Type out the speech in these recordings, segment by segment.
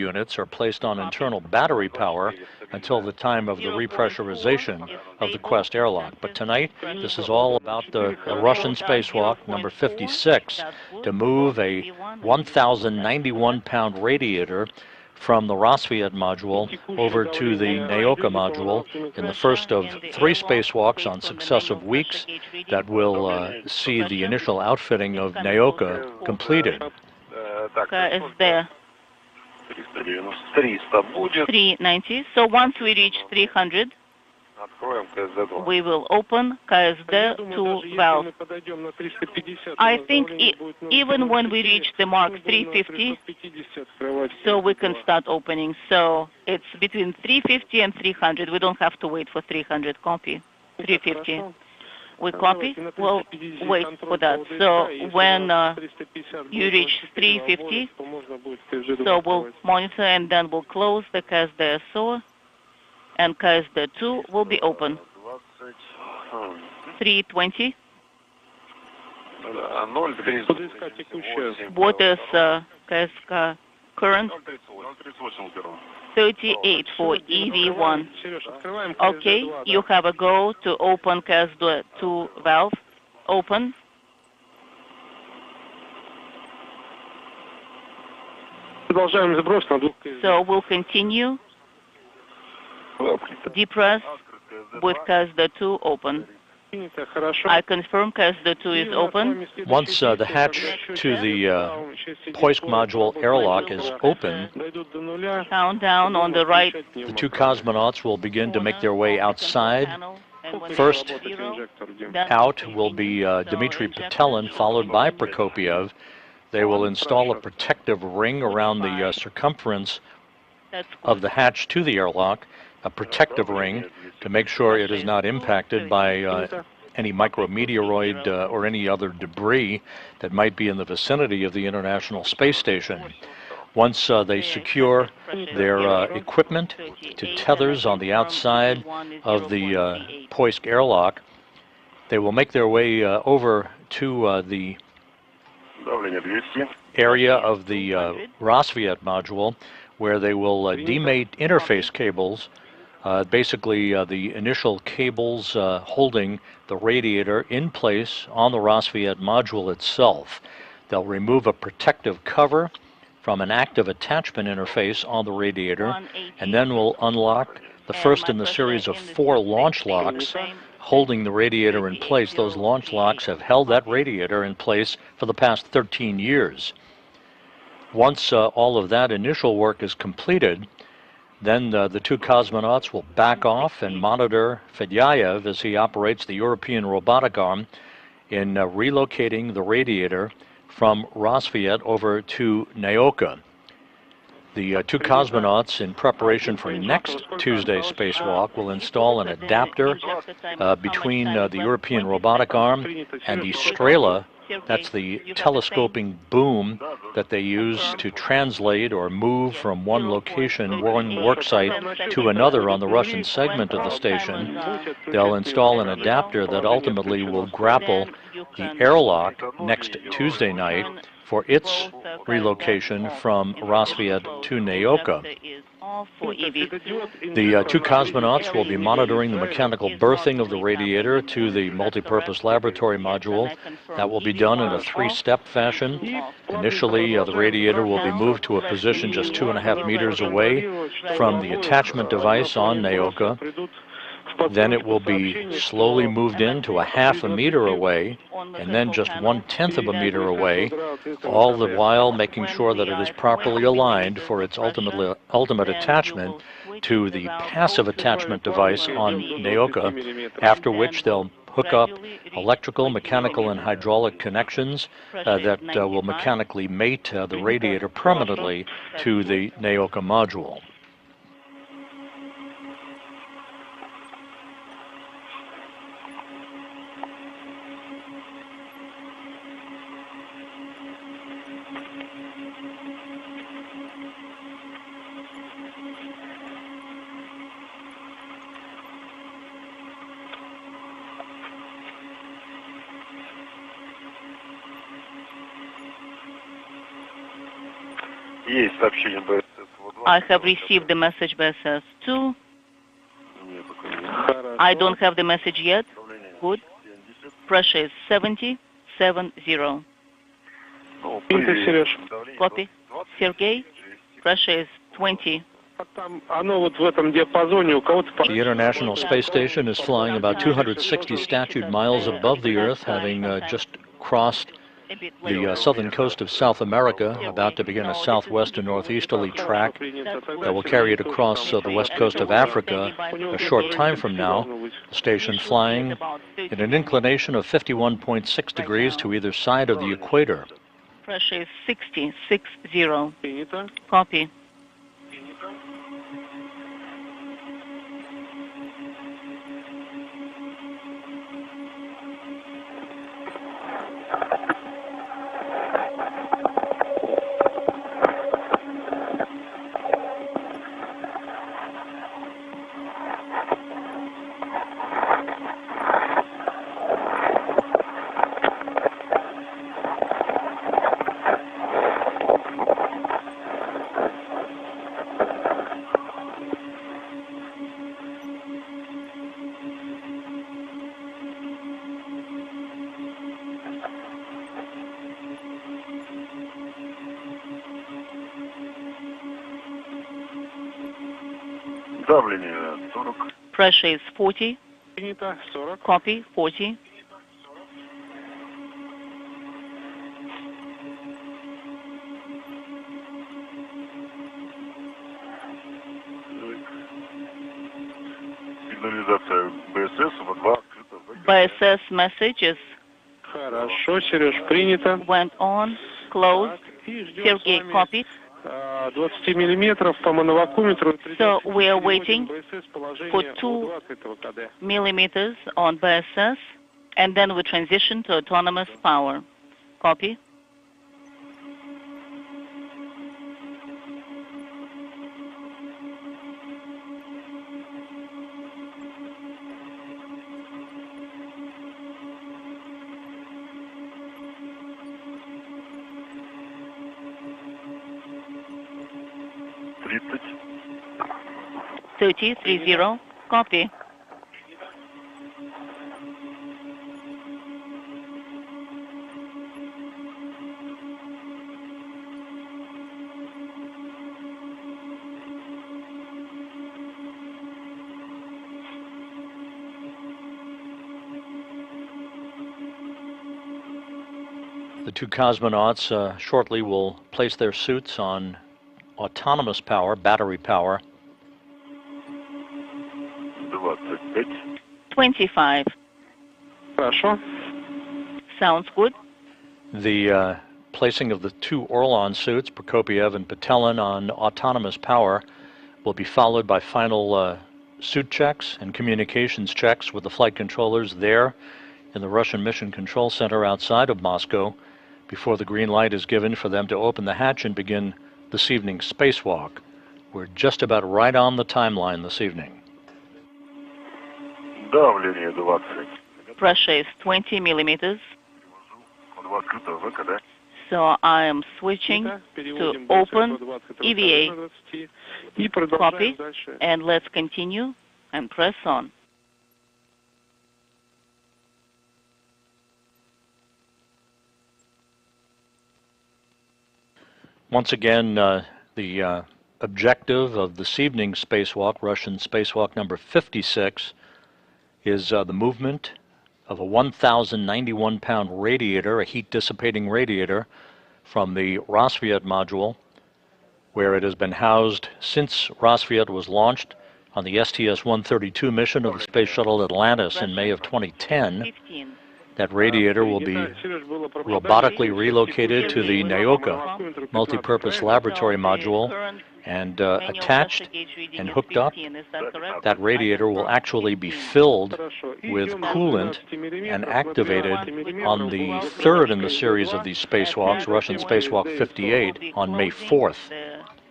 units are placed on internal battery power until the time of the repressurization of the Quest airlock. But tonight, this is all about the Russian spacewalk, number 56, to move a 1,091-pound radiator from the Rassvet Module over to the Nauka Module in the first of 3 spacewalks on successive weeks that will see the initial outfitting of Nauka completed. KSD 390. So once we reach 300, we will open KSD 2 valve. I think even when we reach the mark 350, so we can start opening. So it's between 350 and 300. We don't have to wait for 300 copy. 350. We copy, we'll wait for that. So when you reach 350, so we'll monitor and then we'll close the KSD SO, and KSD 2 will be open. 320. What is KSK current? 38 for EV1. Okay, you have a go to open KSD 2 valve. Open. So we'll continue. Depress with KSD 2 open. I confirm KSD 2 is open. Once the hatch to the Poisk module airlock is open, Countdown on the right. the 2 cosmonauts will begin to make their way outside. First out will be Dmitry Petelin, followed by Prokopiev. They will install a protective ring around the circumference of the hatch to the airlock, a protective ring to make sure it is not impacted by any micrometeoroid or any other debris that might be in the vicinity of the International Space Station. Once they secure their equipment to tethers on the outside of the Poisk airlock, they will make their way over to the area of the Rassvet module, where they will demate interface cables, basically the initial cables holding the radiator in place on the Rassvet module itself. They'll remove a protective cover from an active attachment interface on the radiator, and then we'll unlock the first in the series of 4 launch locks holding the radiator in place. Those launch locks have held that radiator in place for the past 13 years. Once all of that initial work is completed, then the 2 cosmonauts will back off and monitor Fedyaev as he operates the European robotic arm in relocating the radiator from Rassvet over to Nauka. The 2 cosmonauts, in preparation for next Tuesday's spacewalk, will install an adapter between the European robotic arm and the Strela. That's the telescoping boom that they use to translate or move from one location, one worksite, to another on the Russian segment of the station. They'll install an adapter that ultimately will grapple the airlock next Tuesday night for its relocation from Rassvet to Nauka. The 2 cosmonauts will be monitoring the mechanical berthing of the radiator to the Multipurpose Laboratory Module. That will be done in a 3-step fashion. Initially, the radiator will be moved to a position just 2.5 meters away from the attachment device on Nauka. Then it will be slowly moved into a 1/2 meter away, and then just 1/10 of a meter away, all the while making sure that it is properly aligned for its ultimate attachment to the passive attachment device on Nauka, after which they'll hook up electrical, mechanical, and hydraulic connections that will mechanically mate the radiator permanently to the Nauka module. Есть сообщение БСС-2. I have received the message by SS2. I don't have the message yet. Good. Pressure is 70. Copy. Sergey, pressure is 20. The International Space Station is flying about 260 statute miles above the Earth, having just crossed the southern coast of South America, about to begin a southwest and northeasterly track that will carry it across the west coast of Africa a short time from now. The station flying in an inclination of 51.6 degrees to either side of the equator. Pressure is 60. Copy. Pressure is 40. Copy. 40. BSS messages went on, closed. Sergey, copy. So we are waiting for 2 millimeters on BSS, and then we transition to autonomous power. Copy. Thirty. Copy. The two cosmonauts shortly will place their suits on autonomous power, battery power. 25. Sounds good. The placing of the two Orlan suits, Prokopiev and Petelin, on autonomous power will be followed by final suit checks and communications checks with the flight controllers there in the Russian Mission Control Center outside of Moscow before the green light is given for them to open the hatch and begin this evening's spacewalk. We're just about right on the timeline this evening. Pressure is 20 millimeters. So I am switching to open EVA. Copy. And let's continue and press on. Once again, the objective of this evening's spacewalk, Russian spacewalk number 56, is the movement of a 1,091-pound radiator, a heat-dissipating radiator, from the Rassvet Module, where it has been housed since Rassvet was launched on the STS-132 mission of the Space Shuttle Atlantis in May of 2010. That radiator will be robotically relocated to the Nauka Multipurpose Laboratory Module and attached and hooked up. That radiator will actually be filled with coolant and activated on the third in the series of these spacewalks, Russian Spacewalk 58, on May 4th.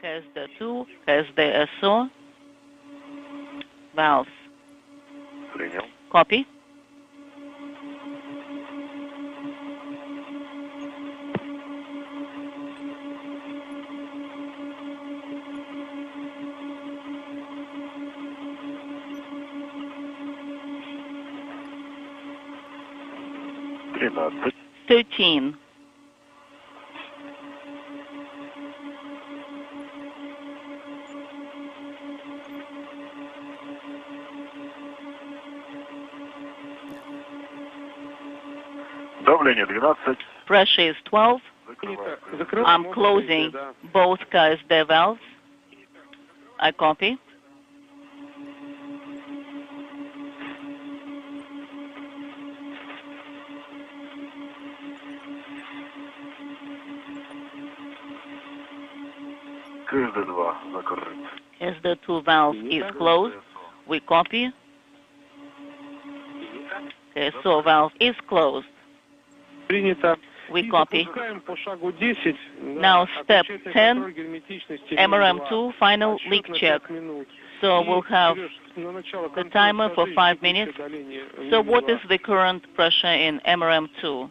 Has the SO valves. Copy. 13. Pressure is 12. I'm closing both KSD valves. I copy. SD2 valve is closed. We copy. KSO valve is closed. We copy. Now step 10, MRM2 final leak check. So we'll have the timer for 5 minutes. So what is the current pressure in MRM2?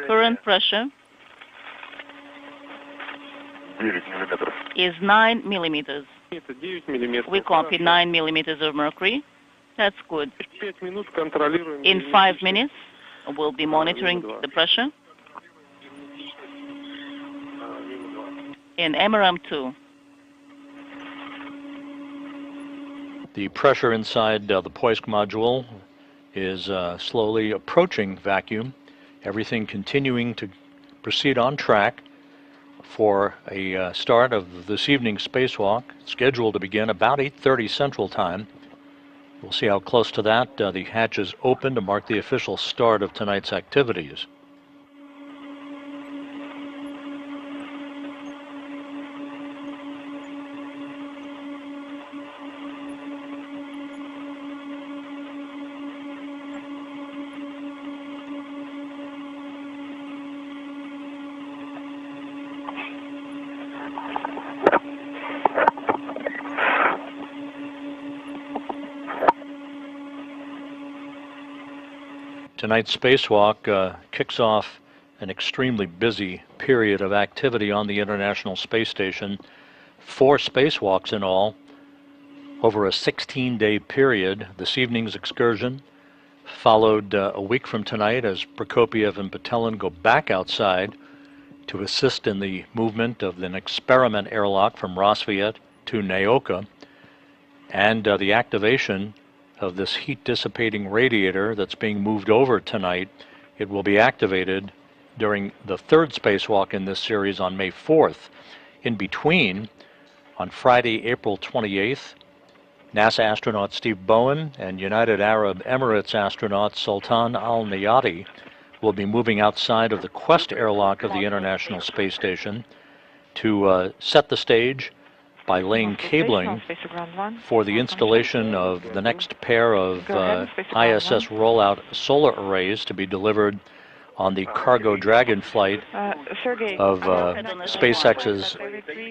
Current pressure is 9 millimeters. We copy 9 millimeters of mercury. That's good. In 5 minutes, we'll be monitoring the pressure in MRM2. The pressure inside the Poisk module is slowly approaching vacuum. Everything continuing to proceed on track for a start of this evening's spacewalk, scheduled to begin about 8:30 Central Time. We'll see how close to that the hatches open to mark the official start of tonight's activities. Tonight's spacewalk kicks off an extremely busy period of activity on the International Space Station. 4 spacewalks in all over a 16-day period. This evening's excursion followed a week from tonight as Prokopiev and Petelin go back outside to assist in the movement of an experiment airlock from Rassvet to Nauka, and the activation of this heat-dissipating radiator that's being moved over tonight. It will be activated during the 3rd spacewalk in this series on May 4th. In between, on Friday, April 28th, NASA astronaut Steve Bowen and United Arab Emirates astronaut Sultan Al Nayati will be moving outside of the Quest airlock of the International Space Station to set the stage by laying cabling for the installation of the next pair of ISS rollout solar arrays to be delivered on the Cargo Dragon flight of SpaceX's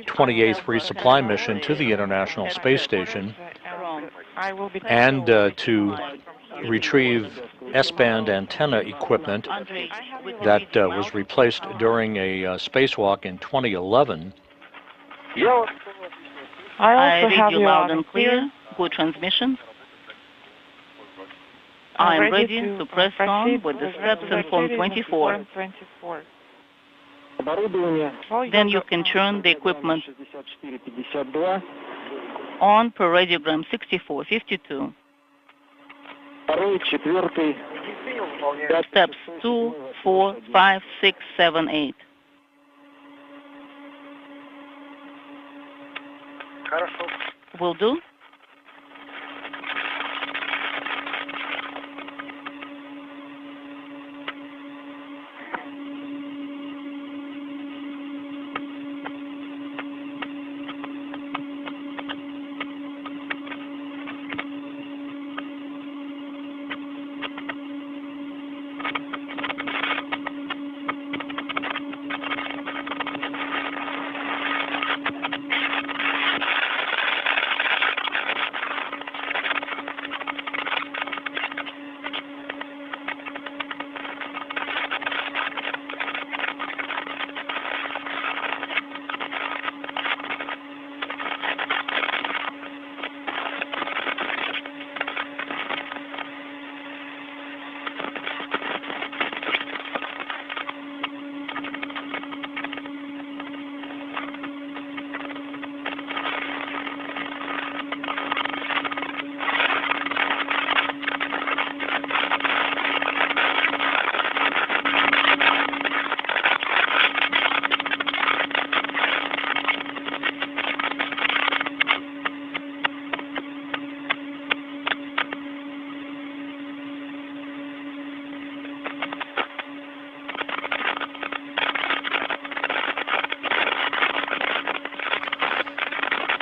28th resupply mission to the International Space Station, and to retrieve S-band antenna equipment that was replaced during a spacewalk in 2011. I read you loud and clear. Good transmission. I am ready to press on with the steps in form 24. Then you can turn the equipment on per radiogram 6452. Steps 2, 4, 5, 6, 7, 8. Will do.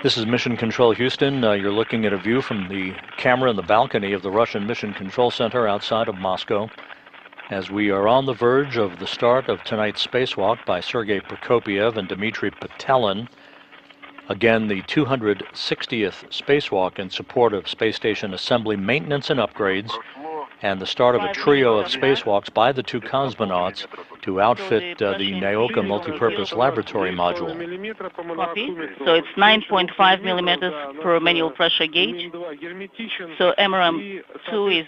This is Mission Control Houston. You're looking at a view from the camera in the balcony of the Russian Mission Control Center outside of Moscow, as we are on the verge of the start of tonight's spacewalk by Sergei Prokopiev and Dmitry Petelin. Again, the 260th spacewalk in support of space station assembly, maintenance, and upgrades, and the start of a trio of spacewalks by the two cosmonauts to outfit the Nauka Multipurpose Laboratory Module. Copy. So it's 9.5 millimeters per manual pressure gauge. So MRM-2 is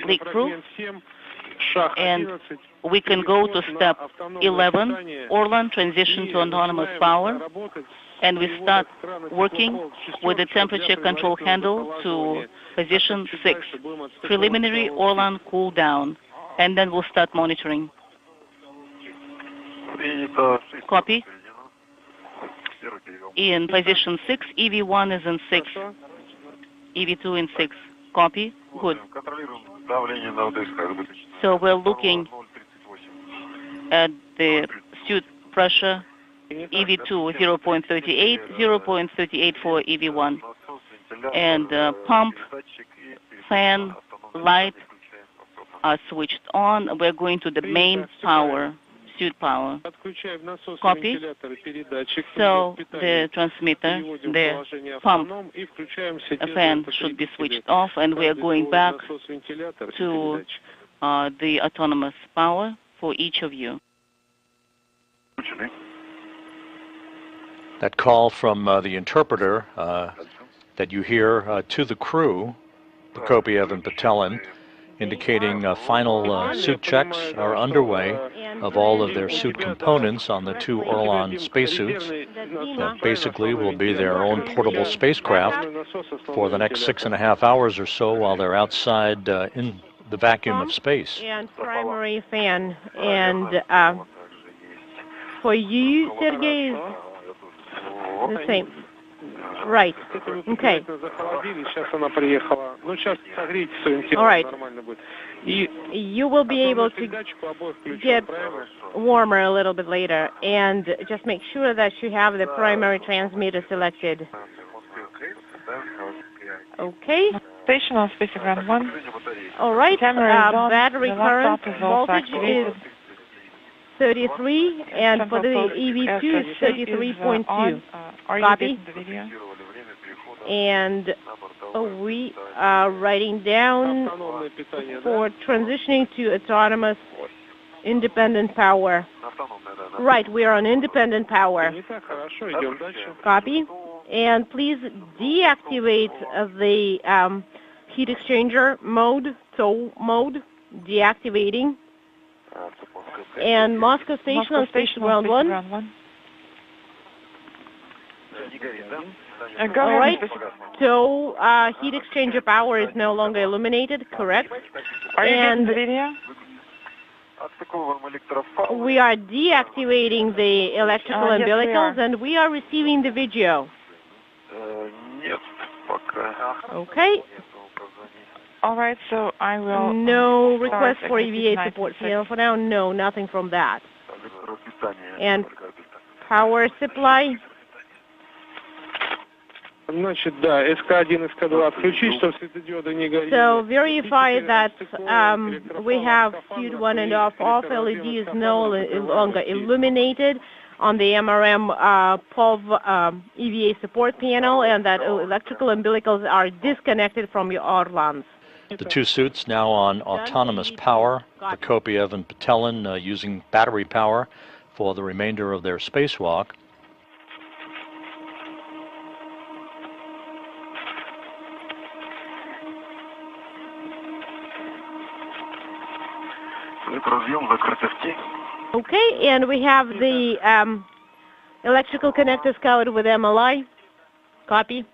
leak-proof. And we can go to step 11, Orlan transition to autonomous power, and we start working with the temperature control handle to position 6, preliminary Orlan cool down, and then we'll start monitoring. Copy. In position 6, EV1 is in 6, EV2 in 6. Copy. Good. So we're looking at the suit pressure, EV2 0.38, 0.38 for EV1. And pump, fan, light are switched on. We're going to the main power, suit power. Copy. So the transmitter, the pump, a fan should be switched off, and we are going back to the autonomous power for each of you. That call from the interpreter that you hear to the crew, Prokopiev and Petelin, indicating final suit checks are underway of all of their suit components on the two Orlan spacesuits that basically will be their own portable spacecraft for the next 6.5 hours or so while they're outside in the vacuum of space. And primary fan. And for you, Sergei, the same. Right. Okay. All right. You will be able to get warmer a little bit later, and just make sure that you have the primary transmitter selected. Okay. Station on Spacewalk 1. All right. Battery current voltage is 33, and for the EV2 is 33.2. Copy. And we are writing down for transitioning to autonomous independent power. Right, we are on independent power. Copy. And please deactivate the heat exchanger mode, tow mode, deactivating. And Moscow Station on Station Ground 1. All right. So heat exchanger power is no longer illuminated, correct? Are you getting the video? We are deactivating the electrical umbilicals, and we are receiving the video. Okay. All right, so I will... No request for EVA support here for now. No, nothing from that. And power supply. So verify that we have suit 1 and off. LED is no longer illuminated on the MRM POV EVA support panel, and that electrical umbilicals are disconnected from your Orlans. The two suits now on autonomous power, Prokopiev and Petelin using battery power for the remainder of their spacewalk. Okay, and we have the electrical connectors covered with MLI. Copy.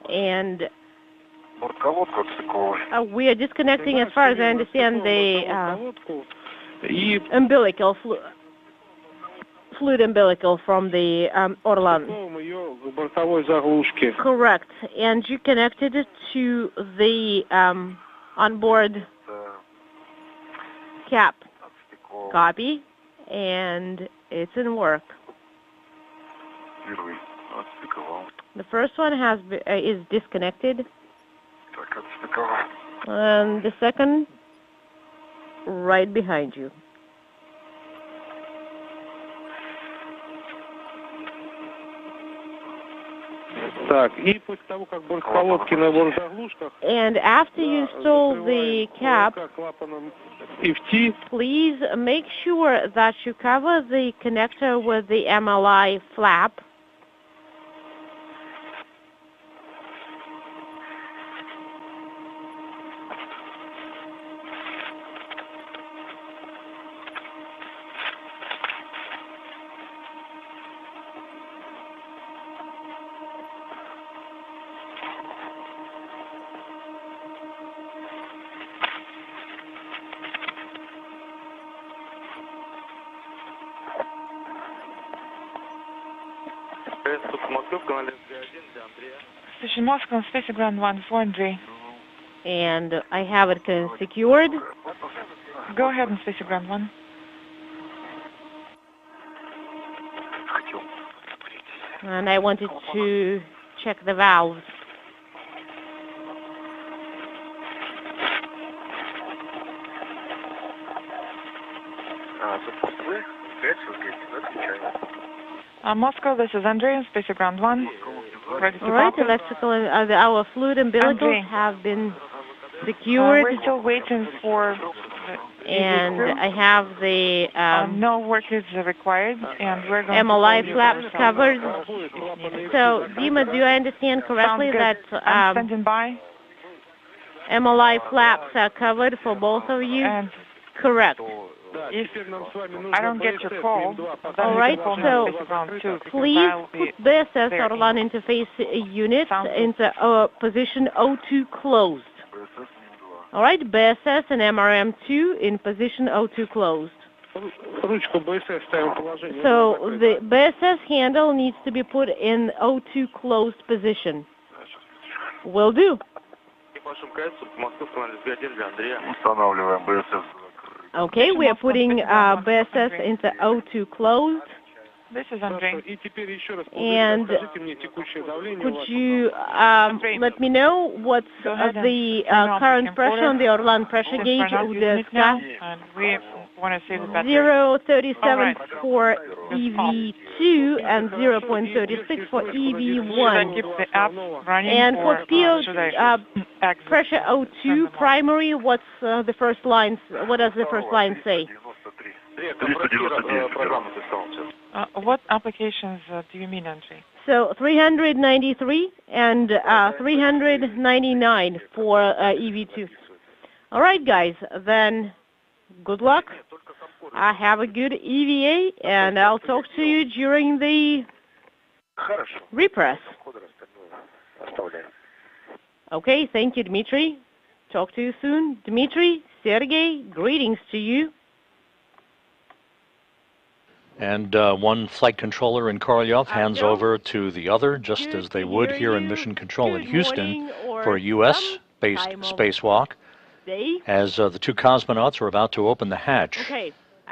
And we are disconnecting, as far as I understand, the umbilical fluid umbilical from the Orlan. Correct. And you connected it to the onboard cap. Copy. And it's in work. The first one is disconnected. And the second, right behind you. And after you install the cap, please make sure that you cover the connector with the MLI flap. Station Moscow, Space Ground 1 for Andrei. And I have it secured. Go ahead on Space Ground 1. And I wanted to check the valves. Moscow, this is Andrei on Space Ground 1. Ready to All right, pop electrical, our fluid umbilicals have been secured. We're still waiting for and I have the no work is required, and we're going MLI flaps covered. So, Dima, do I understand correctly that I'm standing by. MLI flaps are covered for both of you? And correct. If I don't get your call, then all right, so please put BSS Orlan interface units into position O2 closed. All right, BSS and MRM2 in position O2 closed. So the BSS handle needs to be put in O2 closed position. Will do. Okay, we are putting BSS into O2 closed. This is Andrei. And could you let me know what's the current pressure on the Orlan pressure gauge we discussed? We want to see the battery. 0.37 for EV2 and 0.36 for EV1. Keep the app running, and for PO pressure O2 primary, what's the first line? What does the first line say? What applications do you mean, Andrei? So 393 and 399 for EV2. All right, guys, then good luck. Have a good EVA, and I'll talk to you during the repress. Okay, thank you, Dmitry. Talk to you soon. Dmitry, Sergey, greetings to you. And one flight controller in Korolyov hands over to the other, just as they would here in Mission Control in Houston for a U.S.-based spacewalk, as the two cosmonauts are about to open the hatch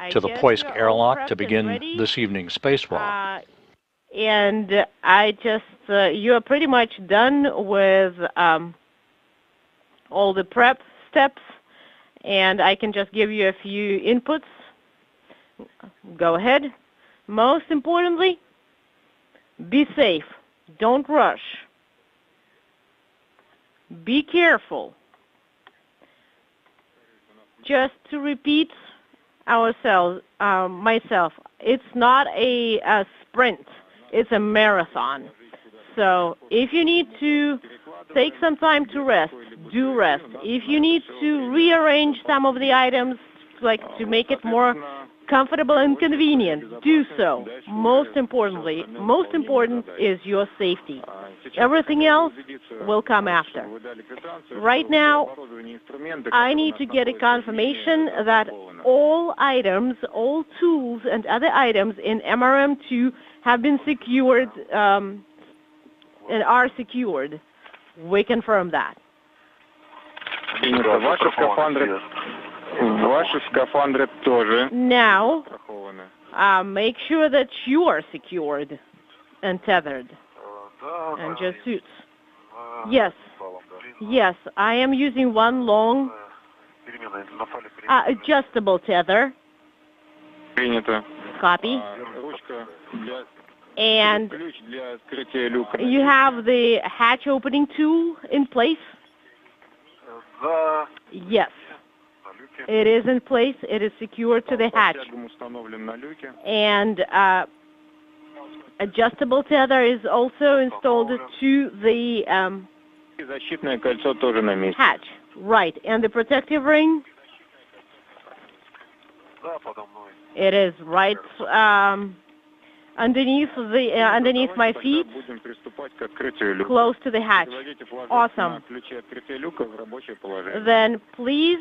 to the Poisk airlock to begin this evening's spacewalk. And I just, you're pretty much done with all the prep steps, and I can just give you a few inputs. Go ahead. Most importantly, be safe. Don't rush. Be careful. Just to repeat myself, it's not a sprint. It's a marathon. So if you need to take some time to rest, do rest. If you need to rearrange some of the items, like to make it more comfortable and convenient, do so. Most important is your safety. Everything else will come after. Right now, I need to get a confirmation that all items, all tools and other items in MRM2 have been secured and are secured. We confirm that. Now, make sure that you are secured and tethered. And your suits. Yes. Yes, I am using one long adjustable tether. Copy. And you have the hatch opening tool in place? Yes. It is in place. It is secured to the hatch. And adjustable tether is also installed to the hatch. Right. And the protective ring? It is right underneath my feet, close to the hatch. Awesome. Then please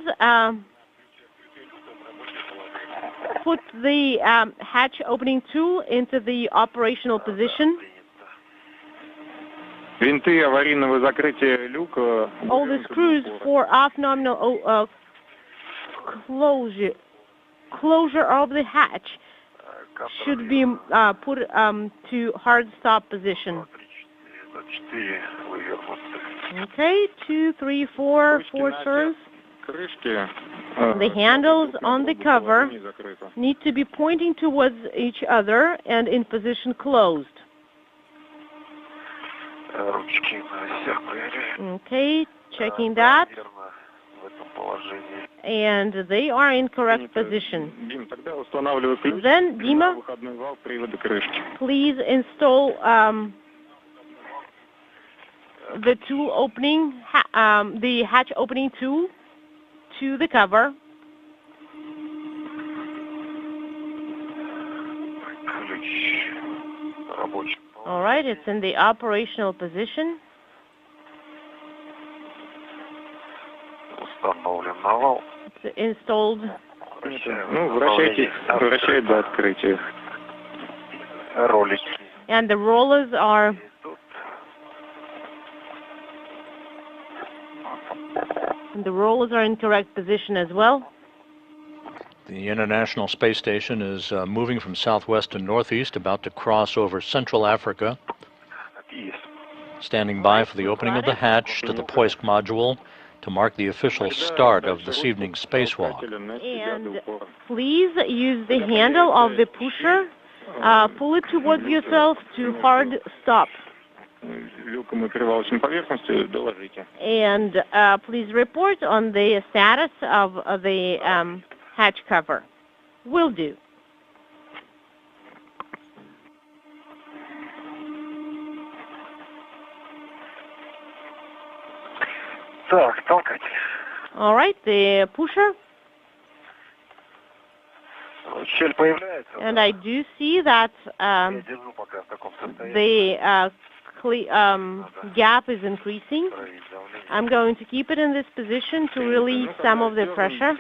put the hatch opening tool into the operational position. All the screws for off-nominal closure of the hatch should be put to hard stop position. Okay, 2, 3, 4 turns. The handles on the cover need to be pointing towards each other and in position closed. Okay, checking that. And they are in correct position. Then, Dima, please install the tool opening, the hatch opening tool to the cover. All right, it's in the operational position. It's installed. And the rollers are in correct position as well. The International Space Station is moving from southwest to northeast, about to cross over Central Africa. Standing by for the opening of the hatch to the Poisk module to mark the official start of this evening's spacewalk. And please use the handle of the pusher. Pull it towards yourself to hard stop. And please report on the status of the hatch cover. Will do. All right, the pusher. And I do see that the gap is increasing. I'm going to keep it in this position to release some of the pressure.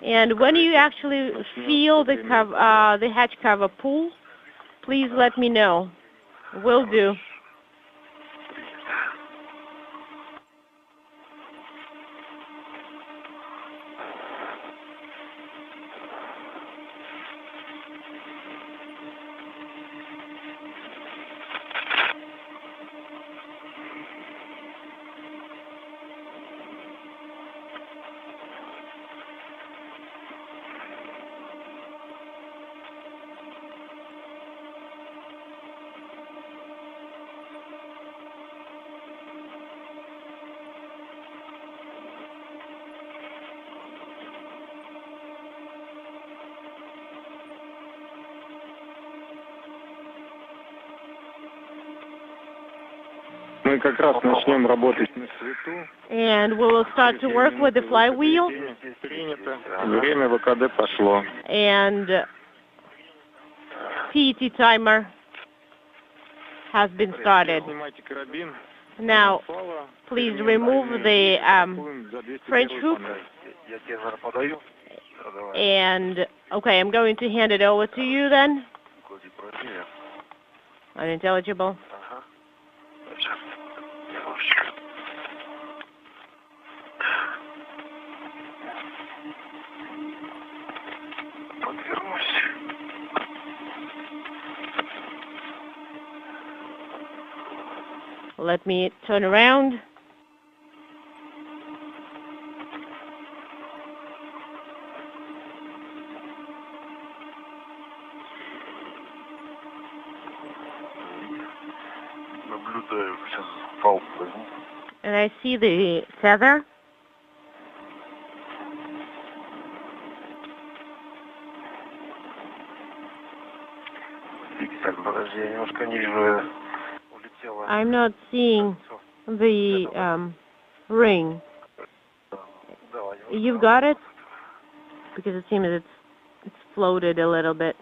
And when you actually feel the hatch cover pull, please let me know. Will do. And we will start to work with the flywheel. And PET timer has been started. Now, please remove the French hook. And, okay, I'm going to hand it over to you then. Unintelligible. Let me turn around. And I see the tether. I'm not seeing the ring. You've got it? Because it seems it's floated a little bit.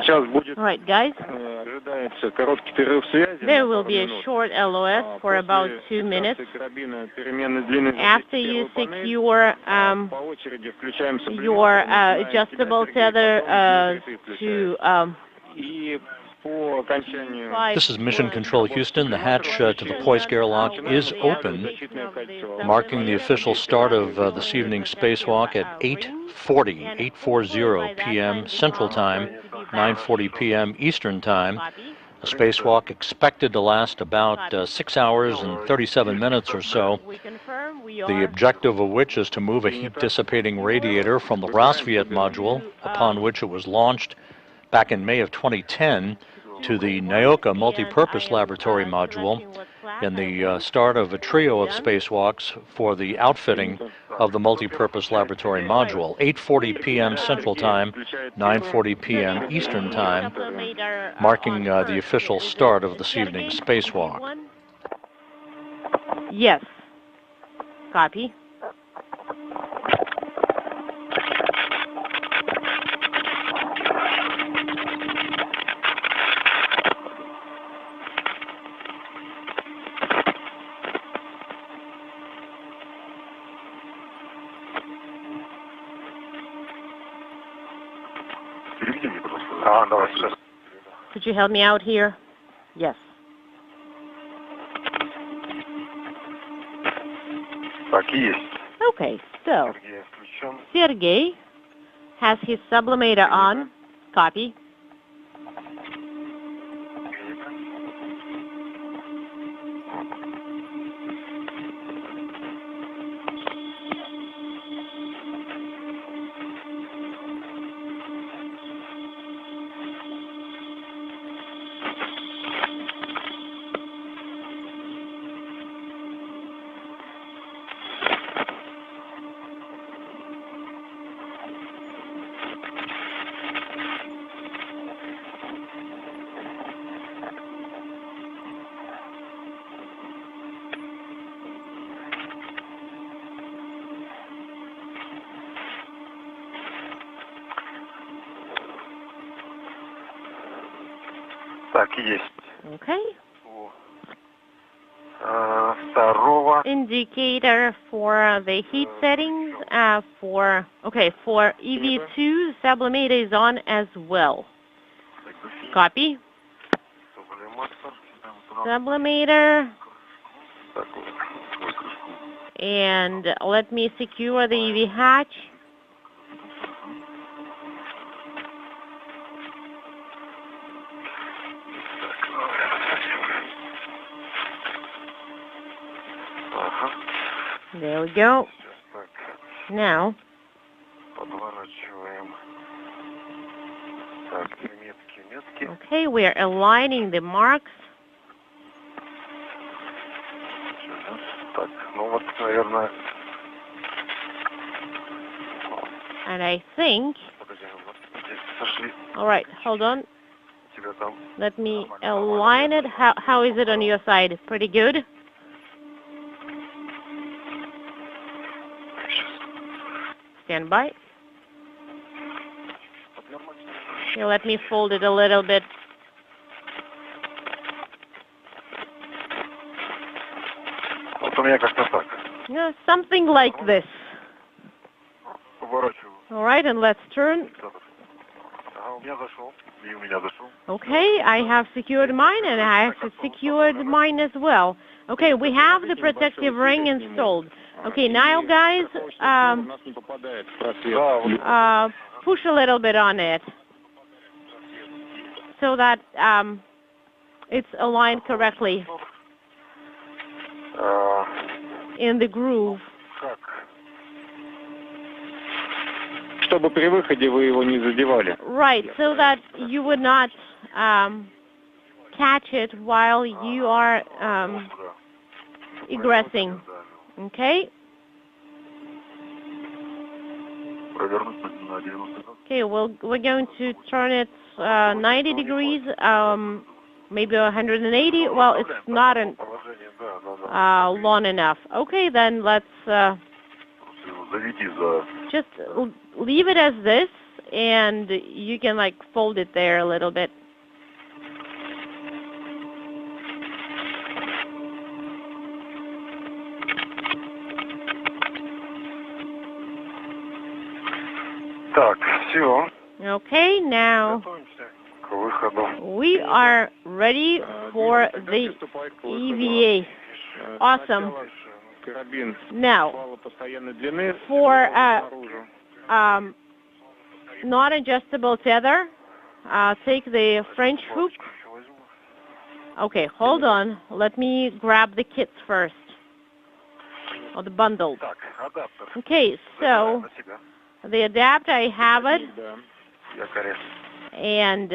All right, guys. There will be a short LOS for about 2 minutes. After you secure your adjustable tether to This is Mission Control Houston. The hatch to the Poisk airlock is open, marking the official start of this evening's spacewalk at 8:40 p.m. Central Time, 9:40 p.m. Eastern Time. A spacewalk expected to last about 6 hours and 37 minutes or so. The objective of which is to move a heat-dissipating radiator from the Rassvet Module, upon which it was launched back in May of 2010, to the Nauka Multipurpose Laboratory Module, and the start of a trio of spacewalks for the outfitting of the Multipurpose Laboratory Module. 8:40 p.m. Central Time, 9:40 p.m. Eastern Time, marking the official start of this evening's spacewalk. Yes. Copy. Could you help me out here? Yes. Okay, so Sergey has his sublimator on. Copy. Okay. Indicator for the heat settings for EV2, sublimator is on as well. Copy. Sublimator. And let me secure the EV hatch. There we go. Now, Okay, we are aligning the marks. And I think... All right, hold on. Let me align it. How is it on your side? Pretty good? Stand by. Here, let me fold it a little bit. Yeah, something like this. All right, and let's turn. Okay, I have secured mine, and I have secured mine as well. Okay, we have the protective ring installed. Okay, now guys, push a little bit on it so that it's aligned correctly in the groove. Right, so that you would not catch it while you are egressing. Okay? Okay, we're going to turn it 90 degrees, maybe 180. Well, it's not long enough. Okay, then let's just leave it as this, and you can like fold it there a little bit. Okay, now we are ready for the EVA. Awesome. Now, for non-adjustable tether, take the French hook. Okay, hold on. Let me grab the kits first, or the bundles. Okay, so the adapter, I have it. And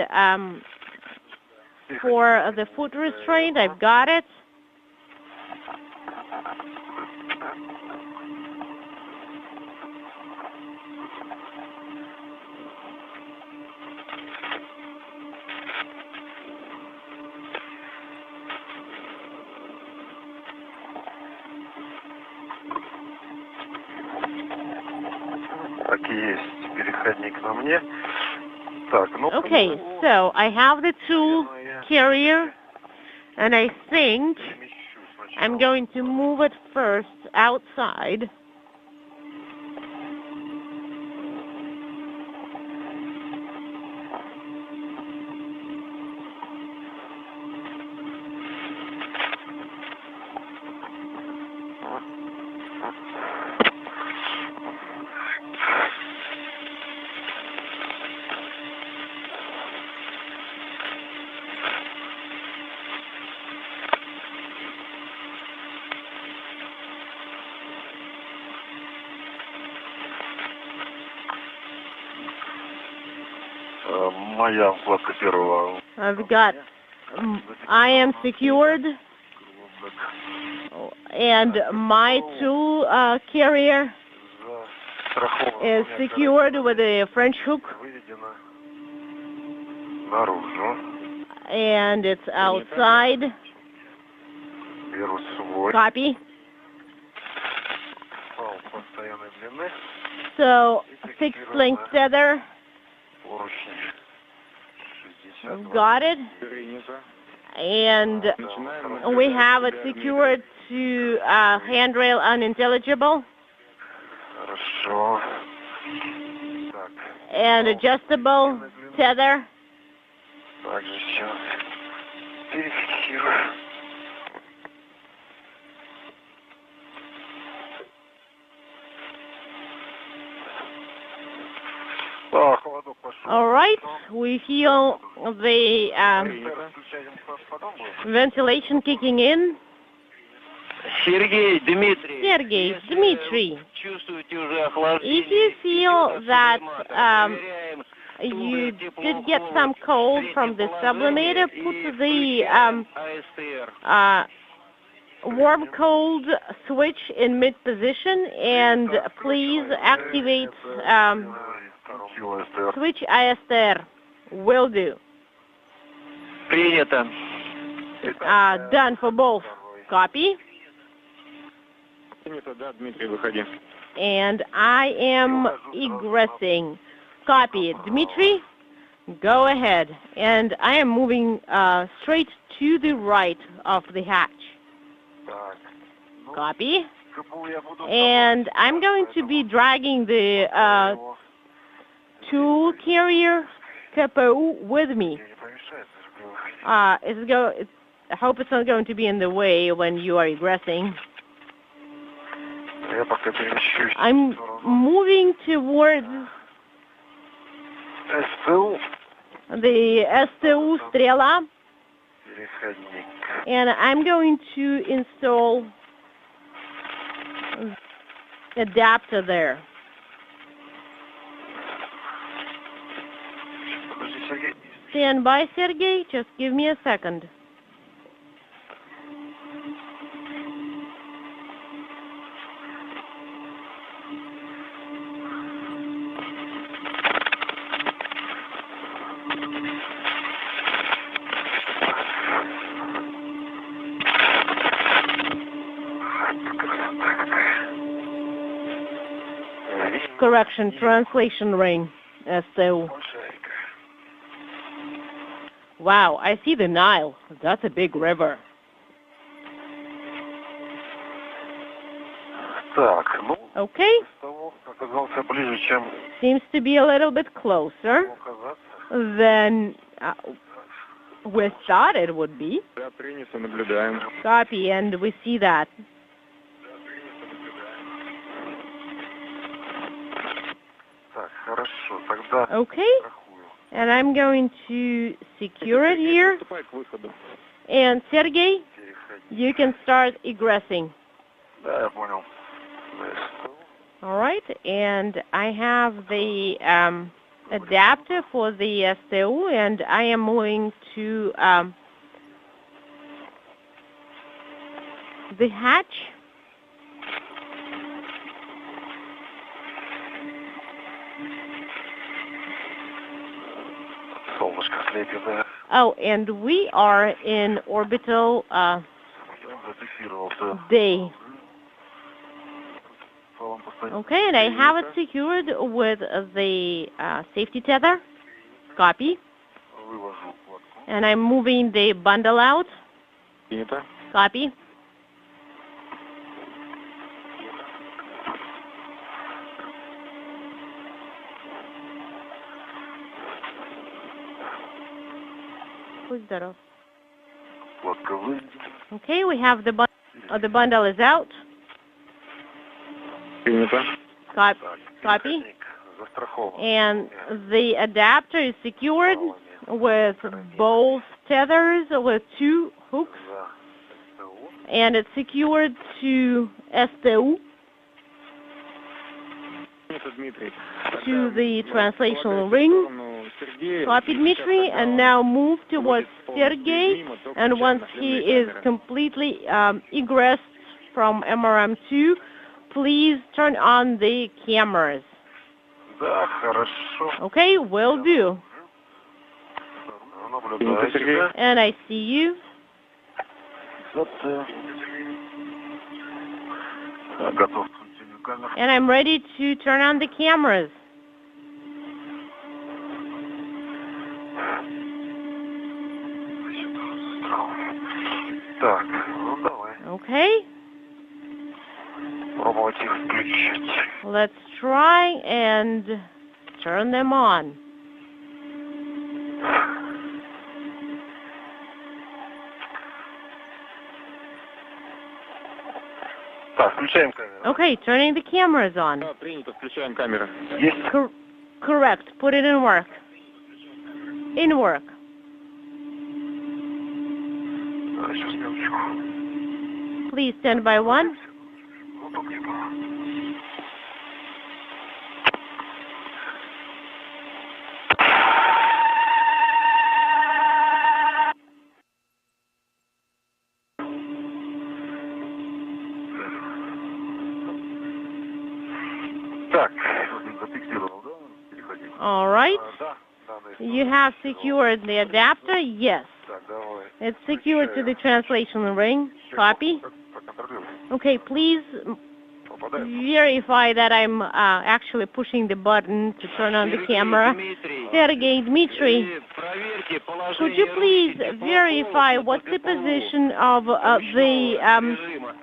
for the foot restraint, I've got it. Okay, so I have the tool carrier, and I think I'm going to move it first outside. I've got, I am secured, and my tool carrier is secured with a French hook, and it's outside. Copy. So, fixed length tether. Got it. And we have it secured to handrail unintelligible. And adjustable tether. All right, we feel the ventilation kicking in. Sergey, Dmitry, if you feel that you did get some cold from the sublimator, put the warm cold switch in mid position and please activate switch ISR. Will do. Принято. Done for both. Copy. And I am egressing. Copy. Dmitry, go ahead. And I am moving straight to the right of the hatch. Copy. And I'm going to be dragging the tool carrier KPU with me. I hope it's not going to be in the way when you are egressing. I'm moving towards the STU Strela, and I'm going to install adapter there. Stand by, Sergey. Just give me a second. Correction, translation ring, STU. Wow, I see the Nile. That's a big river. Okay. Seems to be a little bit closer than we thought it would be. Copy, and we see that. Okay. And I'm going to secure it here. And Sergey, you can start egressing. All right. And I have the adapter for the STU, and I am moving to the hatch. Oh, and we are in orbital day. Okay, and I have it secured with the safety tether. Copy. And I'm moving the bundle out. Copy. Okay, we have the bundle is out. Copy. And the adapter is secured with both tethers with 2 hooks. And it's secured to STU, to the translational ring. Copy, Dmitry, and now move towards Sergey. And once he is completely egressed from MRM2, please turn on the cameras. Okay, will do. And I see you. And I'm ready to turn on the cameras. Okay. Let's try and turn them on. Okay, turning the cameras on. Correct. Put it in work. In work. Please stand by 1. All right. You have secured the adapter? Yes. It's secured to the translation ring. Copy. Okay, please verify that I'm actually pushing the button to turn on the camera. Sergey, Dmitry, could you please verify what's the position of the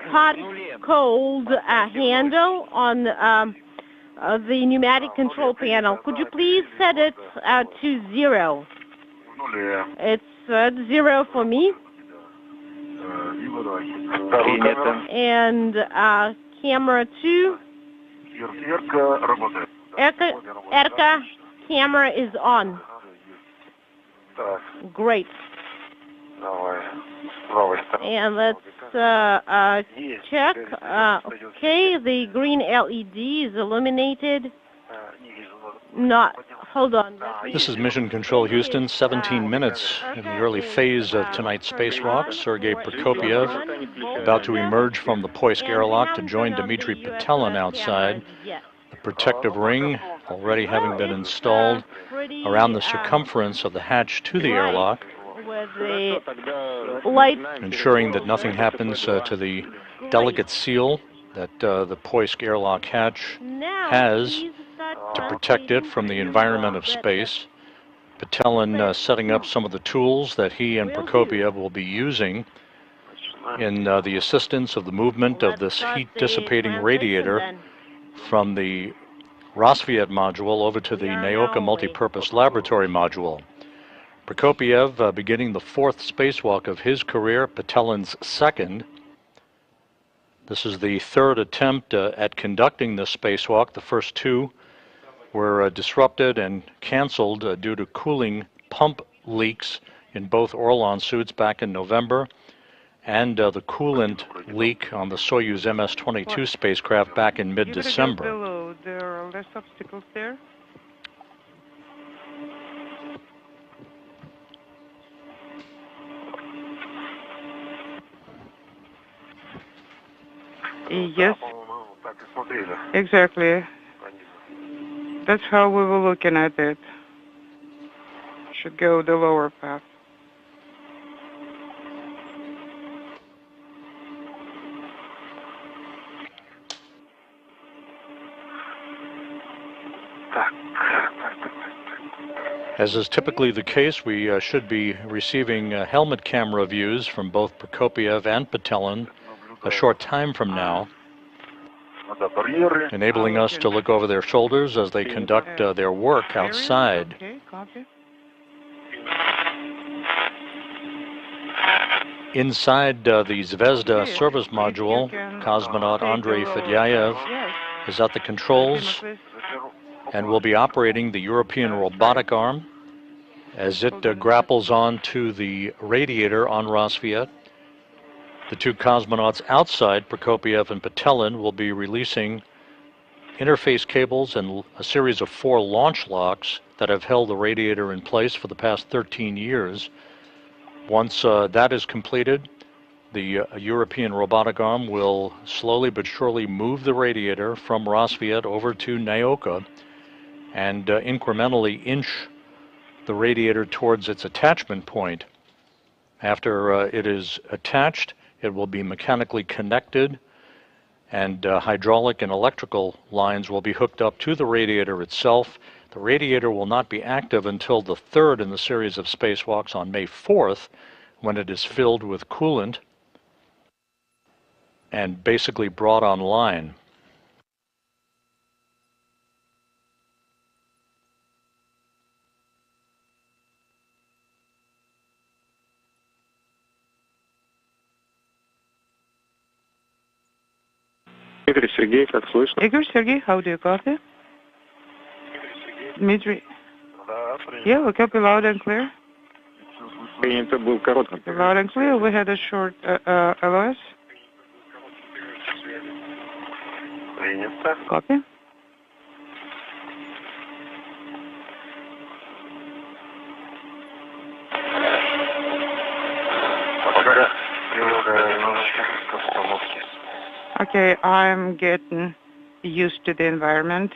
hot-cold handle on the pneumatic control panel? Could you please set it to 0? It's 0 for me. And camera 2. Erka camera is on. Great. And let's check. Okay, the green LED is illuminated. Not. Hold on. This is Mission Control Houston, 17 minutes in the early phase of tonight's spacewalk. Sergei Prokopiev about to emerge from the Poisk airlock to join Dmitry Petelin outside. The protective ring already having been installed around the circumference of the hatch to the airlock, ensuring that nothing happens to the delicate seal that the Poisk airlock hatch has to protect it from the environment of space. Petelin setting up some of the tools that he and Prokopiev will be using in the assistance of the movement of this heat-dissipating radiator from the Rassvet Module over to the Nauka Multipurpose Laboratory Module. Prokopiev beginning the 4th spacewalk of his career, Petelin's 2nd. This is the 3rd attempt at conducting this spacewalk. The first 2 were disrupted and canceled due to cooling pump leaks in both Orlan suits back in November, and the coolant leak on the Soyuz MS-22 spacecraft back in mid-December. There are less obstacles there. Yes, exactly. That's how we were looking at it. Should go the lower path. As is typically the case, we should be receiving helmet camera views from both Prokopiev and Petelin a short time from now, enabling us to look over their shoulders as they conduct their work outside. Inside the Zvezda service module, cosmonaut Andrei Fedyaev is at the controls and will be operating the European robotic arm as it grapples onto the radiator on Rassvet. The 2 cosmonauts outside, Prokopiev and Petelin, will be releasing interface cables and a series of 4 launch locks that have held the radiator in place for the past 13 years. Once that is completed, the European robotic arm will slowly but surely move the radiator from Rassvet over to Nauka and incrementally inch the radiator towards its attachment point. After it is attached, it will be mechanically connected, and hydraulic and electrical lines will be hooked up to the radiator itself. The radiator will not be active until the 3rd in the series of spacewalks on May 4th, when it is filled with coolant and basically brought online. Игорь, Сергей, как слышно? Игорь, Сергей, how do you copy? Dmitry. Yeah, we copy loud and clear. Принято, был короткий. Loud and clear. We had a short LOS. Принято. Copy. Okay, I'm getting used to the environment.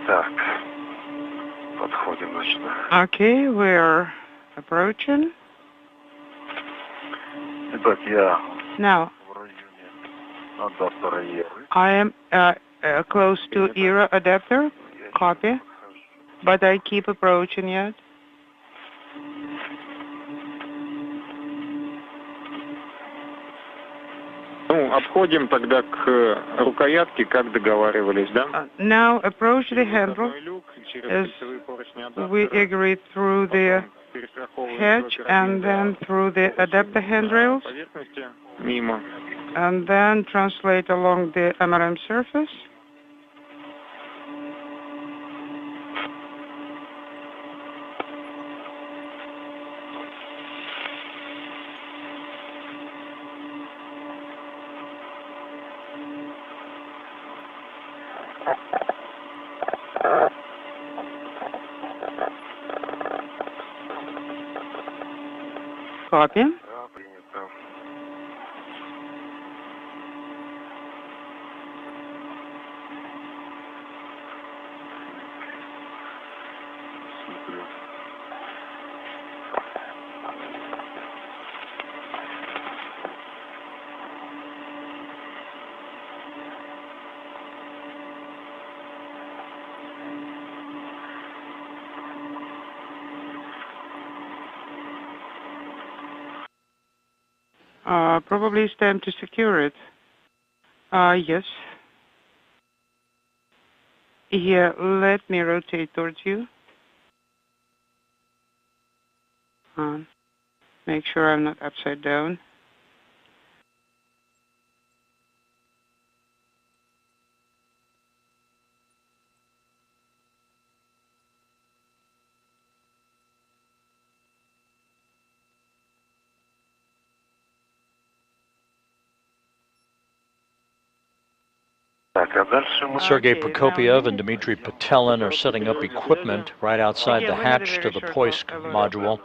Так, подходим, значит. Okay, we're approaching. Итак, я Now, в районе адаптера Евы. I am close to era adapter, copy, but I keep approaching yet. Ну, обходим тогда к рукоятке, как договаривались, да? Now approach the handle Входной люк, через as кольцевые поручни адаптера, we agreed through the перестраховываем hatch блоки and then разъема through the adapter handrails, поверхности, мимо. and then translate along the MRM surface. Copy. Да, принято. Смотрю. Probably it's time to secure it. Yes. Here, let me rotate towards you. Make sure I'm not upside down. Так, а дальше мы... Sergei Okay, Prokopiev now and Dmitry Patelin are setting up equipment right outside the hatch to the Poisk module.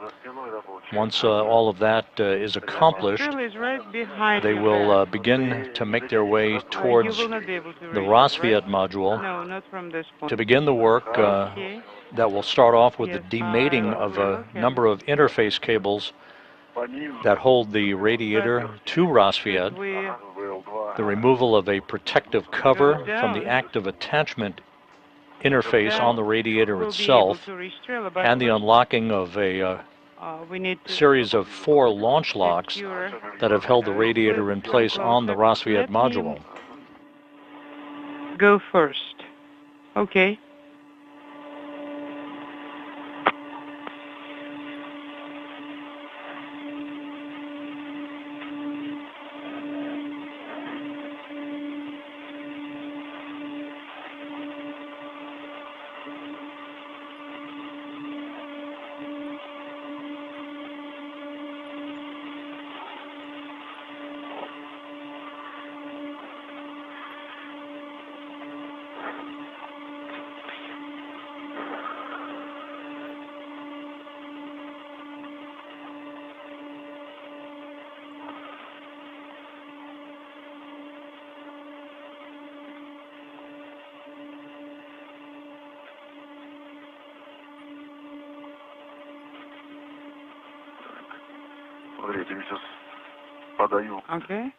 Once all of that is accomplished, Drill is right behind they your will back. begin to make their way You towards will not be able to the reach, Rassvet right? module No, not from this point. to begin the work Okay. that will start off with Yes, the demating I of will a look number of interface cables that hold the radiator to Rassvet, We the removal of a protective cover from the down. active attachment interface on the radiator will be itself, able to reach drill, but and the unlocking of a we need to series of 4 launch locks secure. that have held the radiator in place on the Rassvet Let me module. Go first. Okay. Смотрите, сейчас подаю Okay.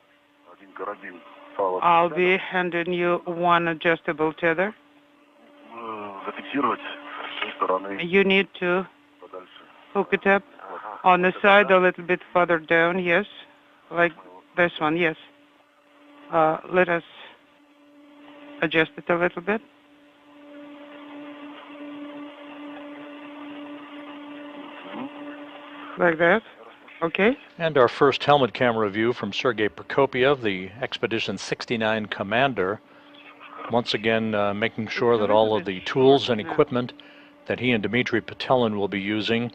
один карабин. Фала. I'll be handing you one adjustable tether. Зафиксировать с той стороны You need to подальше. hook it up on the side a little bit further down, yes. Like this one, yes. Let us adjust it a little bit. Like that. Okay. And our first helmet camera view from Sergei Prokopiev, the Expedition 69 commander, once again making sure that all of the tools and equipment that he and Dmitry Petelin will be using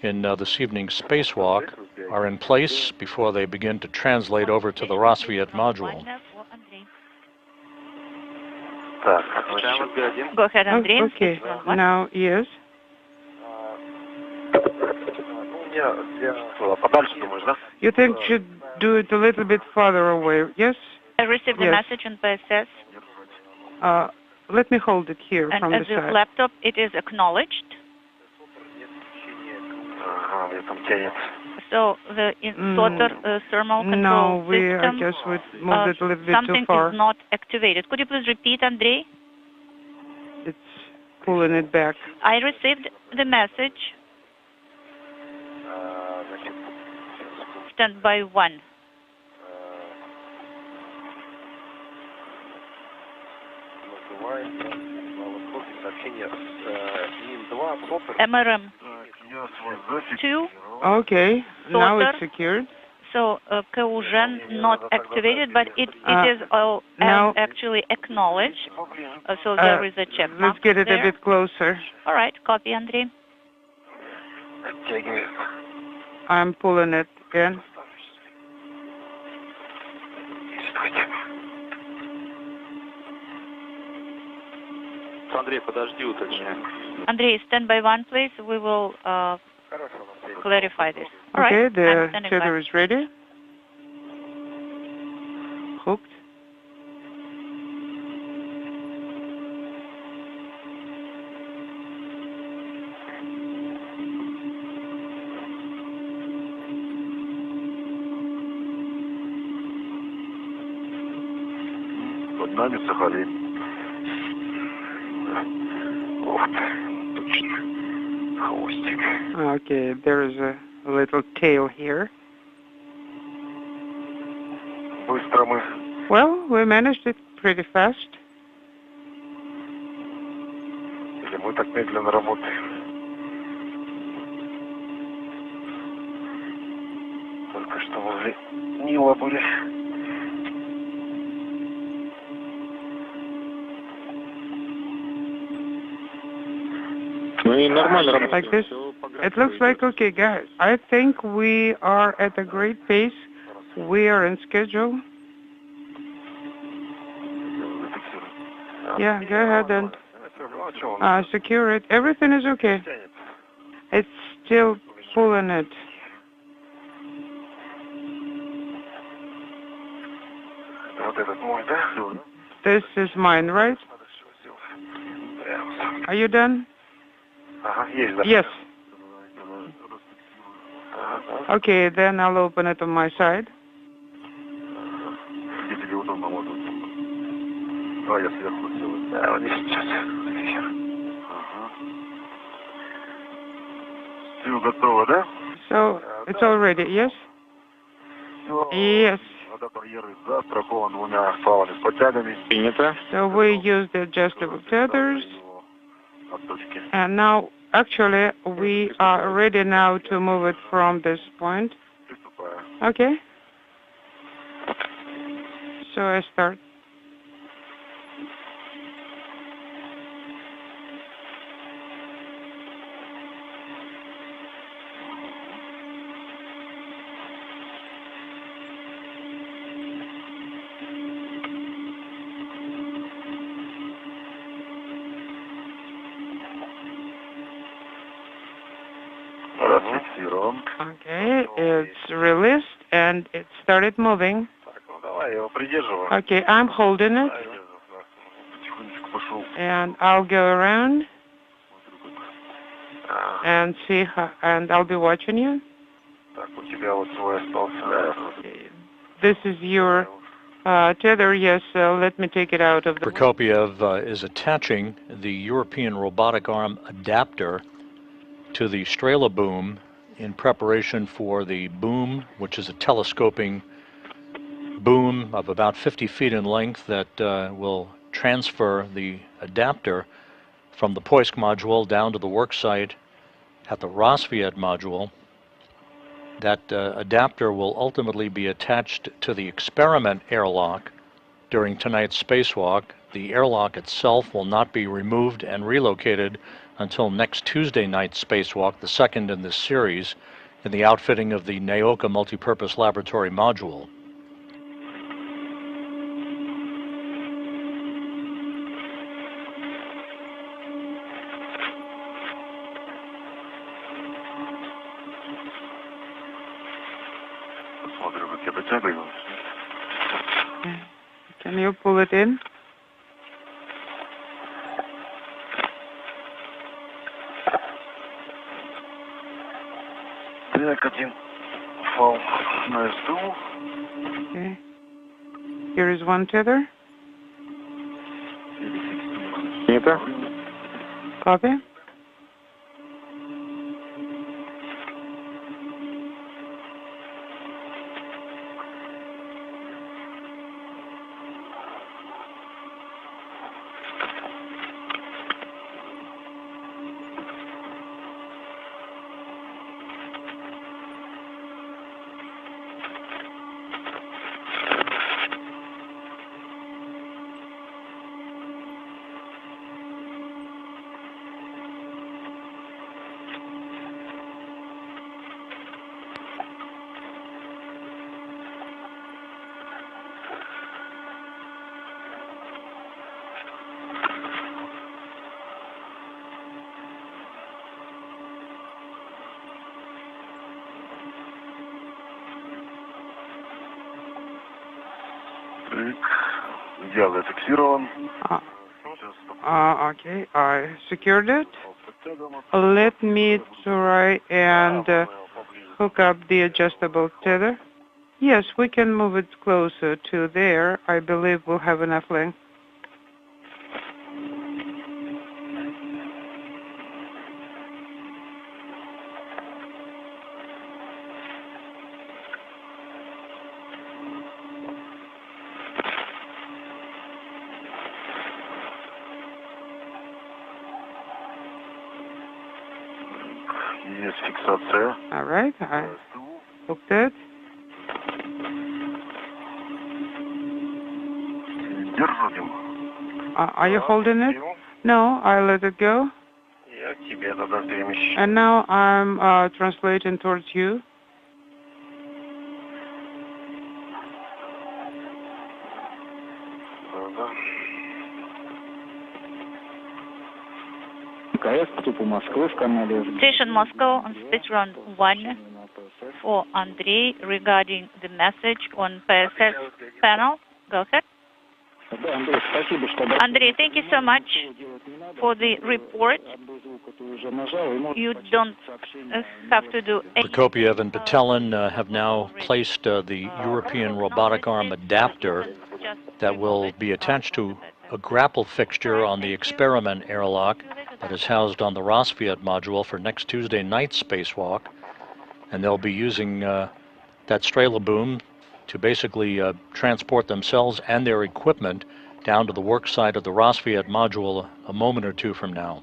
in this evening's spacewalk are in place before they begin to translate over to the Rassvet Module. Go ahead, Andrei. Okay. Now, yes. You think should do it a little bit farther away, yes? I received a message on PSS. Let me hold it here and from the side. Laptop, it is acknowledged. So the inserter thermal control we system, I guess we moved it a little bit too something far. is not activated. Could you please repeat, Andrei? It's pulling it back. I received the message. Stand by 1. MRM 2. Okay, now it's secured. So Kaugen not activated, but it is all now actually acknowledged. So there is a check mark. Let's get it there. a bit closer. All right, copy, Andrei. I'm pulling it in. Andrei, stand by 1, please. We will clarify this. All Okay, right, the tether is ready. Hooked. Под нами Сахалин. Okay, there is a little tail here. Well, we managed it pretty fast. Только что возле Нила были. Like this. It looks like okay, guys. I think we are at a great pace. We are in schedule. Yeah, go ahead and secure it. Everything is okay. It's still pulling it. This is mine, right? Are you done? Yes. Okay, then I'll open it on my side. So, it's all ready, yes? Yes. So we use the adjustable tethers. And now, actually, we are ready now to move it from this point. Okay? So I start. Okay, it's released and it started moving. Okay, I'm holding it. And I'll go around and see how, and I'll be watching you. This is your tether, yes, so let me take it out of the... Prokopiev is attaching the European robotic arm adapter to the Strela boom in preparation for the boom, which is a telescoping boom of about 50 feet in length that will transfer the adapter from the Poisk module down to the worksite at the Rassvet module. That adapter will ultimately be attached to the experiment airlock during tonight's spacewalk. The airlock itself will not be removed and relocated until next Tuesday night's spacewalk, the second in this series, in the outfitting of the Nauka Multipurpose Laboratory Module. Can you pull it in? Okay. Here is one tether. Copy. Okay, I secured it. Let me try and hook up the adjustable tether. Yes, we can move it closer to there. I believe we'll have enough length. All right, I hooked it. Are you holding it? No, I let it go. And now I'm translating towards you. Station Moscow on space round 1 for Andrei regarding the message on PSS panel. Go ahead. Andrei, thank you so much for the report. You don't have to do anything. Prokopiev and Patelin have now placed the European robotic arm adapter that will be attached to a grapple fixture on the experiment airlock that is housed on the Rassvet module for next Tuesday night's spacewalk. And they'll be using that Strela-boom to basically transport themselves and their equipment down to the work site of the Rassvet module a moment or two from now.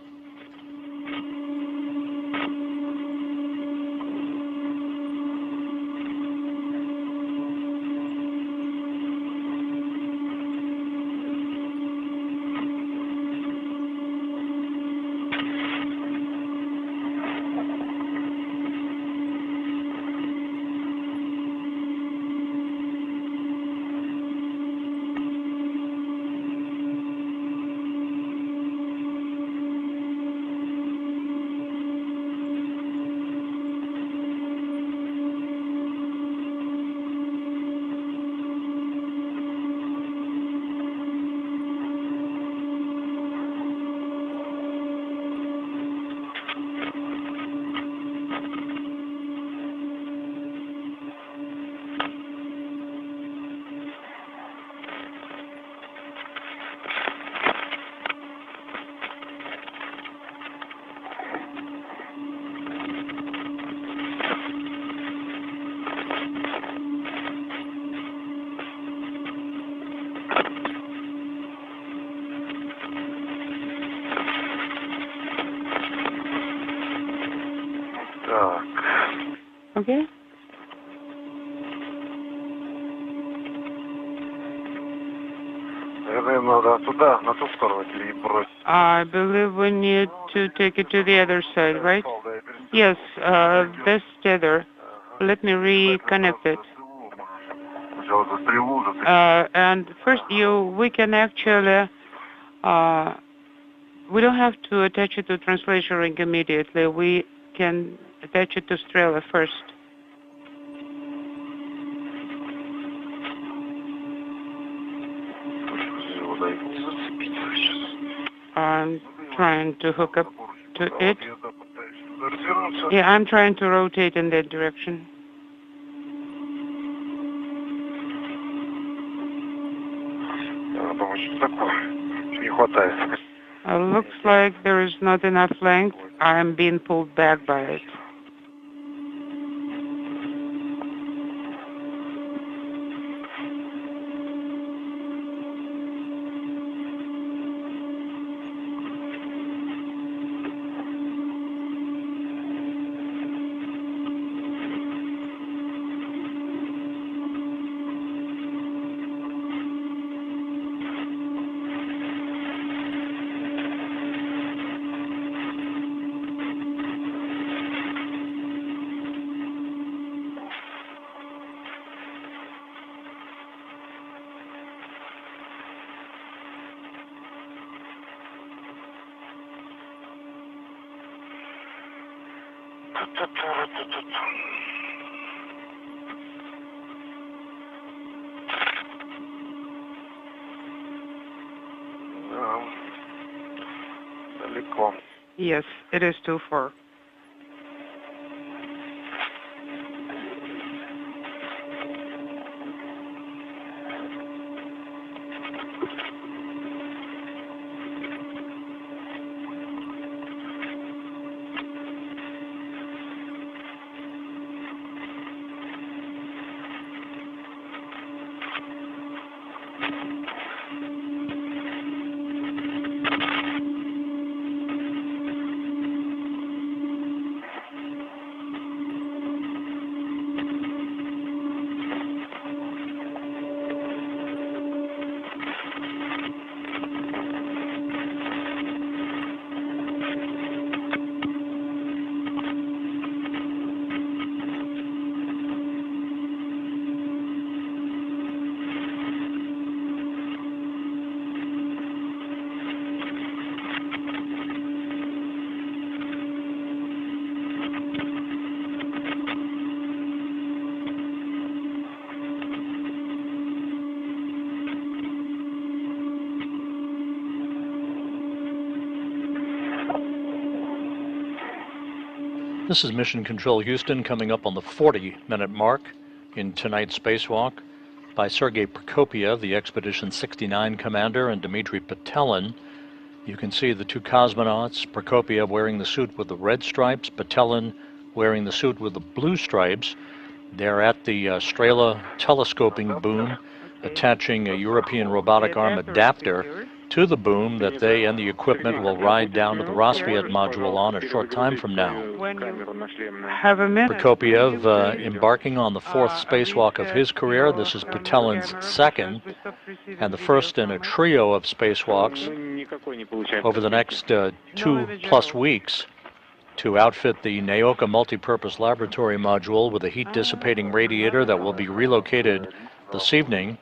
Okay. I believe we need to take it to the other side, right? Yes, this tether. Let me reconnect it. And first, we can actually, we don't have to attach it to translation ring immediately. We can attach it to Strela first. I'm trying to hook up to it. Yeah, I'm trying to rotate in that direction. Looks like there is not enough length. I am being pulled back by it. Yes, it is too far. This is Mission Control Houston, coming up on the 40-minute mark in tonight's spacewalk by Sergei Prokopiev, the Expedition 69 commander, and Dmitry Petelin. You can see the two cosmonauts, Prokopiev wearing the suit with the red stripes, Petelin wearing the suit with the blue stripes. They're at the Strela telescoping boom, attaching a European robotic arm adapter to the boom that they and the equipment will ride down to the Rassvet Module on a short time from now. Prokopiev embarking on the fourth spacewalk of his career. This is Petelin's second, and the first in a trio of spacewalks over the next 2+ weeks to outfit the Nauka Multipurpose Laboratory Module with a heat-dissipating radiator that will be relocated this evening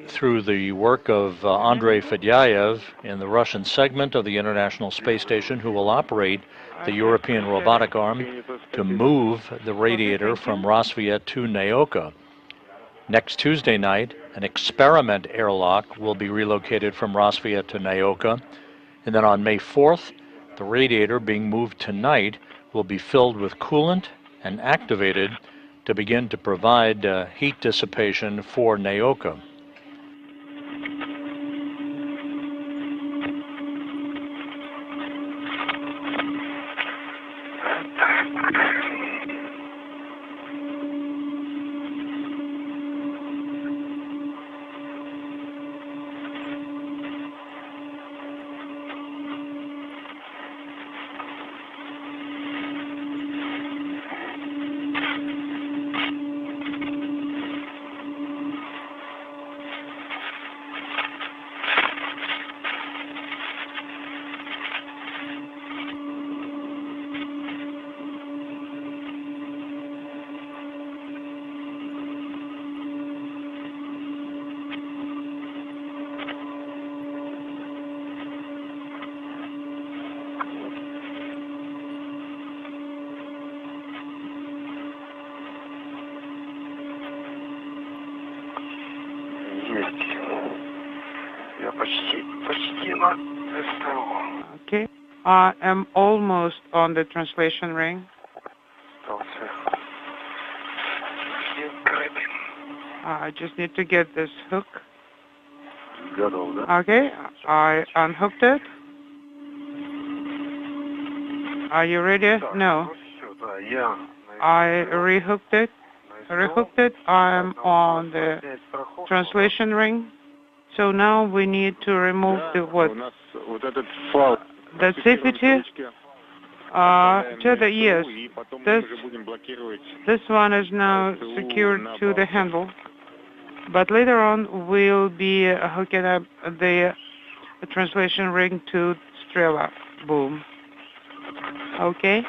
through the work of Andrei Fedyaev in the Russian segment of the International Space Station, who will operate the European robotic arm to move the radiator from Rassvet to Nauka. Next Tuesday night, an experiment airlock will be relocated from Rassvet to Nauka. And then on May 4th, the radiator, being moved tonight, will be filled with coolant and activated to begin to provide heat dissipation for Nauka. Okay. I am almost on the translation ring. I just need to get this hook. Okay, I unhooked it. Are you ready? No. I rehooked it. I'm on the translation ring. So now we need to remove the what? The safety. Yes. This one is now secured to the handle. But later on, we'll be hooking up the translation ring to Strela boom. Okay.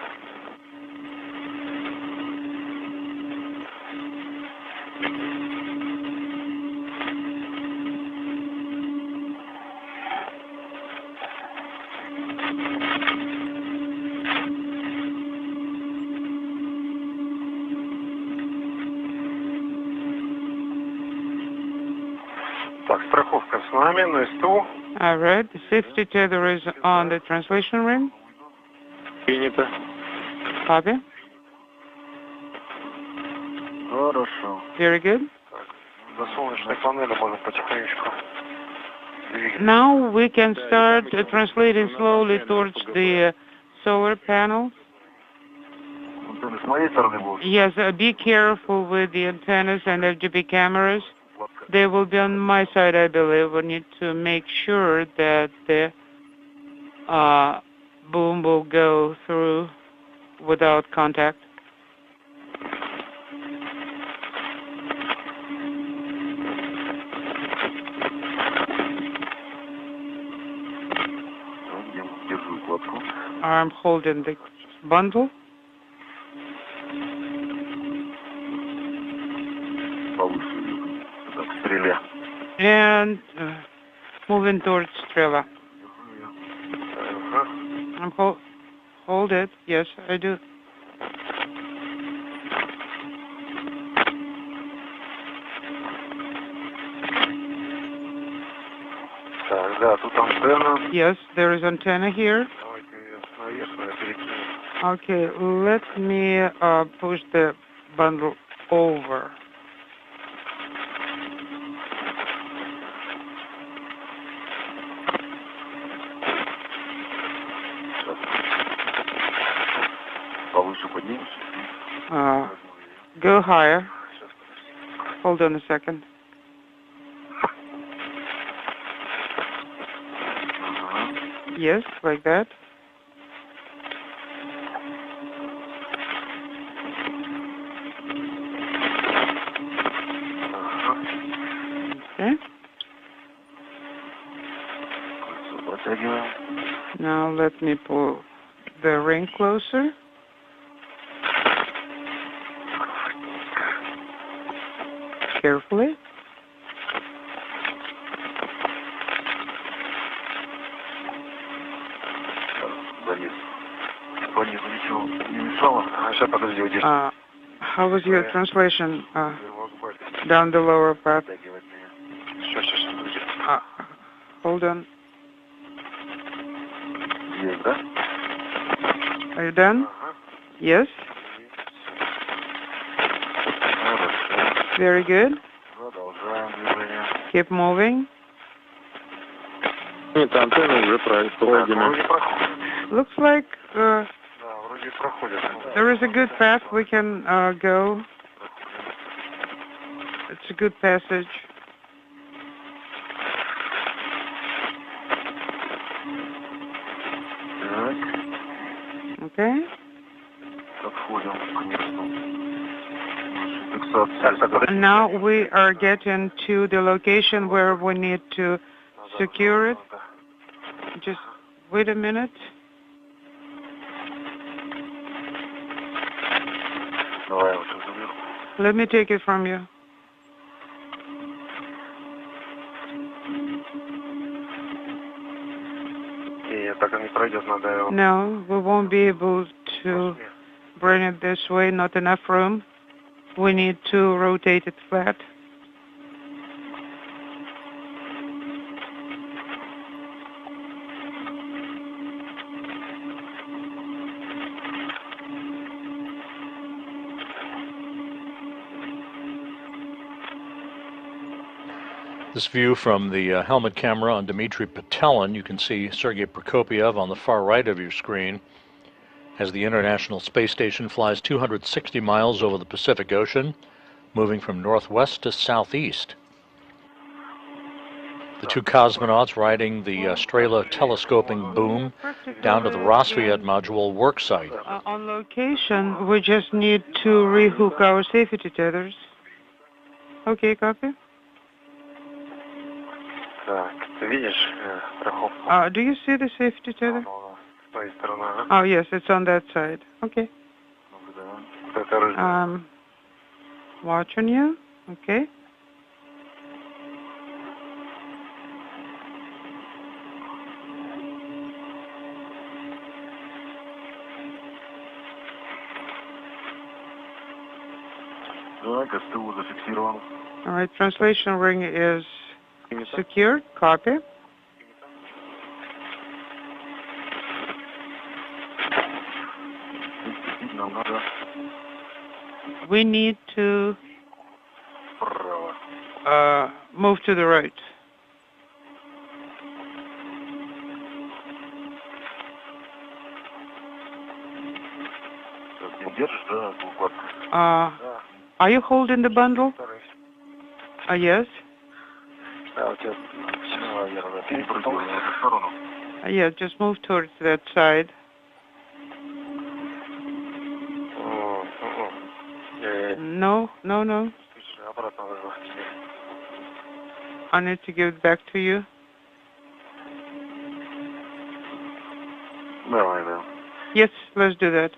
All right, the safety tether is on the translation ring. Copy. Very good. Now we can start translating slowly towards the solar panel. Yes, be careful with the antennas and RGB cameras. They will be on my side, I believe. We need to make sure that the boom will go through without contact. I'm holding the bundle. And moving towards Strela. I'm hold it. Yes, I do. Yes, there is antenna here. Okay, let me push the bundle over. Go higher. Hold on a second. Yes, like that. Okay. Now let me pull the ring closer. Carefully. How was your translation down the lower part? Hold on. Are you done? Yes. Very good. Keep moving. Looks like there is a good path we can go. It's a good passage. Okay. Now we are getting to the location where we need to secure it. Just wait a minute. Let me take it from you. No, we won't be able to bring it this way, not enough room. We need to rotate it flat. This view from the helmet camera on Dmitry Petelin, you can see Sergei Prokopyev on the far right of your screen as the International Space Station flies 260 miles over the Pacific Ocean, moving from northwest to southeast. The two cosmonauts riding the Strela telescoping boom down to the Rassvet Module worksite. On location, we just need to rehook our safety tethers. Okay, copy. Do you see the safety tether? Oh, yes, it's on that side. Okay. Watching you. Okay. All right, translation ring is secured. Copy. We need to move to the right. Are you holding the bundle? Yes. Yeah, just move towards that side. No. I need to give it back to you. Yes, let's do that.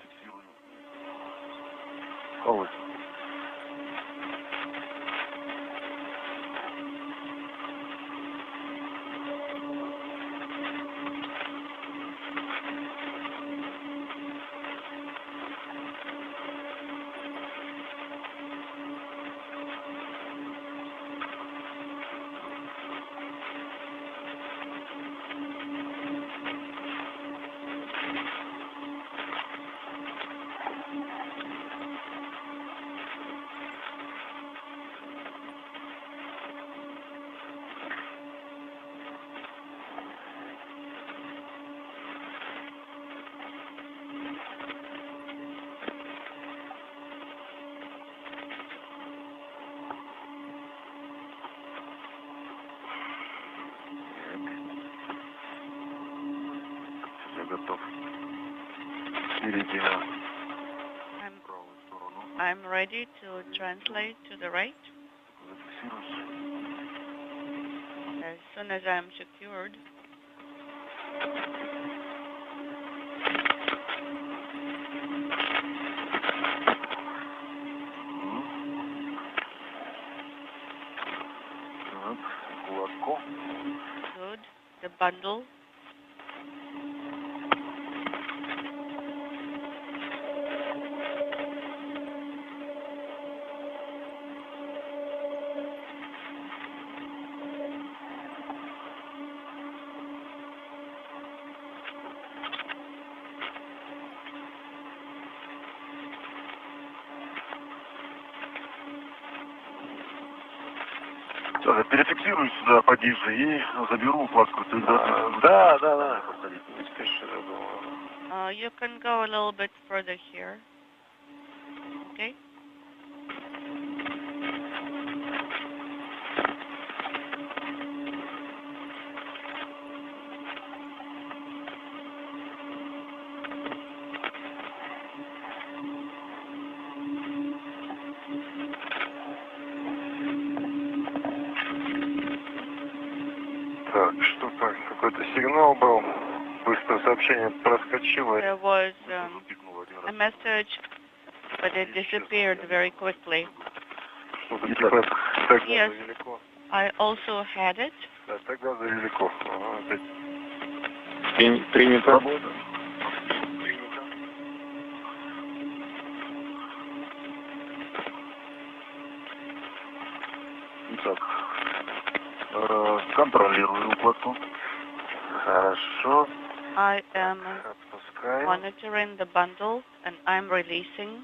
I'm ready to translate to the right. As soon as I'm secured. Good. The bundle. Перефиксируй сюда пониже и заберу укладку. Да. You can go a little bit further here. Okay. Так, что-то, какой-то сигнал был, быстро сообщение проскочило. There was a message, but it disappeared very quickly. Yes, I also had it. Тогда далеко. Принято. Так. Контролирую укладку. Хорошо. I am monitoring the bundle and I'm releasing.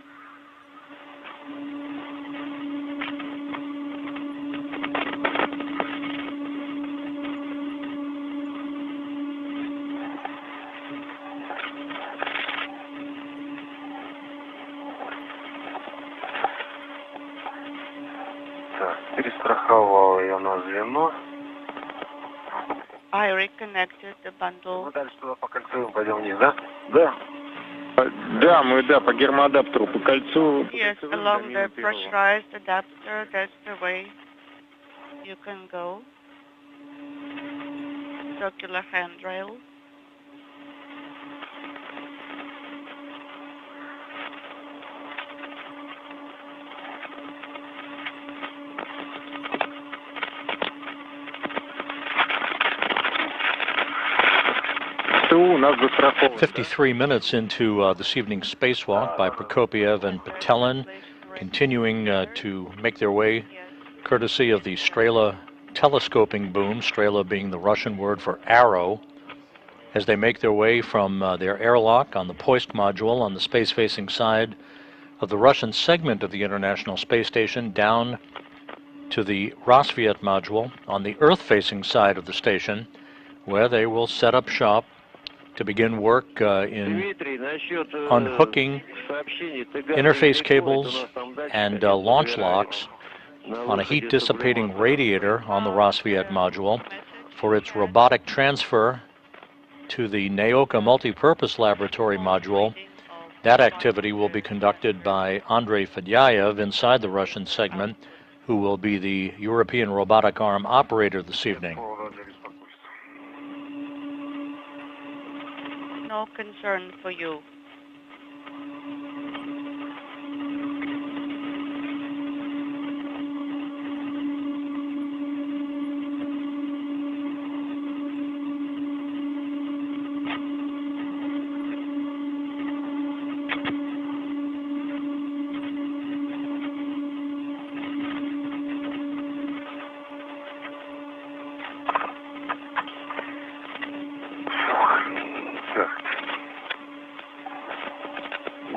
подъемное звено. I reconnected the bundle. Мы дальше туда по кольцу пойдем вниз, да? Да. Да, мы, по гермоадаптеру, по кольцу. Yes, along the pressurized adapter, that's the way you can go. Circular handrail. У нас застрахован. 53 minutes into this evening's spacewalk by Prokopiev and Patelin, continuing to make their way courtesy of the Strela telescoping boom, Strela being the Russian word for arrow, as they make their way from their airlock on the Poist module on the space-facing side of the Russian segment of the International Space Station down to the Rassvet Module on the Earth-facing side of the station, where they will set up shop to begin work in unhooking interface cables and launch locks on a heat-dissipating radiator on the Rassvet module for its robotic transfer to the Nauka Multipurpose Laboratory Module. That activity will be conducted by Andrei Fedyaev inside the Russian segment, who will be the European robotic arm operator this evening. No concern for you.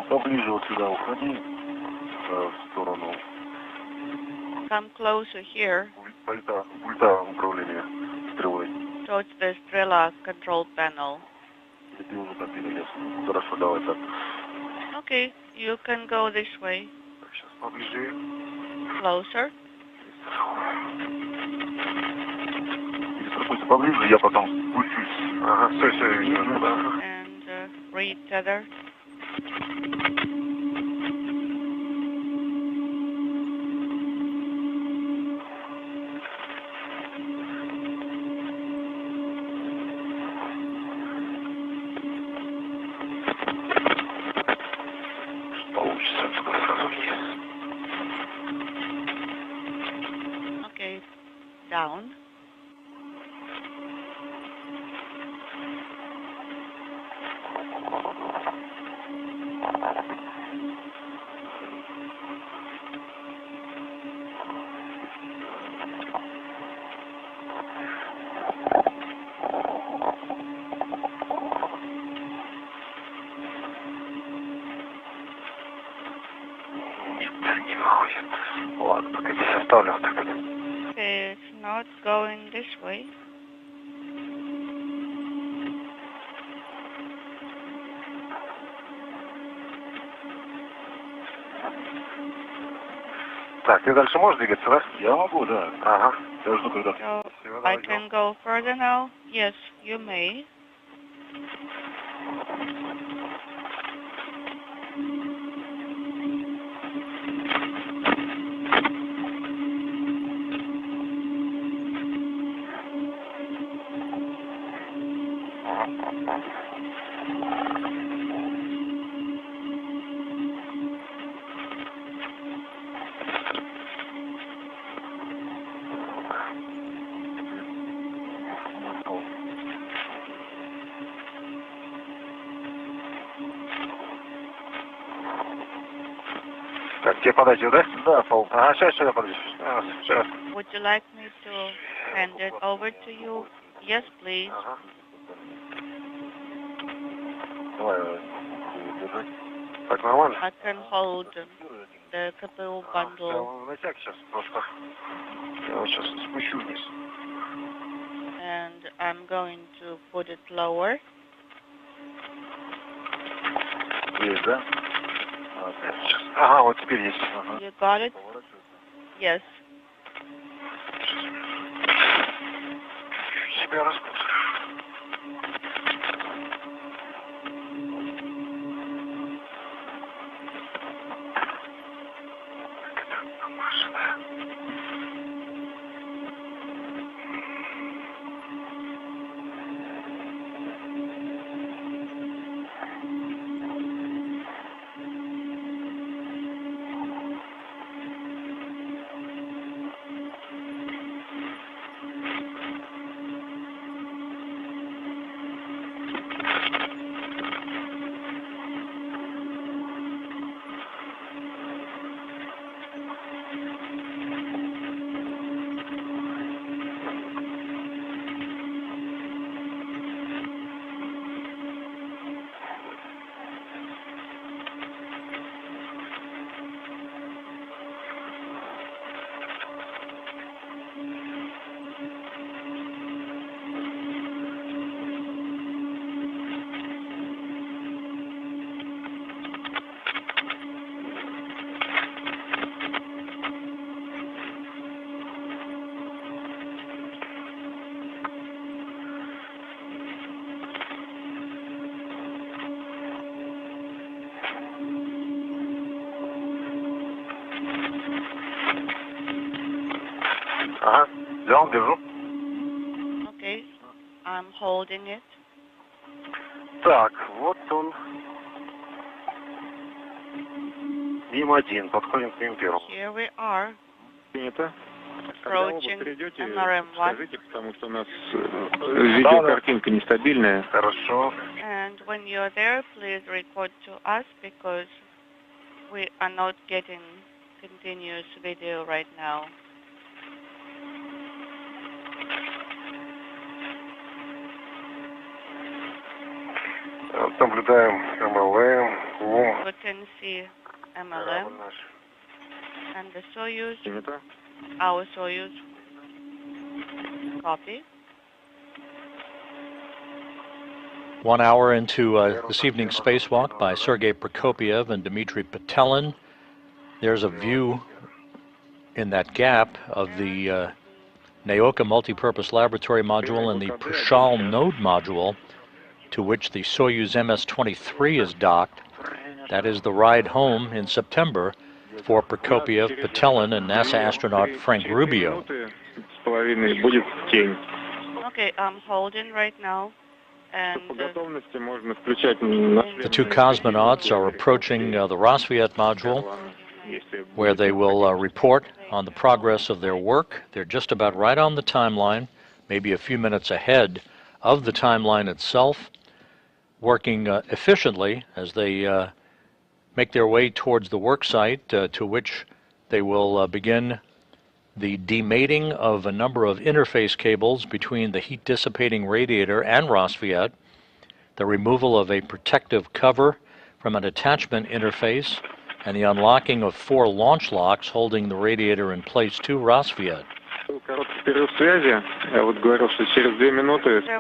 Поближе вот сюда уходи, в сторону. Come closer here. Пульта управления стрелой. Towards the Strela control panel. Хорошо, давай так. Okay, you can go this way. Сейчас поближе. Closer. Перестрахуйся поближе, я потом спущусь. Ага, все, я вижу. And retether. Okay, down. Ладно, пока здесь оставлю вот так. Okay, it's not going this way. Так, ты дальше можешь двигаться, да? Я могу, да. Ага, я жду, когда... So I can go further now? Yes, you may. Так, тебе подать его, да? Да, Пол. Ага, сейчас я подаю. Сейчас. Would you like me to hand it over to you? Yes, please. Ага. Давай, держи. Так, нормально? I can hold the CPU bundle Натяг сейчас просто. Я вот сейчас спущу вниз. and I'm going to put it lower. Есть, да? Ага, вот теперь есть. Ага. You got it? Yes. тебя распутали. Ага, взял, держу. Okay, I'm holding it. Так, вот он. Им-1, подходим к Им-1. Here we are, Принято. Когда вы approaching перейдете, MRM-1. скажите, потому что у нас видеокартинка нестабильная. Хорошо. And when you're there, please report to us because we are not getting continuous video right now. Наблюдаем МЛМ, УМ. We can see MLM and the Soyuz, Принято. our Soyuz. Copy. 1 hour into this evening's spacewalk by Sergei Prokopiev and Dmitry Petelin. There's a view in that gap of the Nauka Multipurpose Laboratory Module and the Prishal Node Module, to which the Soyuz MS-23 is docked. That is the ride home in September for Prokopiev, Petelin, and NASA astronaut Frank Rubio. Okay, I'm holding right now. And the two cosmonauts are approaching the Rassvet Module, where they will report on the progress of their work. They're just about right on the timeline, maybe a few minutes ahead of the timeline itself, working efficiently as they make their way towards the worksite, to which they will begin the demating of a number of interface cables between the heat-dissipating radiator and Rassvet, the removal of a protective cover from an attachment interface, and the unlocking of 4 launch locks holding the radiator in place to Rassvet. there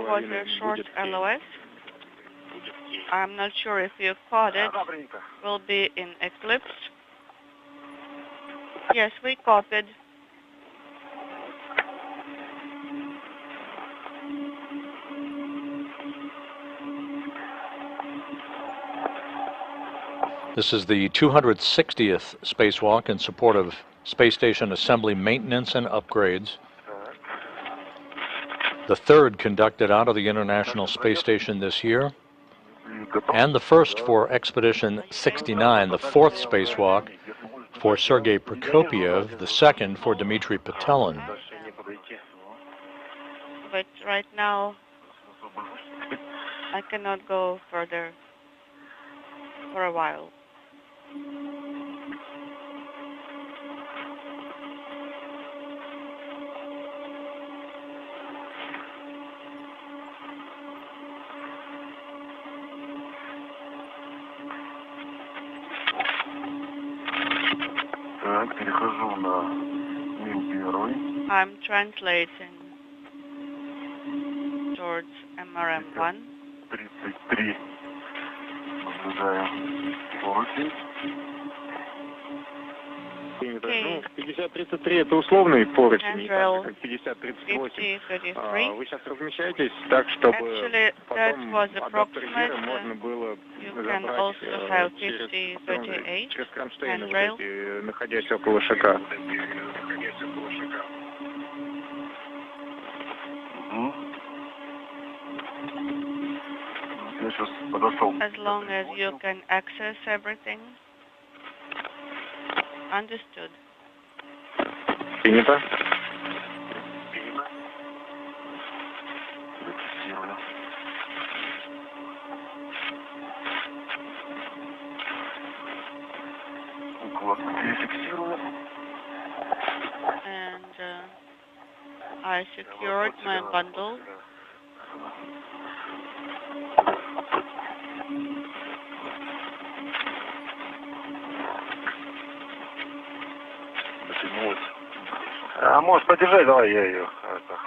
was a short LOS. I'm not sure if you caught it. Will be in Eclipse. Yes, we copied. This is the 260th spacewalk in support of space station assembly maintenance and upgrades. The third conducted out of the International Space Station this year, and the first for Expedition 69, the fourth spacewalk for Sergei Prokopiev, the second for Dmitry Petelin. But right now, I cannot go further for a while. I'm translating towards MRM-1. 33. Наблюдаем скорости. Okay. 50-33 это условный поручень, Handrail 50-38. 50-33. Вы сейчас размещаетесь так, чтобы Actually, that потом was адаптер approximate. Гера можно было You can забрать also have через 50-38 через кронштейны, вот handrail. эти, находясь около ШК. Я сейчас подошел. As long as you can access everything. Understood. Принято. And I secured my bundle. А можешь подержать, давай я ее. Да.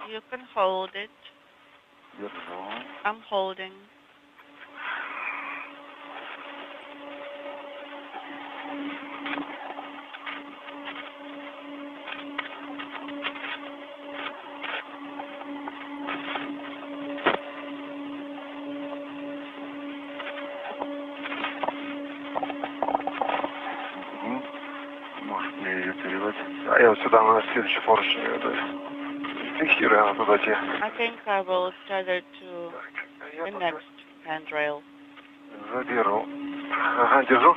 You can hold it. I'm holding. Может мне ее передать. А я вот сюда на следующий поручень ее даю. Фиксирую она туда те. I think I will tether to the next handrail. Заберу. Ага, держу.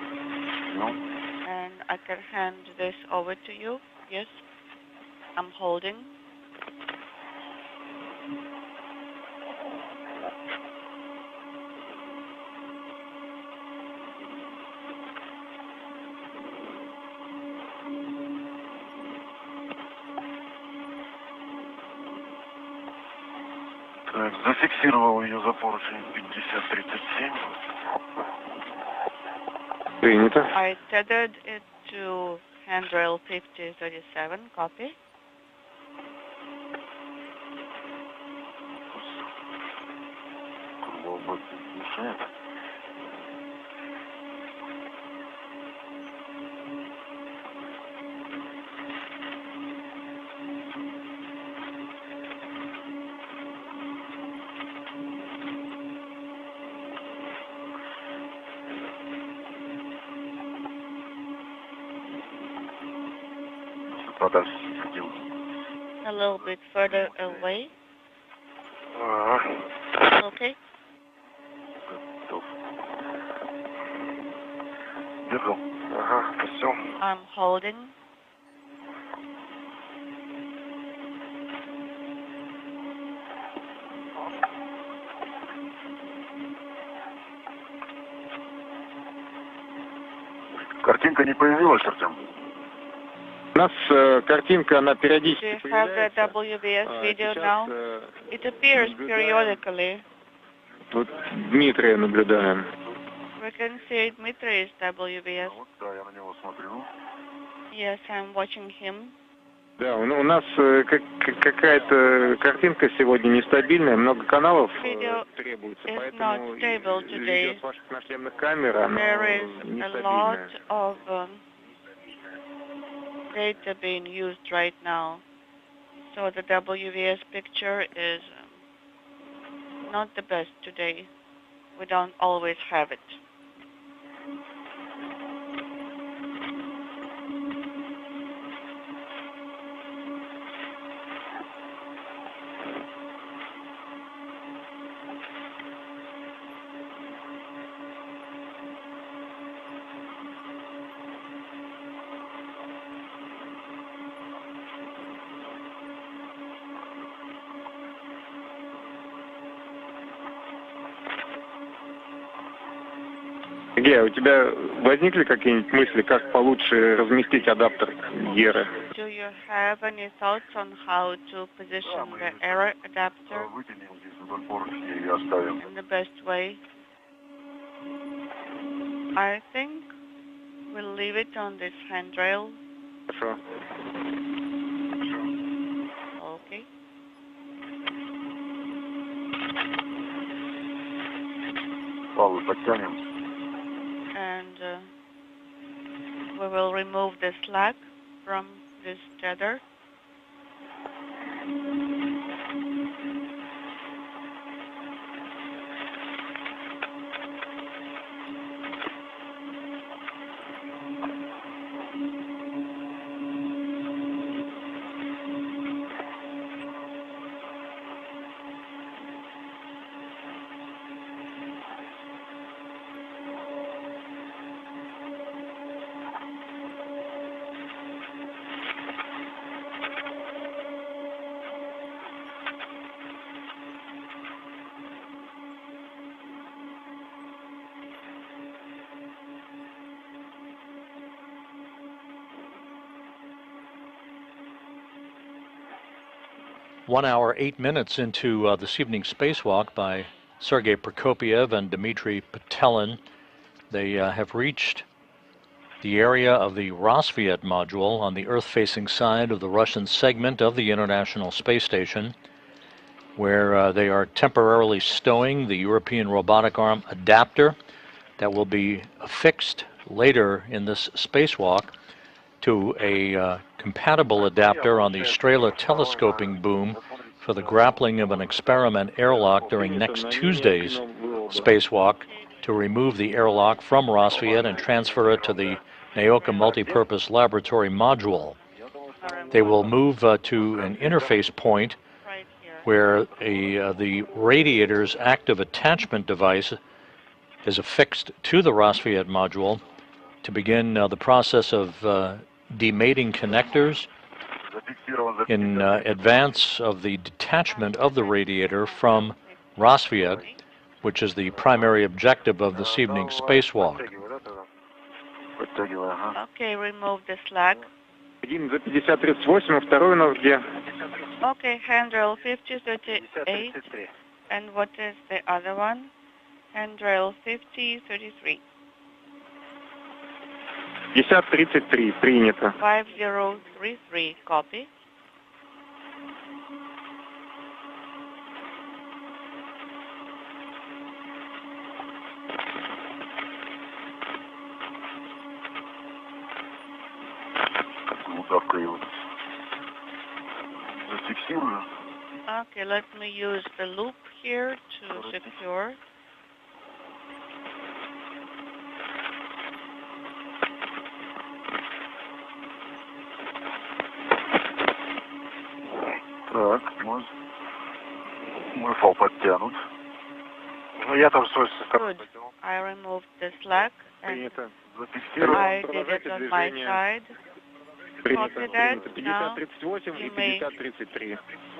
And I can hand this over to you. Yes. I'm holding. Так, зафиксировал ее за поручень 50-37. Принято. I tethered it to handrail 50-37. Copy. A little bit further away. Okay. Держу. Ага, все. I'm holding. Картинка не появилась, Артем? У нас картинка, она Do периодически you have the появляется. WBS video Сейчас now? It appears periodically. вот Дмитрия наблюдаем. We can see Dmitri's WBS. Вот, да, я на него смотрю. Yes, I'm watching him. Да, у нас какая-то картинка сегодня нестабильная, много каналов Video требуется, is поэтому not stable today. видео с ваших нашлемных камер, оно There is a lot нестабильное. of data being used right now. So the WVS picture is not the best today. We don't always have it. Сергей, у тебя возникли какие-нибудь мысли, как получше разместить адаптер Геры? Do you have any thoughts on how to position the error adapter Вытянем здесь вдоль поручня и оставим. in the best way? I think we'll leave it on this handrail. Хорошо. Okay. Павлы подтянем. And we will remove the slack from this tether. One hour, 8 minutes into this evening's spacewalk by Sergei Prokopiev and Dmitry Petelin. They have reached the area of the Rassvet Module on the Earth-facing side of the Russian segment of the International Space Station, where they are temporarily stowing the European robotic arm adapter that will be affixed later in this spacewalk to a compatible adapter on the Strela telescoping boom for the grappling of an experiment airlock during next Tuesday's spacewalk to remove the airlock from Rassvet and transfer it to the Nauka Multipurpose Laboratory Module. They will move to an interface point where the Radiator's active attachment device is affixed to the Rassvet module to begin the process of demating connectors in advance of the detachment of the Radiator from Rassvet, which is the primary objective of this evening's spacewalk. Okay, remove the slack. Один за 5038, а второй у нас где? Okay, handrail 5038. And what is the other one? Handrail 5033. 5033, принято. 5033, copy. Okay, let me use the loop here to secure. Так, мой фал подтянут. Ну, я там свой со стороны потянул. I removed the slack and I did it on my side. Copy that. Now you may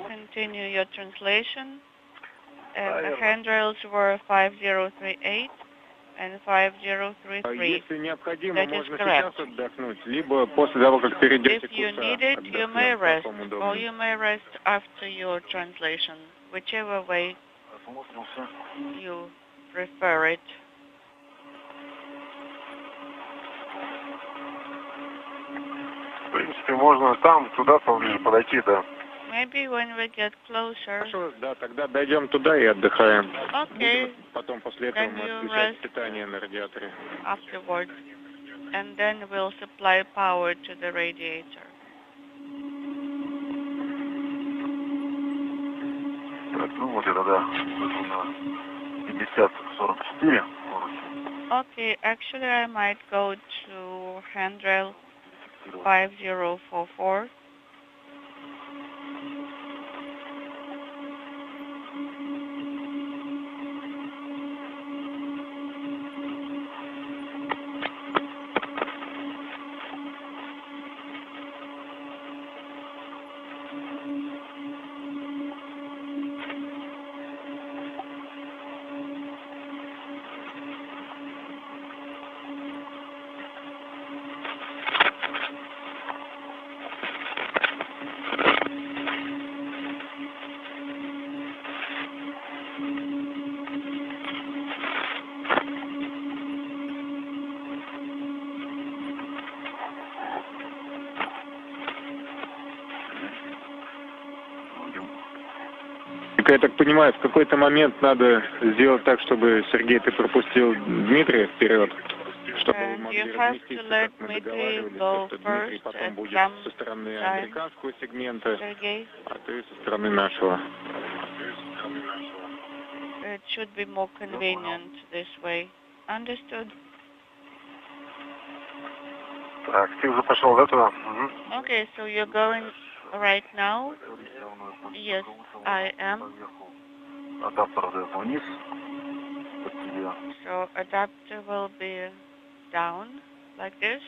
continue your translation. The handrails were 5038 and 5033. That is correct. If you need it, you may rest, or you may rest after your translation, whichever way you prefer it. В принципе, можно там, туда поближе подойти, да. Maybe when we get closer. Хорошо, да, тогда дойдем туда и отдыхаем. Okay. Потом после этого мы отключаем питание на радиаторе. Afterwards. And then we'll supply power to the radiator. Так, ну вот это, да. На 5044. Okay, actually I might go to handrail 5044. Я так понимаю, в какой-то момент надо сделать так, чтобы, Сергей, ты пропустил Дмитрия вперед, And you have to let Dmitry go first and come Sergei. It should be more convenient this way. Understood? Okay, so you're going right now? Yes, I am. So adapter will be down like this.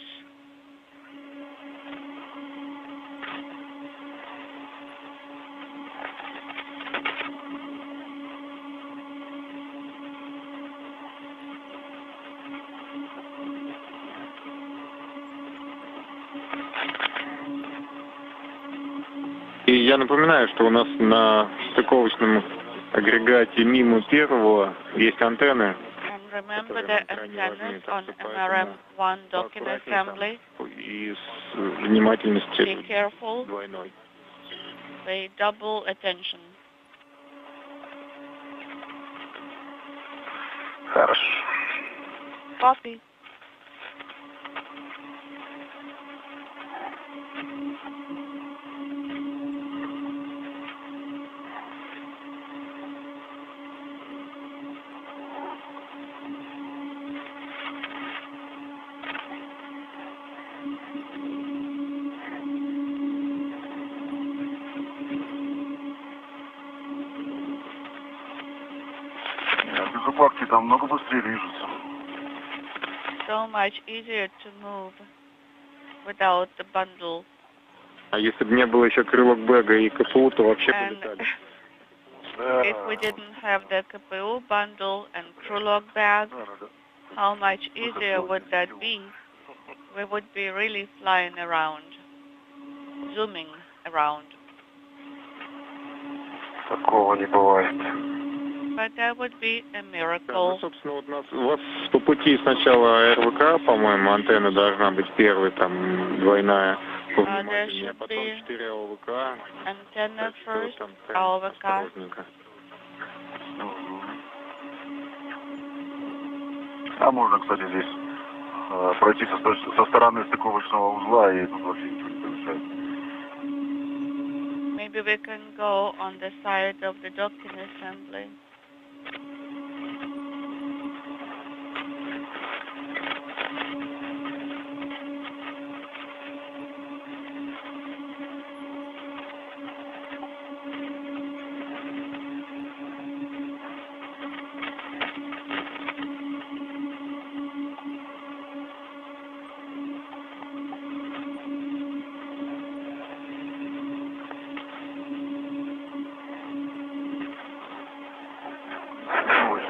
И я напоминаю, что у нас на стыковочном агрегате мимо первого есть антенны. And remember the antennas on MRM1 docking assembly. И с внимательностью Be careful. двойной. Pay double attention. Хорошо. Copy. Без упаковки там много быстрее движется. So much easier to move without the bundle. А если бы не было еще крылок бэга и КПУ, то вообще полетали. If we didn't have the KPU bundle and crew log bag, how much easier would that be? We would be really flying around, zooming around. Такого не бывает. But that would be a Да, miracle. ну, собственно, вот у вас по пути сначала РВК, по-моему, антенна должна быть первой, там, двойная, повнимательнее, а потом 4 ОВК. Antenna first, AOVK. А можно, кстати, здесь пройти со стороны стыковочного узла, и тут вообще ничего не помешает. Maybe we can go on the side of the docking assembly.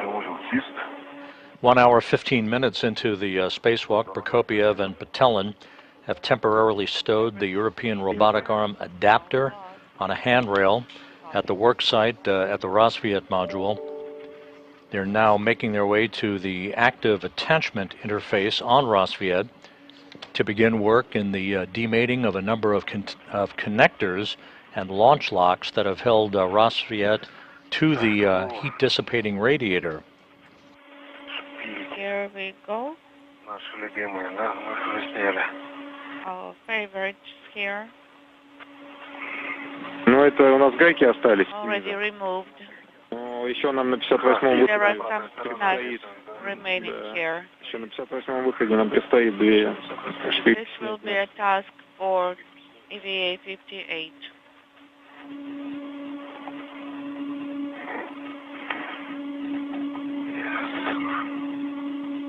Узел чист. 1 hour, 15 minutes into the spacewalk, Prokopiev and Patelin have temporarily stowed the European robotic arm adapter on a handrail at the worksite at the Rassvet Module. They're now making their way to the active attachment interface on Rassvet to begin work in the demating of a number of connectors and launch locks that have held Rassvet to the heat-dissipating radiator. Here we go. Наши любимые, да, мы их уже сняли. Our favorites here, Ну, это у нас гайки остались. already removed. Ну, еще нам на 58-м There are выходе some nuts предстоит. remaining Да. here. Еще на 58-м выходе нам предстоит две This will be a task for EVA 58.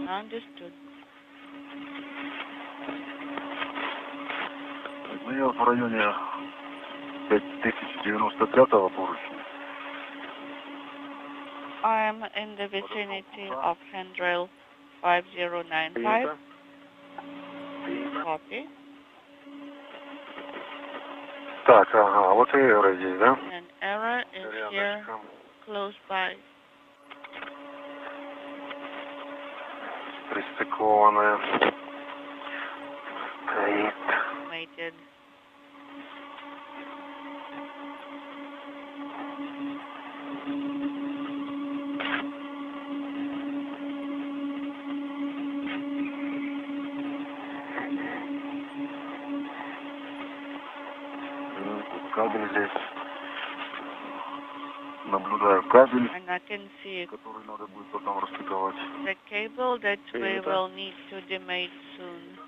Understood. Ну, я вот в районе 5095-го поручня. I am in the vicinity of handrail 5095. Copy. Так, ага, вот и эра здесь, да? An error is here, Рядышком. close by. Пристыкованная. Стоит. Mated. кабель здесь. Наблюдаю кабель, And I can see который надо будет потом распаковать. the cable that we will need to demate soon.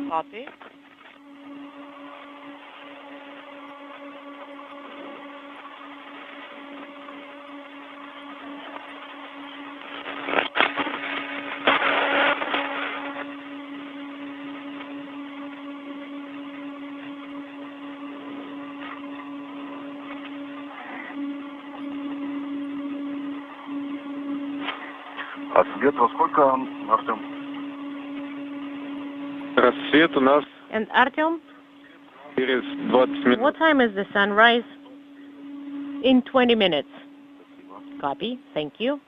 Copy. А свет во сколько, Артем? Рассвет у нас And Artyom, через 20 минут. what time is the sunrise? In 20 minutes. Copy. Thank you.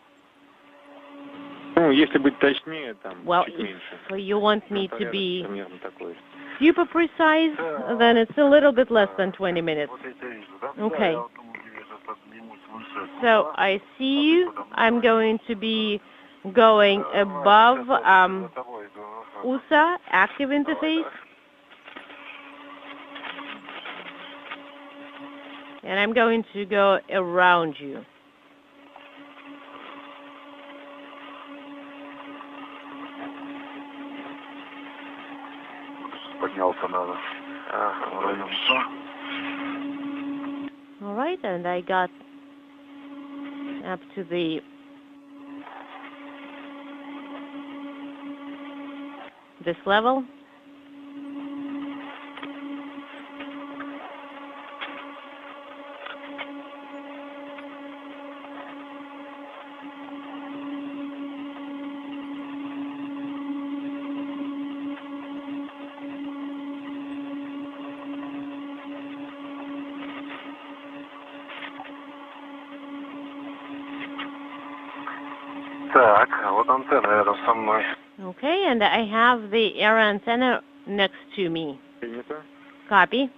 Ну, если быть точнее, там Well, чуть меньше. if you want me to Порядок be примерно такой. super precise, then it's a little bit less than 20 minutes. Вот это вижу, да? Okay. Да, я вот думаю, я сейчас поднимусь выше. So I see you. I'm going to be going above За тобой иду. USA active interface. And I'm going to go around you. Поднялся надо. В район ша. All right, and I got up to this level. Так, вот антенна рядом со мной. Okay, and I have the air antenna next to me. Принято. Copy.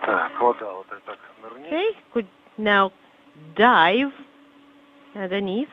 Так, вода вот это так нырни. Okay, could now dive underneath.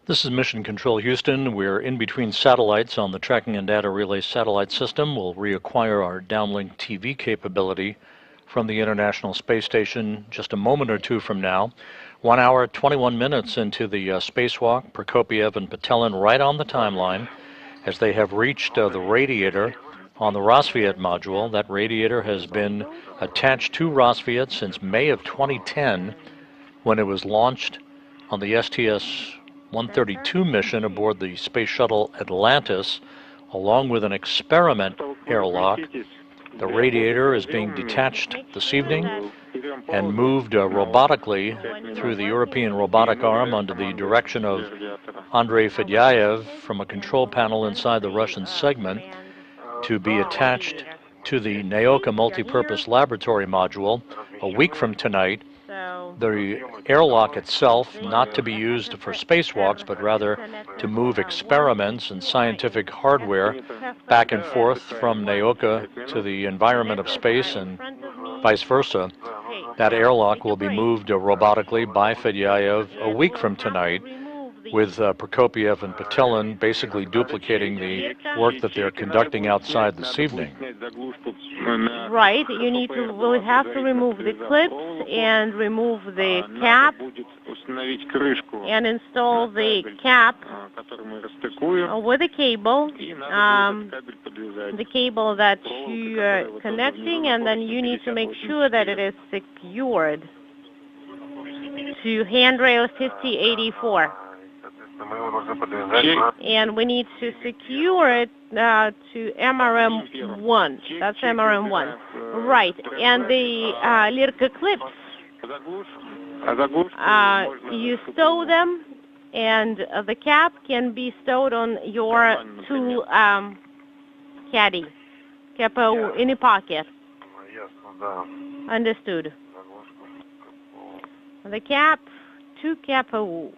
This is Mission Control Houston. We're in between satellites on the Tracking and Data Relay satellite system. We'll reacquire our downlink TV capability from the International Space Station just a moment or two from now. 1 hour, 21 minutes into the spacewalk, Prokopiev and Patelin right on the timeline as they have reached the Radiator on the Rassvet Module. That Radiator has been attached to Rassvet since May of 2010 when it was launched on the STS-132 mission aboard the Space Shuttle Atlantis, along with an experiment airlock. The Radiator is being detached this evening and moved robotically through the European robotic arm under the direction of Andrei Fedyaev from a control panel inside the Russian segment to be attached to the Nauka Multipurpose Laboratory Module a week from tonight. The airlock itself not to be used for spacewalks, but rather to move experiments and scientific hardware back and forth from Nauka to the environment of space and vice versa. That airlock will be moved robotically by Fedyaev a week from tonight, with Prokopiev and Patelin basically duplicating the work that they're conducting outside this evening. Right, will have to remove the clips and remove the cap and install the cap with a cable, the cable that you are connecting, and then you need to make sure that it is secured to handrail 5084. And we need to secure it to MRM1. That's MRM1. Right. And the Lirka clips, you stow them, and the cap can be stowed on your tool caddy, capo in a pocket. Understood. The cap to capo.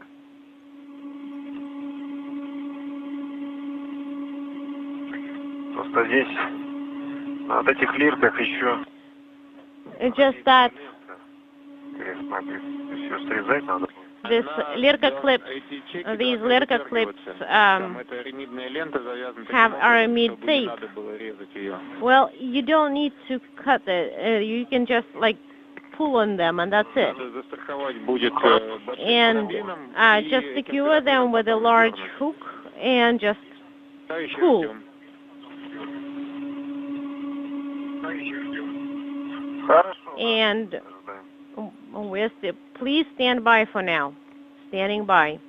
It's just that this Lirka clips, these Lirka clips are mid tape. Well, you don't need to cut it. You can just like pull on them, and that's it. And just secure them with a large hook and just pull. And please stand by for now. Standing by.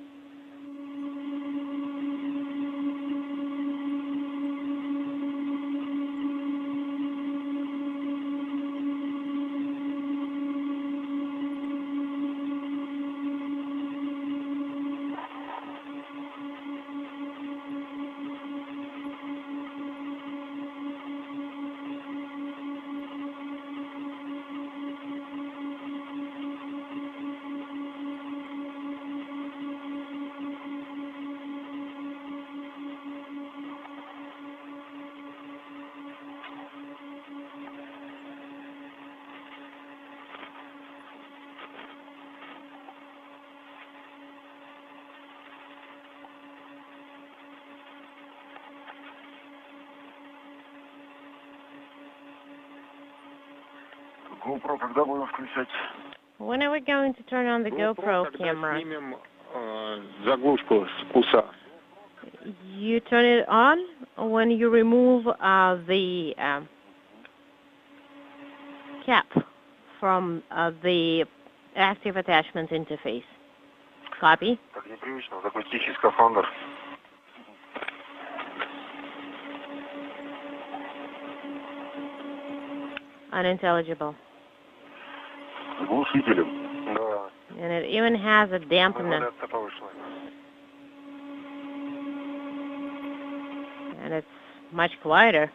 When are we going to turn on the GoPro camera? You turn it on when you remove the cap from the active attachment interface. Copy? Unintelligible. And it even has a dampener. And it's much quieter.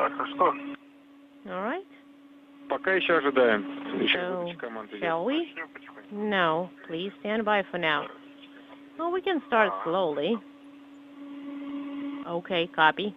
Так, а что? All right. Пока еще ожидаем. Еще So, выдача команд идет. shall we? No, please stand by for now. Well, we can start slowly. Okay, copy.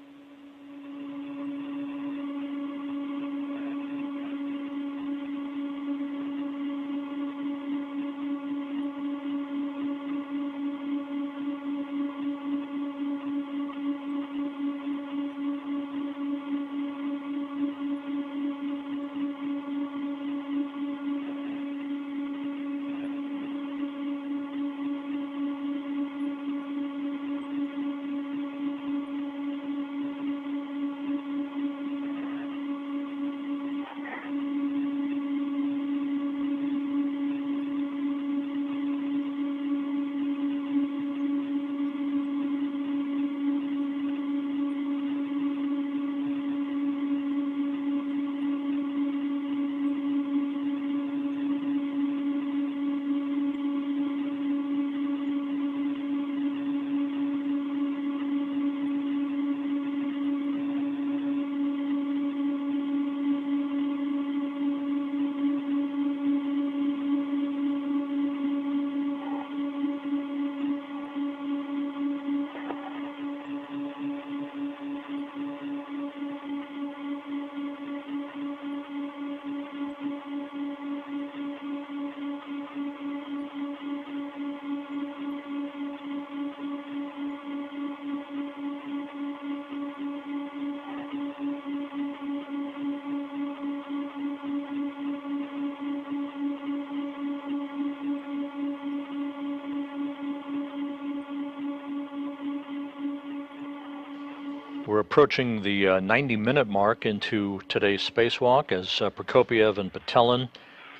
We're approaching the 90-minute mark into today's spacewalk as Prokopiev and Patelin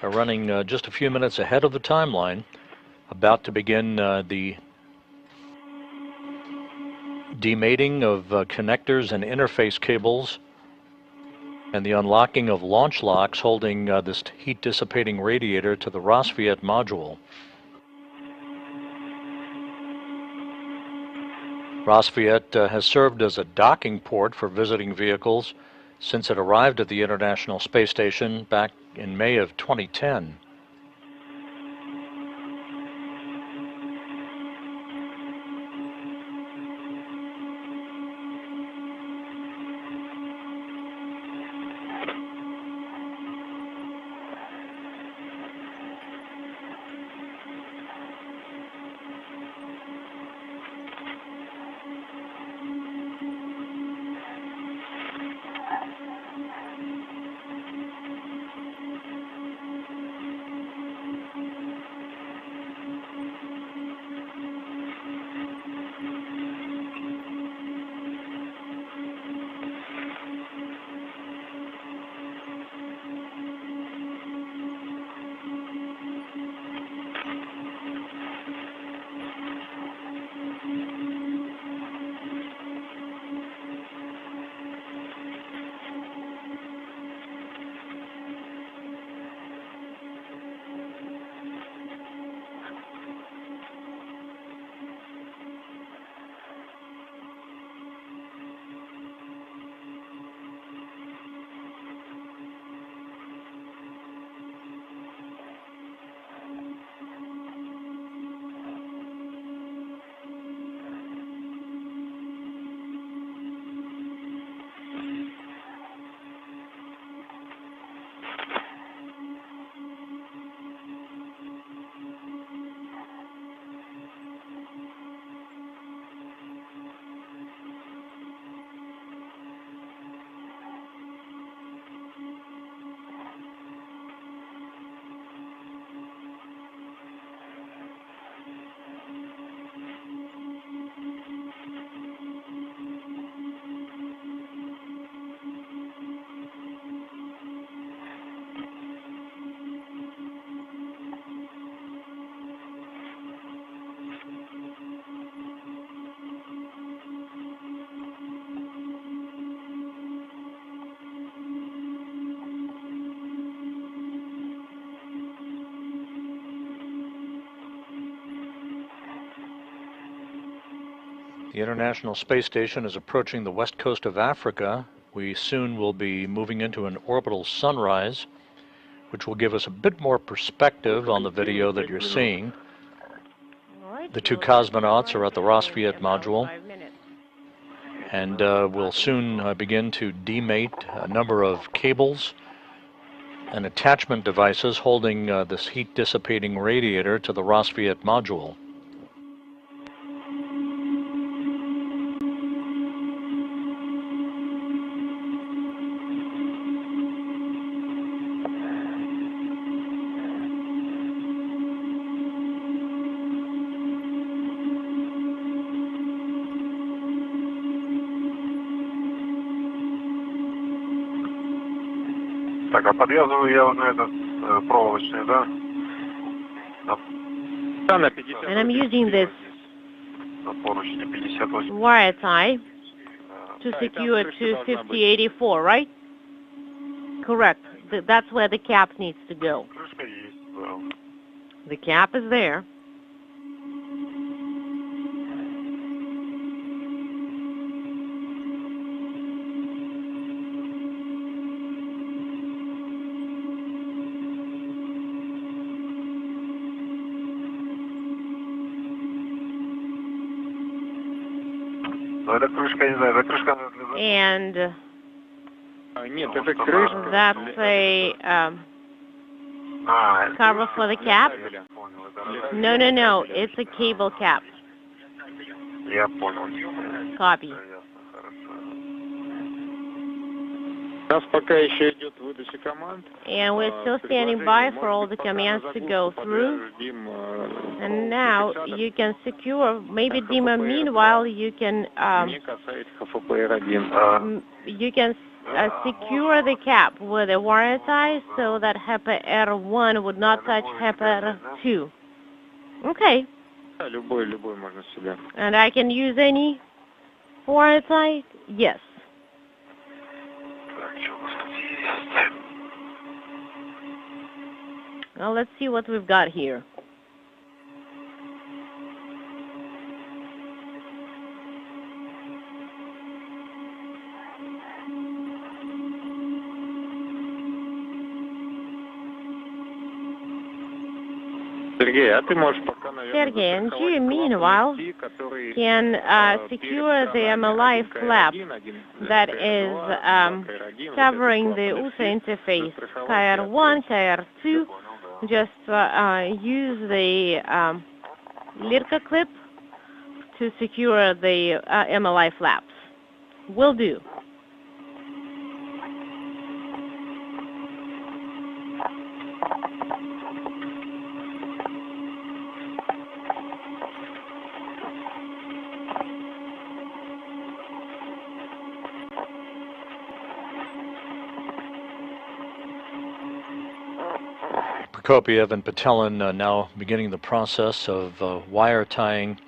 are running just a few minutes ahead of the timeline, about to begin the demating of connectors and interface cables and the unlocking of launch locks holding this heat-dissipating radiator to the Rassvet Module. Rassvet has served as a docking port for visiting vehicles since it arrived at the International Space Station back in May of 2010. The International Space Station is approaching the west coast of Africa, we soon will be moving into an orbital sunrise, which will give us a bit more perspective on the video that you're seeing. The two cosmonauts are at the Rassvet Module, and we'll soon begin to demate a number of cables and attachment devices holding this heat-dissipating radiator to the Rassvet Module. Так, а подвязываю я вот на этот проволочный, да? And I'm using this На поручни 58. wire tie to secure to 5084, right? Correct. That's where the cap needs to go. Крышка есть, да. The cap is there. Но эта крышка, не знаю, эта крышка для... And Нет, это крышка. that's a cover for the cap. No. It's a cable cap. Я понял. Copy. У нас пока еще идет выдача команд. And we're still standing by for all the commands to go through. And now you can secure, maybe Dima, meanwhile you can secure the cap with a wire tie so that HEPA R1 would not touch HEPA R2. Okay. Любой можно себя. And I can use any wire tie? Yes. Well, let's see what we've got here. Sergey, а ты можешь пока, наверное, Sergey, and you, meanwhile, can secure the MLI flap that is covering the USA interface, KR1, KR2. Just use the Lirka clip to secure the MLI flaps. Will do. Prokopiev and Patelin now beginning the process of wire tying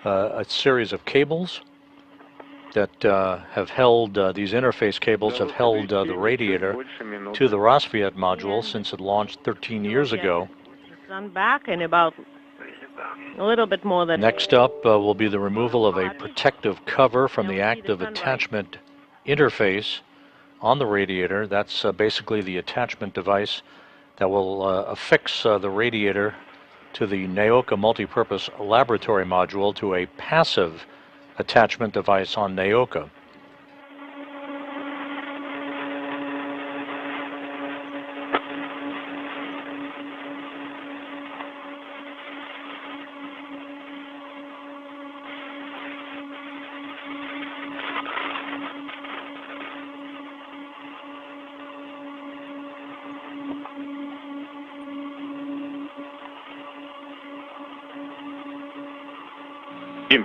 a series of cables that have held, these interface cables have held the radiator to the Rassvet module since it launched 13 years ago. Run back in about a little bit more than... Next up will be the removal of a protective cover from the active attachment interface on the radiator. That's basically the attachment device that will affix the radiator to the Nauka Multipurpose Laboratory Module to a passive attachment device on Nauka.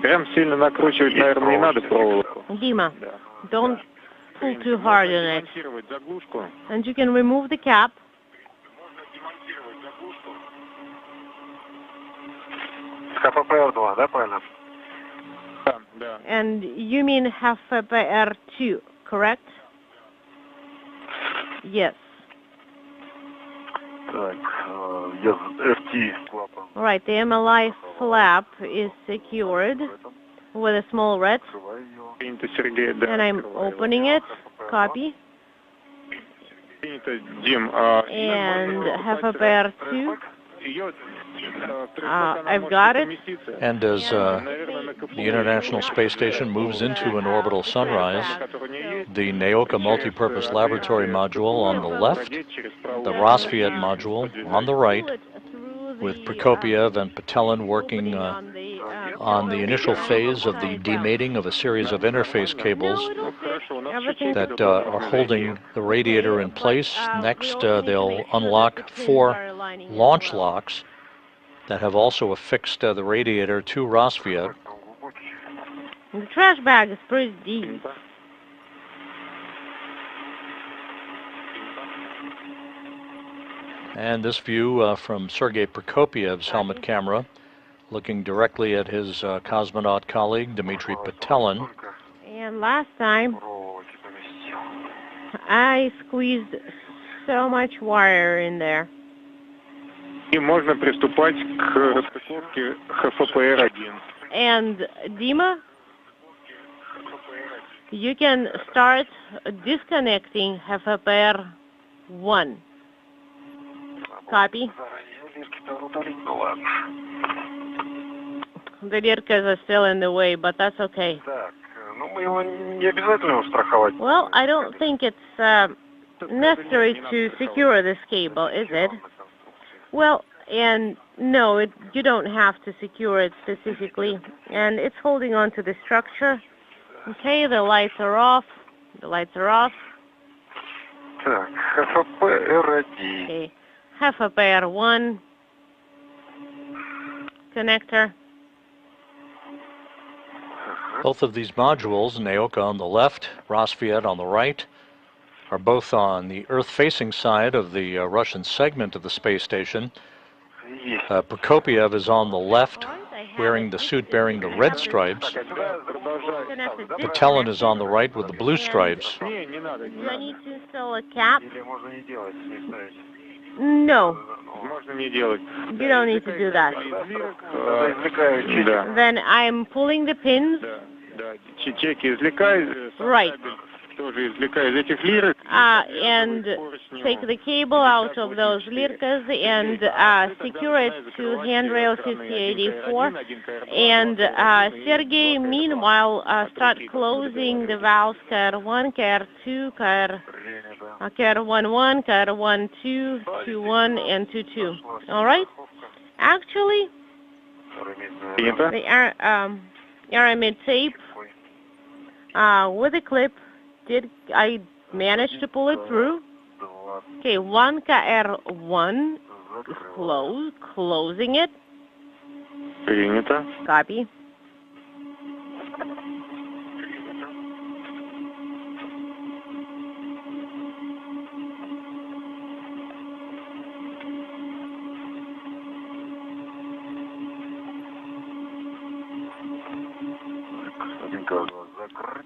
Прям сильно накручивать, наверное, не надо проволоку. Dima, don't pull too hard on it. And you can remove the cap. КПП-2, да, правильно? Да. And you mean HFR2, correct? Yes. Так, я FT клапан. All right, the MLI flap is secured with a small red, and I'm opening it. Copy. And FFR 2. I've got it. And as the International Space Station moves into an orbital sunrise, the Nauka Multipurpose Laboratory Module on the left, the Rassvet Module on the right, with Prokopiev and Patelin working on the initial phase of the demating of a series of interface cables that are holding the radiator in place. Next, they'll unlock 4 launch locks that have also affixed the radiator to Rassvet. The trash bag is pretty deep. And this view from Sergei Prokopiev's helmet camera, looking directly at his cosmonaut colleague, Dmitry Patelin. And last time, I squeezed so much wire in there. And Dima, you can start disconnecting FFR 1. Copy. The Lirkas are still in the way, but that's okay. Well, I don't think it's necessary to secure this cable, is it? Well, and no, you don't have to secure it specifically, and it's holding on to the structure. Okay, the lights are off. The lights are off. Okay, FFR 1 connector. Both of these modules, Nauka on the left, Rassvet on the right, are both on the Earth-facing side of the Russian segment of the space station. Prokopiev is on the left, wearing the suit bearing the red stripes. Patelin is on the right with the blue stripes. Do I need to install a cap? No. You don't need to do that. Then I'm pulling the pins. Right. And take the cable out of those Lirkas and secure it to handrail 5084. And Sergei, meanwhile, start closing the valves CAR 1, CAR 2, CAR 1, CAR 1, 2, 2, 1, and 2, 2. All right? Actually, the aramid tape with a clip, I managed to pull it through. Okay, 1 KR1 is closing it. Copy.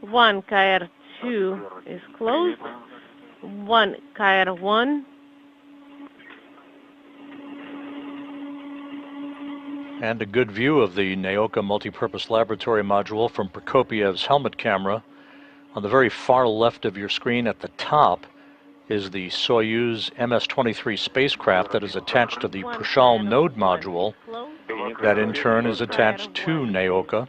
One KR2 is closed. 1 KR1. And a good view of the Nauka Multipurpose Laboratory Module from Prokopiev's helmet camera. On the very far left of your screen at the top is the Soyuz MS-23 spacecraft that is attached to the Prashal node module. That in turn is attached to Nauka.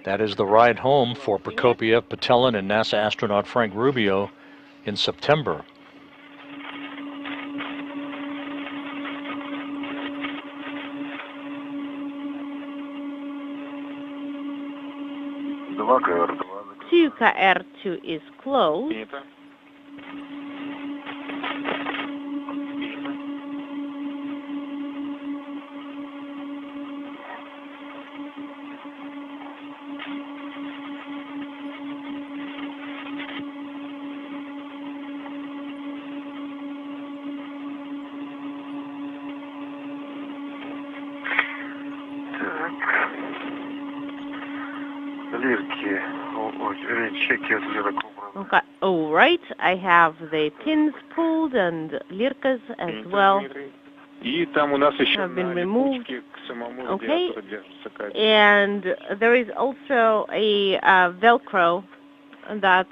That is the ride home for Prokopiev, Patelin, and NASA astronaut Frank Rubio in September. Two KR2 is closed. Okay, all right. I have the pins pulled and Lirkas as well have been removed. Okay, and there is also a Velcro that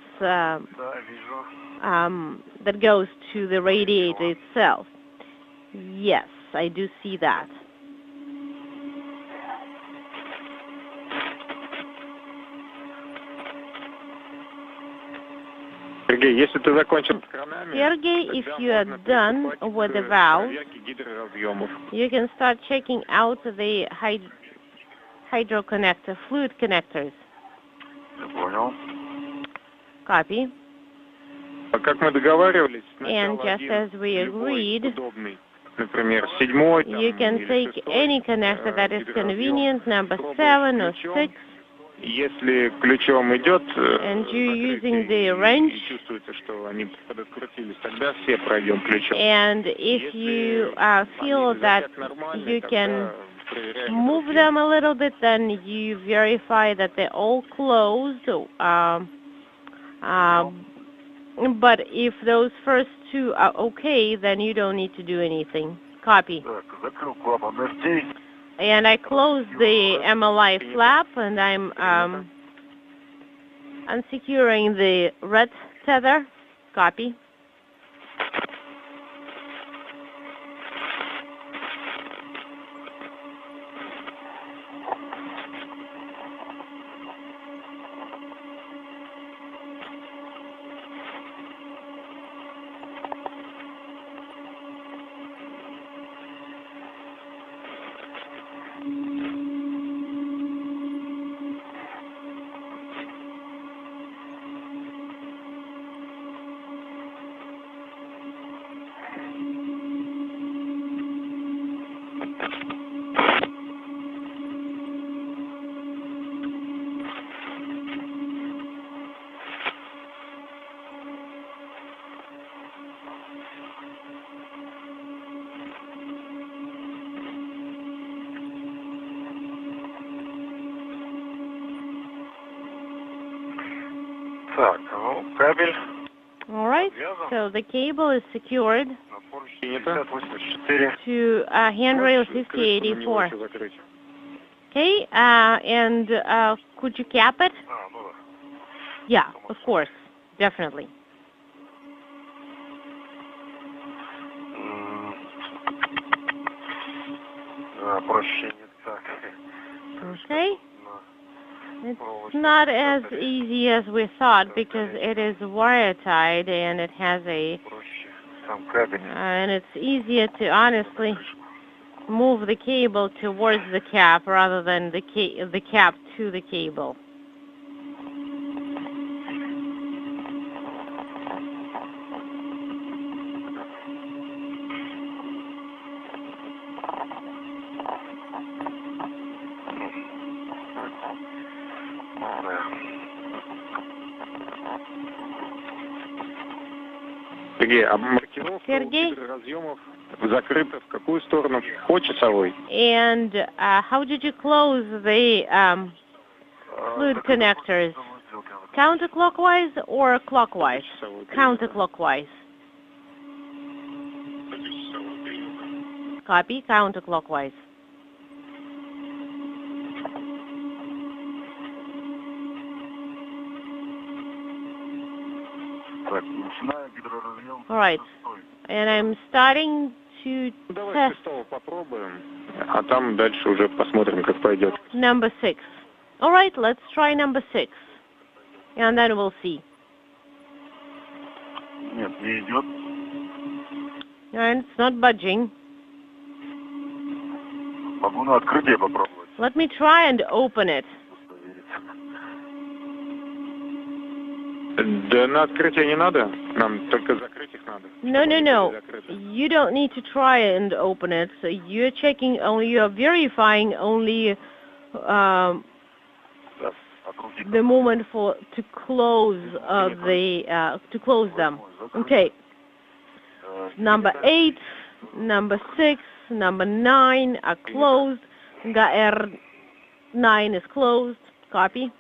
goes to the radiator itself. Yes, I do see that. Sergey, if you are done with the valve, you can start checking out the hydro connector, fluid connectors. Copy. And just as we agreed, you can take any connector that is convenient, number 7 or 6. And you're using the wrench, and if you feel that you can move them a little bit, then you verify that they're all closed. But if those first two are okay, then you don't need to do anything. Copy. And I close the MLI flap, and I'm unsecuring the red tether. Copy. All right, so the cable is secured to handrail 5084. Okay, and could you cap it? Yeah, of course, definitely. Okay. It's not as easy as we thought because it is wire tied and it has a and it's easier to honestly move the cable towards the cap rather than the cap to the cable. Sergey? And how did you close the fluid connectors? Counterclockwise or clockwise? Counterclockwise. Copy, counterclockwise. All right, and I'm starting to test number 6. All right, let's try number 6, and then we'll see. And it's not budging. Let me try and open it. No. You don't need to try and open it. So you're checking only, you're verifying only the moment to close them. Okay. Number 8, number 6, number 9 are closed. R9 is closed. Copy.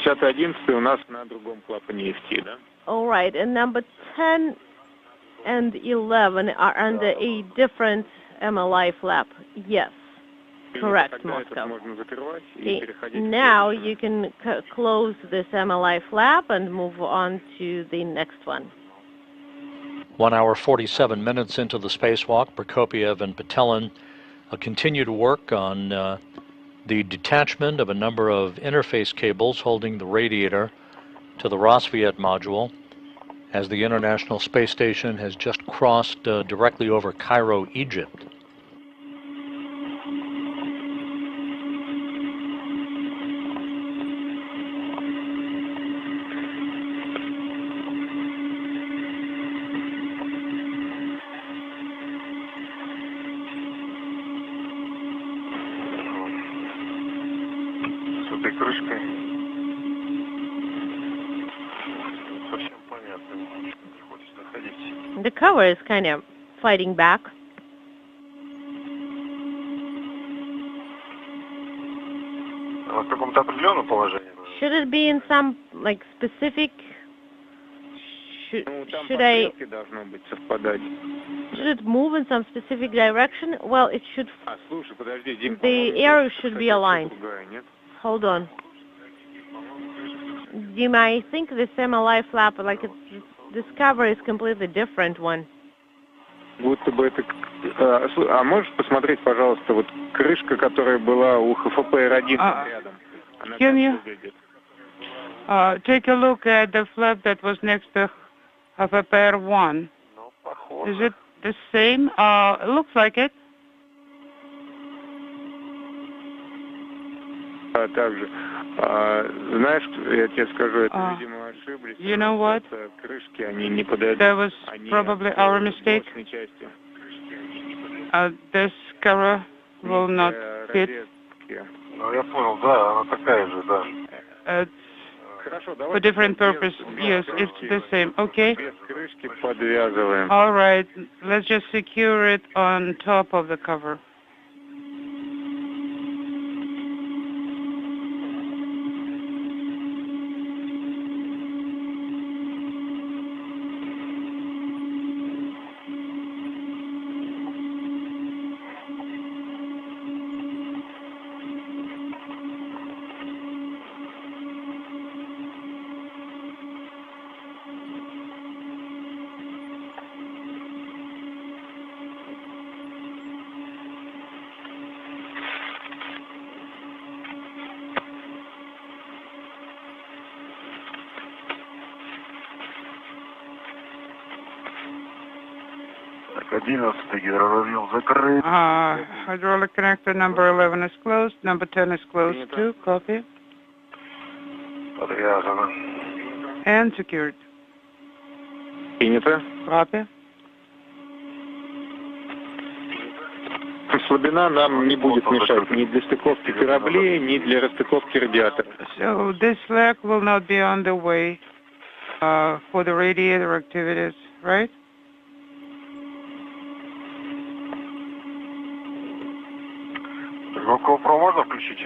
10-11 у нас на другом клапане EFT, да? All right, and number 10 and 11 are under a different MLI flap. Yes. Correct, Moscow. Okay. Now you can close this MLI flap and move on to the next one. 1 hour 47 minutes into the spacewalk, Prokopiev and Patelin continue to work on the detachment of a number of interface cables holding the radiator to the Rassvet Module, as the International Space Station has just crossed directly over Cairo, Egypt. The cover is kind of fighting back. Should it be in some like specific? Should it move in some specific direction? Well, it should. The arrow should be aligned. Hold on. Dima, I think this MLI flap, like this cover is completely different one. Будто бы это... А можешь посмотреть, пожалуйста, вот крышка, которая была у ХФП-1 рядом? Can you take a look at the flap that was next to HFPR1? Is it the same? It looks like it. Также, знаешь, я тебе скажу, это, видимо, ошиблись. You know what? Крышки, они не подойдут. That was probably our mistake. This cover will not fit. Ну, я понял, да, она такая же, да. For different purpose, yes, it's the same. Okay. Без крышки подвязываем. All right, let's just secure it on top of the cover. Hydraulic connector number 11 is closed. Number 10 is closed too. Copy. And secured. Принято. Copy. Слабина нам не будет мешать ни для стыковки кораблей, ни для расстыковки радиатора. So this slack will not be on the way for the radiator activities, right? GoPro можно включить?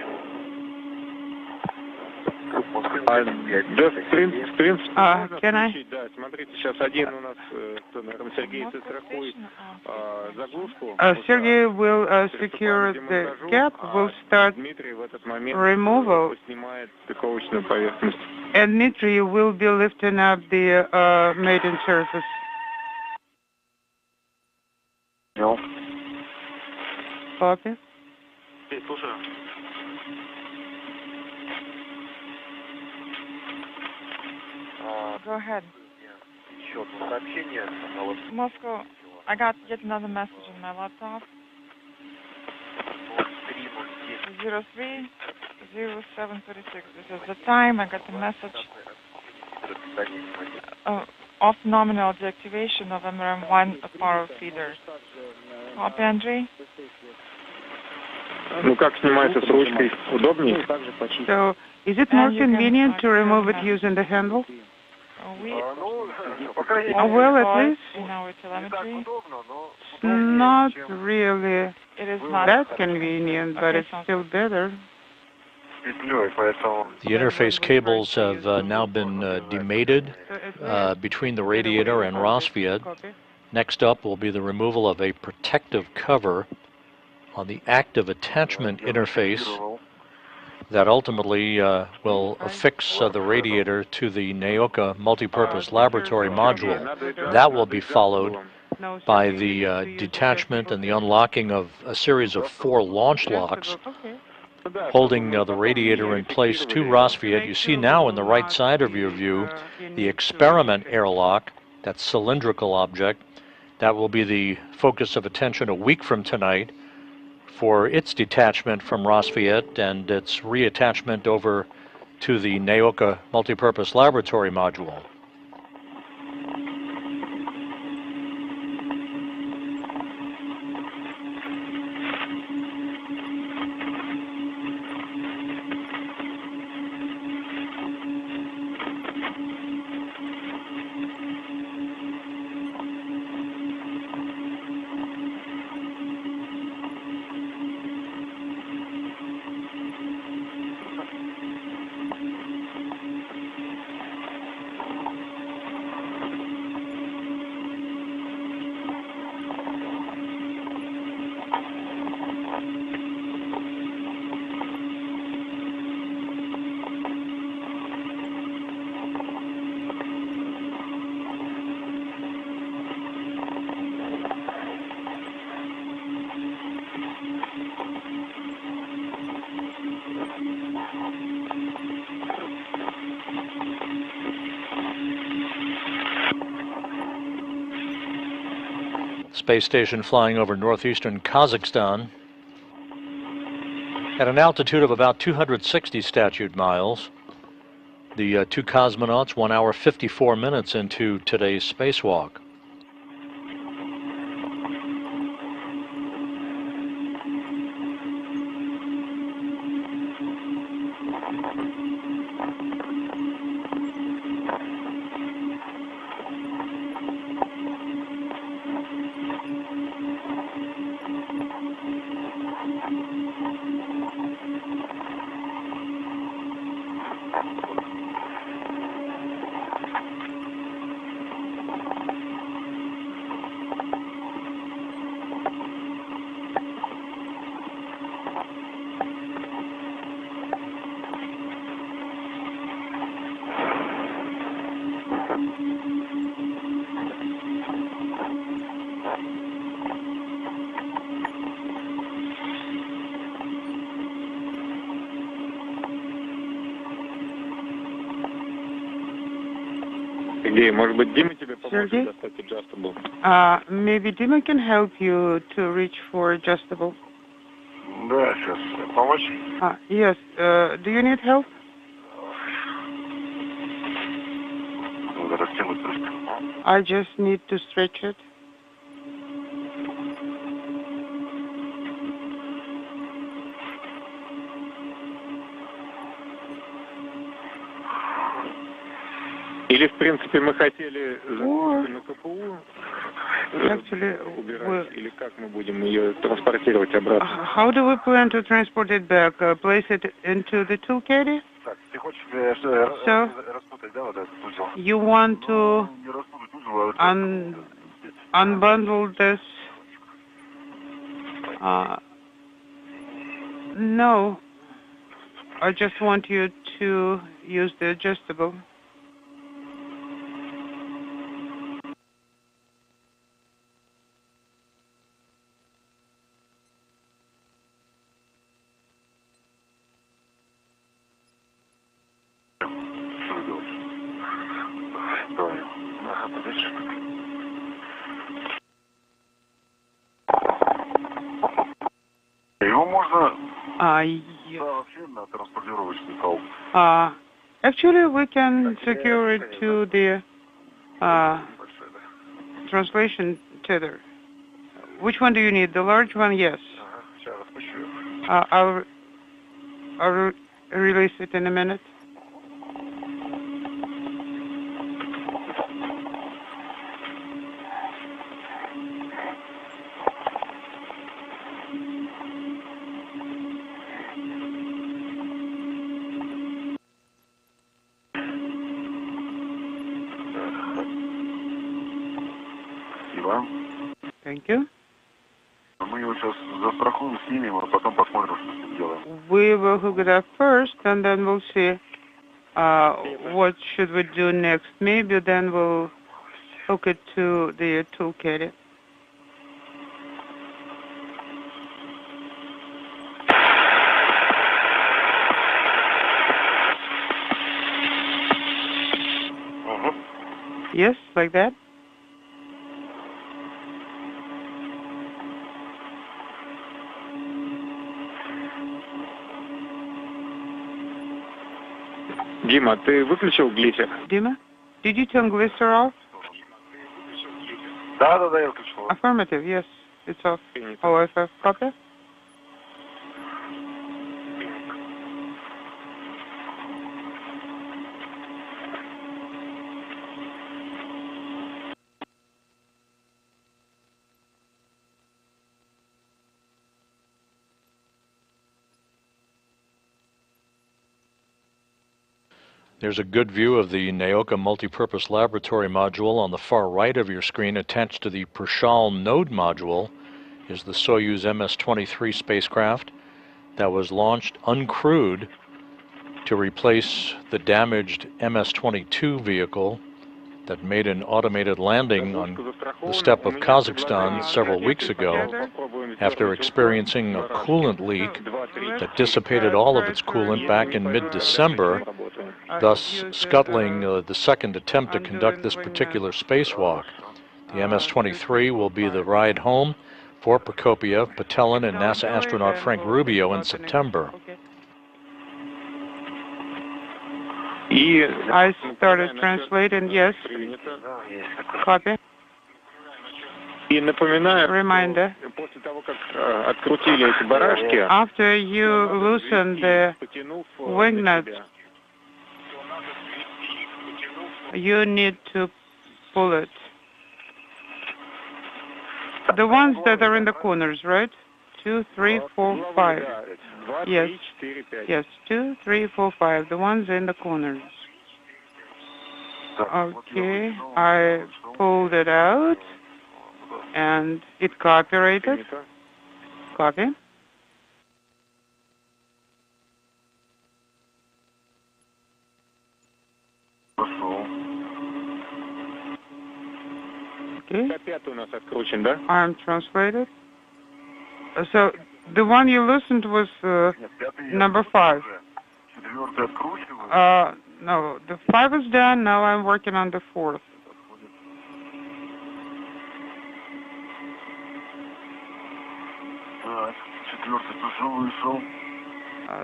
Да, в принципе, can I? Да, смотрите, сейчас один у нас, наверное, Сергей застрахует заглушку. Sergey will secure the gap, will start Дмитрий в этот момент removal, снимает стыковочную поверхность. and Dmitry will be lifting up the mating surface. No. Copy. Слушаю. Go ahead. Еще одно сообщение. Moscow, I got yet another message on my laptop. 03-0736. This is the time. I got the message of nominal deactivation of MRM-1 power feeders. Copy, Andrei? Ну, как снимается с ручкой? Удобнее? So, is it more convenient to remove it using the handle? Well, at least in our telemetry, it's not really it is not that convenient, but it's still better. The interface cables have now been demated between the radiator and Rassvet. Next up will be the removal of a protective cover on the active attachment interface that ultimately will affix the radiator to the Nauka Multipurpose Laboratory Module. That will be followed by the detachment and the unlocking of a series of 4 launch locks holding the radiator in place to Rassvet. You see now in the right side of your view the experiment airlock, that cylindrical object. That will be the focus of attention a week from tonight for its detachment from Rassvet and its reattachment over to the Nauka Multipurpose Laboratory Module. Space station flying over northeastern Kazakhstan at an altitude of about 260 statute miles. The 2 cosmonauts 1 hour 54 minutes into today's spacewalk. Sergey? Maybe Dima can help you to reach for adjustable. Да, сейчас. Помочь? Yes. Do you need help? I just need to stretch it. Или, в принципе, мы хотели на КПУ убирать, или как мы будем ее транспортировать обратно? How do we plan to transport it back? Place it into the tool caddy? So, you want to unbundle this? No. I just want you to use the adjustable. Его можно вообще на транспортировочный кол. Actually, we can secure it to the translation tether. Which one do you need? The large one? Yes. I'll release it in a minute. Thank you. We will hook it up first, and then we'll see what should we do next. Maybe then we'll hook it to the toolkit. Yes, like that. Дима, ты выключил глиссер? Dima, did you turn glycer off? Да, я выключил. Affirmative, yes, it's off. OFF, copy. There's a good view of the Nauka Multipurpose Laboratory Module. On the far right of your screen, attached to the Prashal node module, is the Soyuz MS-23 spacecraft that was launched uncrewed to replace the damaged MS-22 vehicle that made an automated landing on the steppe of Kazakhstan several weeks ago after experiencing a coolant leak that dissipated all of its coolant back in mid-December, thus scuttling the second attempt to conduct this particular spacewalk. The MS-23 will be the ride home for Prokopiev, Patelin, and NASA astronaut Frank Rubio in September. I started translating, yes. Copy. Reminder. After you loosen the wing nuts, you need to pull it. The ones that are in the corners, right? 2, 3, 4, 5. Yes. Yes, 2, 3, 4, 5. The ones in the corners. Okay, I pulled it out, and it cooperated. Copy. Okay. Arm translated. So the one you listened was number 5. No, the 5 is done. Now I'm working on the 4th.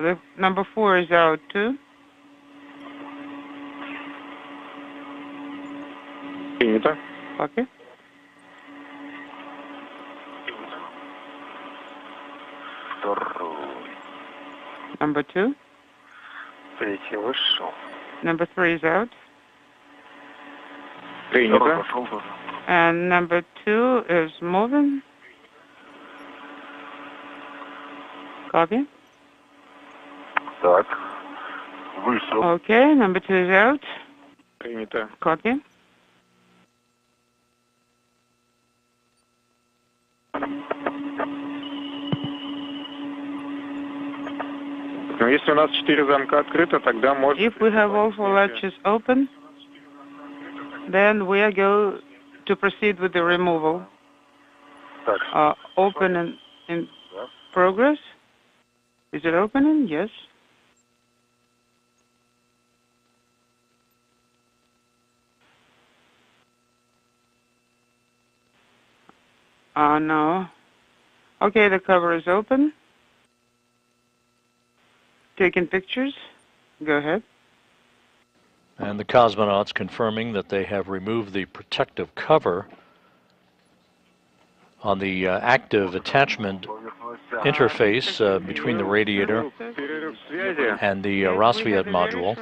The number 4 is out too. Okay. Number 2. Number 3 is out. And number 2 is moving. Copy. Okay, number 2 is out. Copy. If we have all 4 latches open, then we are going to proceed with the removal. Open in progress. Is it opening? Yes. No. Okay, the cover is open. Taking pictures. Go ahead. And the cosmonauts confirming that they have removed the protective cover on the active attachment interface between the Radiator and the Rassvet Module.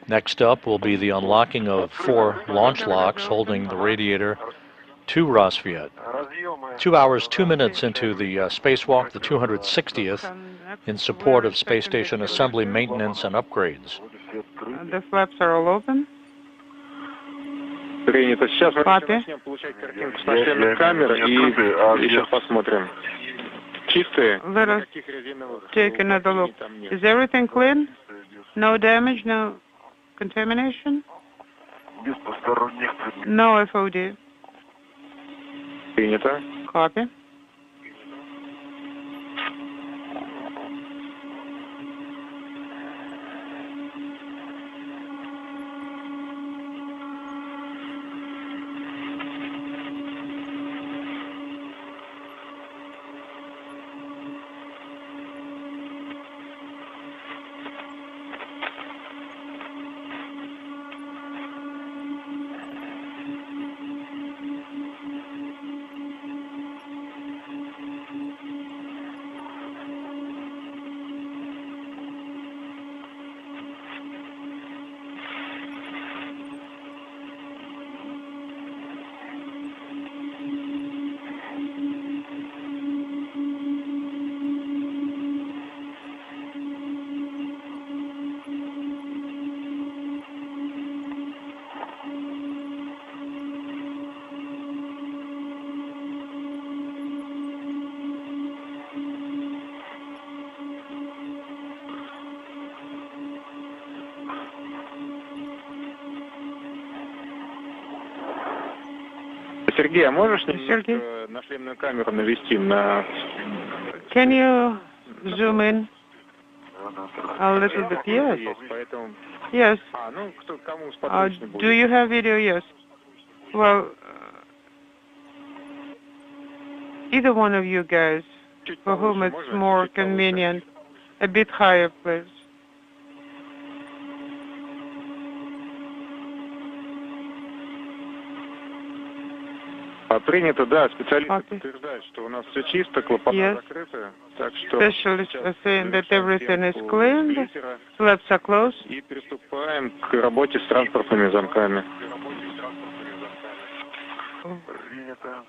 Next up will be the unlocking of 4 launch locks holding the Radiator to Rassvet. 2 hours, 2 minutes into the spacewalk, the 260th, in support of space station assembly, maintenance, and upgrades. The flaps are all open. Принято. Сейчас мы Copy. начнем получать картинку с наземных камер и еще посмотрим. Чистые? Let us Никаких резиновых take another look. там нет. Is everything clean? No damage, no contamination? Без посторонних No FOD. Принято. Copy. Сергей, а можешь Сергей? немножко нашлемную камеру навести на... Can you zoom in a little bit? Yes. Есть, поэтому... Yes. А, ну, кому сподручнее будет. Do you have video? Yes. Well, either one of you guys, Чуть for whom повыше it's можно? more Чуть повыше. convenient. A bit higher, please. Принято, да, специалисты Copy. подтверждают, что у нас все чисто, клапана Yes. закрыты, так что Specialists сейчас are saying that завершаем everything is съемку cleaned. глиссера Flaps are closed. и приступаем к работе с транспортными замками.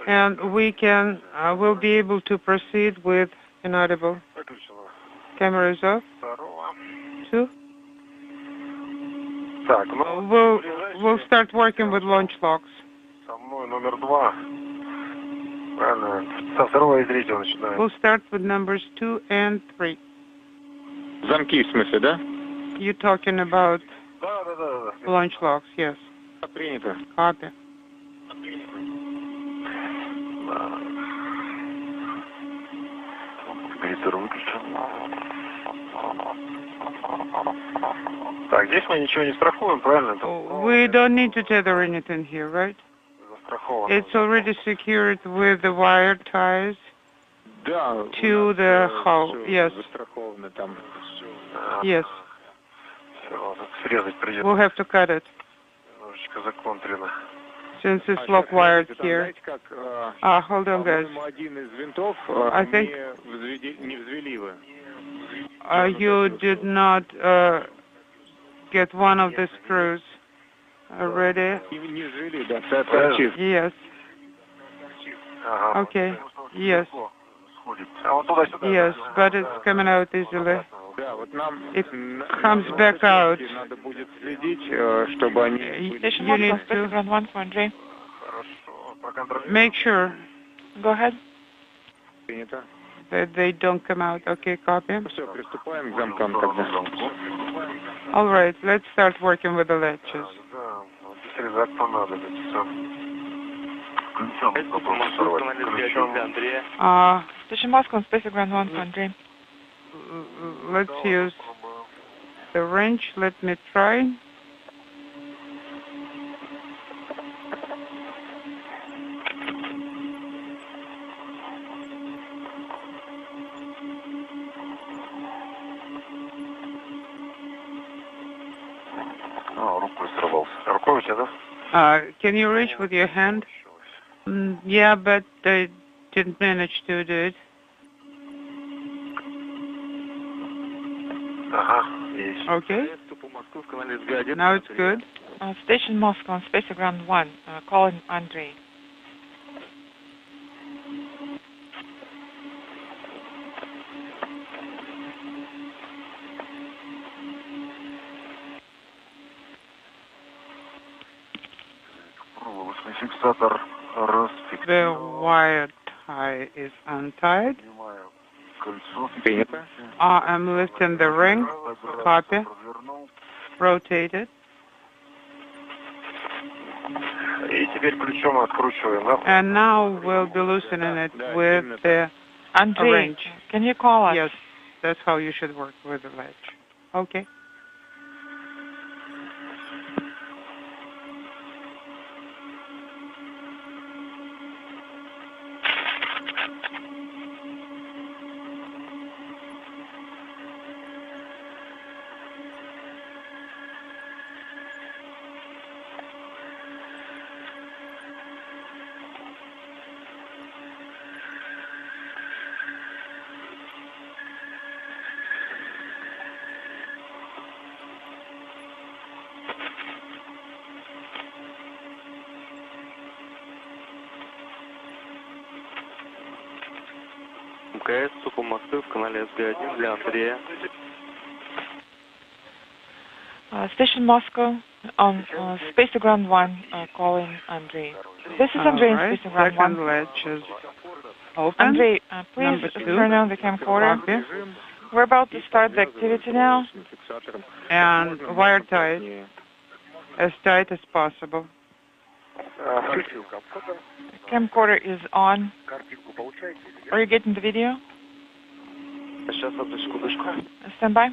And we can, will be able to proceed with inaudible. Camera is off. 2. Так, ну, We'll start working with launch locks. со мной номер 2. Правильно, со второго и третьего начинаем. We'll start with numbers 2 and 3. Замки, в смысле, да? You're talking about Да. launch locks, yes. Принято. Copy. Регулятор выключен. Так, здесь мы ничего не страхуем, правильно? We don't need to tether anything here, right? Застраховано. It's already secured with the wire ties. Да, To the hull, yes. застраховано там. Yes. Все, срезать придется. We'll have to cut it Немножечко законтрено. since it's lock wired here. Знаете, как, Hold on, guys. по-моему, один из винтов I think- не взвели вы. You did not get one of the screws already. Не взвели, да, торчит. Yes. Ага. Okay. Yes. Сходит. А вот туда-сюда. Yes, but it's coming out easily. Да, вот нам It comes back out. надо будет следить, чтобы они... Station You need Moscow, to Spaceground 1 for Andre. Хорошо, проконтролируем. make sure Go ahead. Принято. that they don't come out. Okay, copy. Все, приступаем к замкам тогда. All right, let's start working with the latches. Да, вот срезать понадобится. Все. Ключом попробуй сорвать. Ключом. Station Moscow, Spaceground 1 for Andre. Let's use the wrench. Let me try. Рукой сорвался. Рукой у тебя, да? Can you reach with your hand? Yeah, but I didn't manage to do it. Ага, есть. Okay. Now it's good. Station Moscow on Spaceground 1, calling Andre. The wire tie is untied. I'm lifting the ring. Copy. Rotate it. And now we'll be loosening it with the Andrei, can you call us? Yes, that's how you should work with the latch. Okay. МКС, Сухомосты в канале СГ-1 для Андрея. Station Moscow on Space Ground 1 calling Andrei. This is Andrei in Space Ground 1. Second latch is open. Andrei, please turn on the camcorder. Copy. We're about to start the activity now. And wire tight as tight as possible. Camcorder is on. Are you getting the video? Stand by.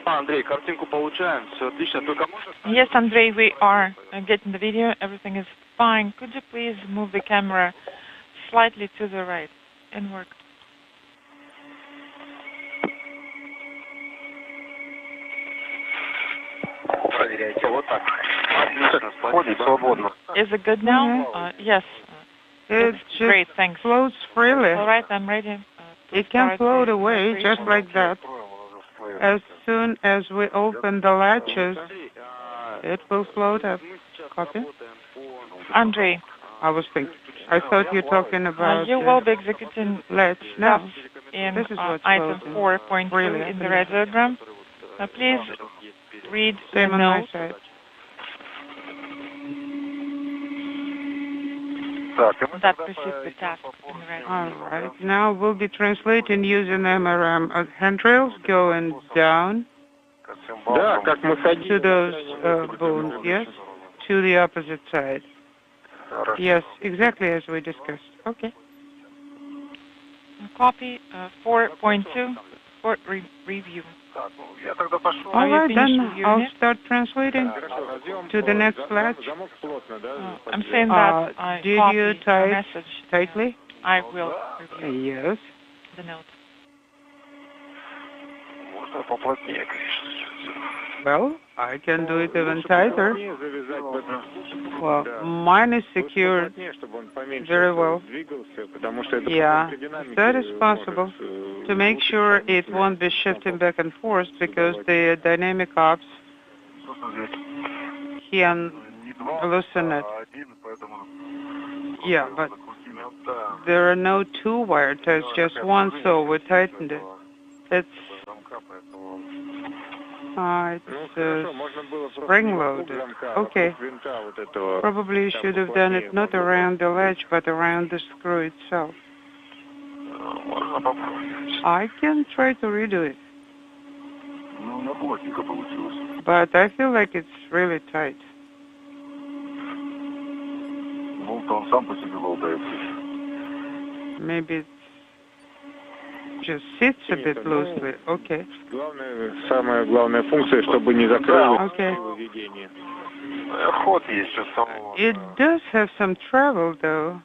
Андрей, картинку получаем, все отлично. Только можешь... Yes, Andrei, we are getting the video. Everything is fine. Could you please move the camera slightly to the right and work? Проверяйте, вот так. Отлично, спасибо. Is it good now? Yes. It Great, thanks. floats freely. All right, I'm ready. It can float away just like that. As soon as we open the latches, it will float up. Copy? Andrei, I thought you were talking about you will be executing latch. No, in this is what's item floating. 4.2 Really, in the radiogram. Please read the Same on my note. side. That precedes the task in the radiogram. All right. Now we'll be translating using MRM handrails going down to those bones, yes? To the opposite side. Yes, exactly as we discussed. Okay. Copy 4.2 for review. All right, then with I'll unit? start translating to the next latch. I'm saying that I did copy you your type message. tightly? I will review Yes. the note. Well, I can do it even tighter. Well, mine is secured very well. Yeah, that is possible. To make sure it won't be shifting back and forth because the dynamic ops can loosen it. Yeah, but there are no two wire ties, just one, so we tightened it. It's spring-loaded. Okay. Probably should have done it not around the latch, but around the screw itself. I can try to redo it. But I feel like it's really tight. Maybe it just sits a bit loosely. Okay. Самая главная функция, чтобы не закрылось Okay. выведение. It does have some travel, though.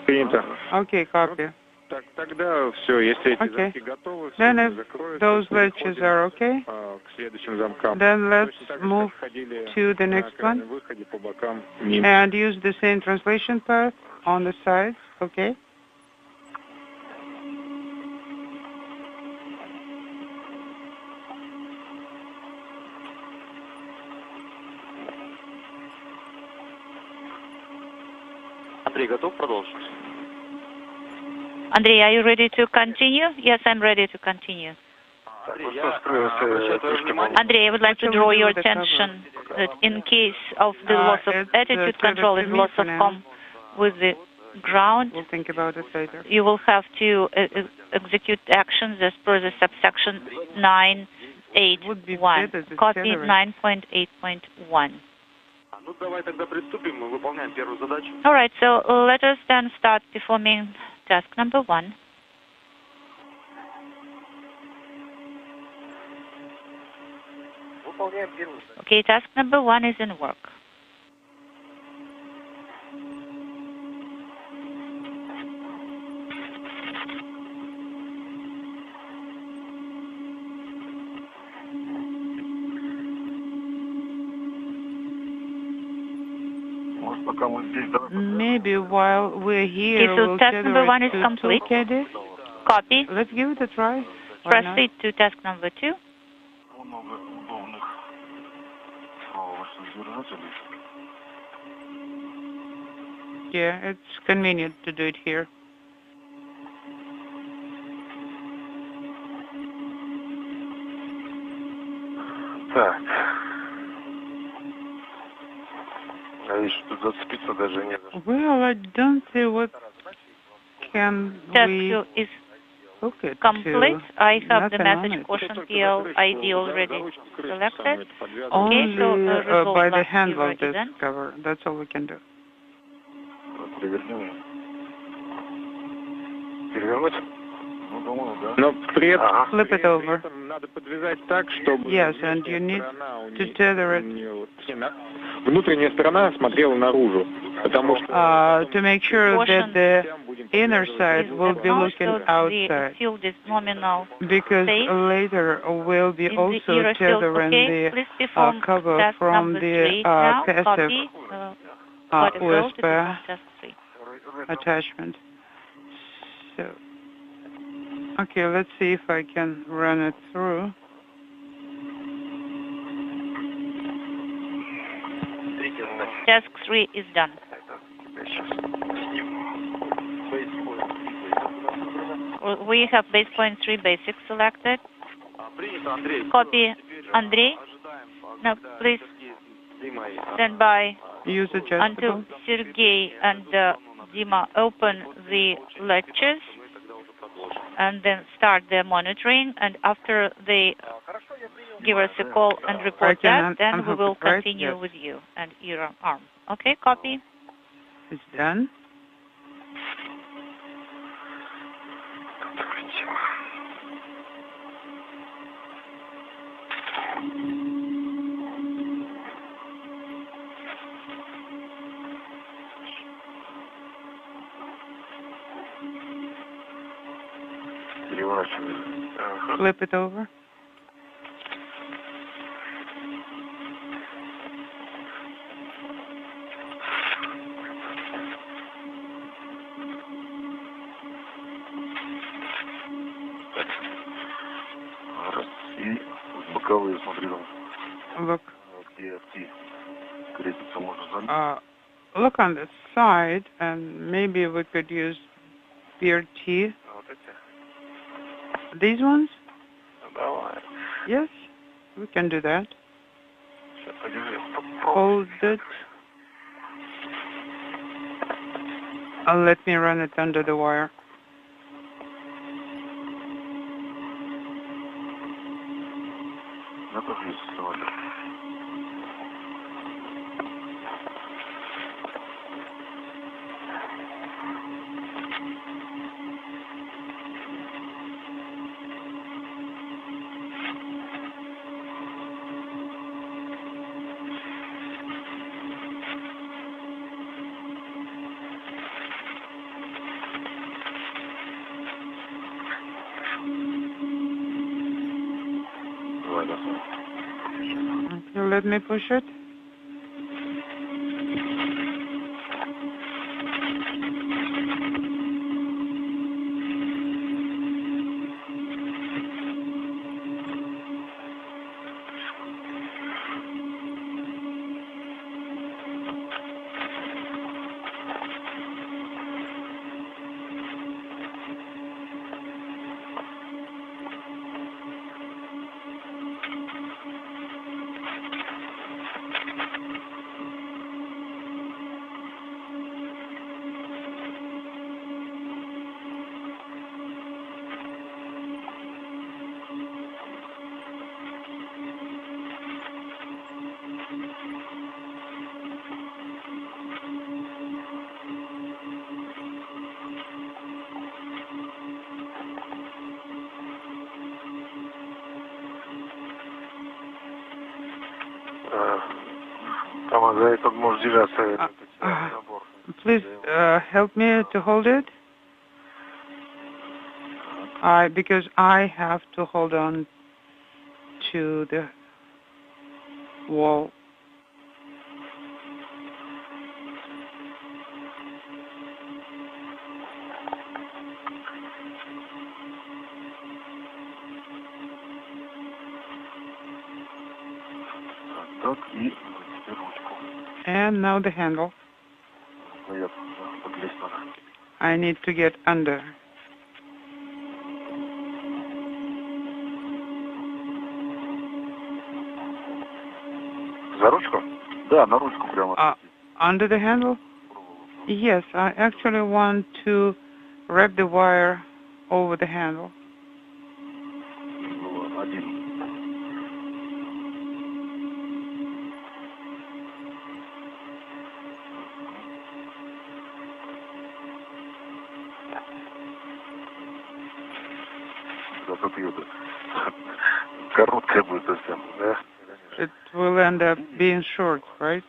Принято. Okay, copy. Так, тогда все, если эти Okay. замки готовы, Then все if закроются, those latches переходим, are okay, к следующим замкам. then let's Точно так же, move как ходили to the на next крайнем one выходе по бокам вниз. and use the same translation path on the sides. Okay. Андрей, готов продолжить? Andrei, are you ready to continue? Yes, I'm ready to continue. Andrei, I would like to draw your attention that in case of the loss of attitude control and loss of comm with the ground, We'll think about it later. you will have to execute actions as per the subsection 9.8.1. Copy 9.8.1. All right, so let us then start performing task number 1. Okay, task number 1 is in work. Maybe while we're here, Okay, so we'll task number 1 is to complete. Caddy. Copy. Let's give it a try. Why not? Proceed to task number 2. Yeah, it's convenient to do it here. Так. А еще тут зацепиться даже не за что. Well, I don't see what can Task we 2 is hook it complete. to. I have the Nothing on message it. caution PL ID already selected. Only so, resolve by the last handle zero of this event. cover. That's all we can do. Переверни. Перевернуть? Ну, думаю, да. Но при этом Flip it over. надо подвязать так, чтобы Yes, and you need to tether it. Внутренняя сторона смотрела наружу, потому что To make sure that the inner side will be looking outside. Field is nominal. Because Space. Later we'll be In the also era field, tethering okay? Please the perform cover task from number the 3 now. passive Copy. What is rolled to perform USB task 3. attachment. So, okay, let's see if I can run it through. Task 3 is done. We have base point 3 basic selected. Copy Andrei. Now please stand by Use until adjustable. Sergey and Dima open the lectures and then start their monitoring, and after they give us a call and report that, then we will continue with you and your arm. Okay, copy. It's done. Flip it over. И боковые, смотри, там, Look. где T крепится, можно залить. Look on the side, and maybe we could use BRT. Вот эти. These ones? Давай. Yes, we can do that. Сейчас, подержи. Hold it. Let me run it under the wire. Я тоже есть сегодня. You let me push it? Please help me to hold it. Because I have to hold on to the wall. And now the handle. I need to get under. Under the handle? Yes, I actually want to wrap the wire over the handle. It will end up being short, right?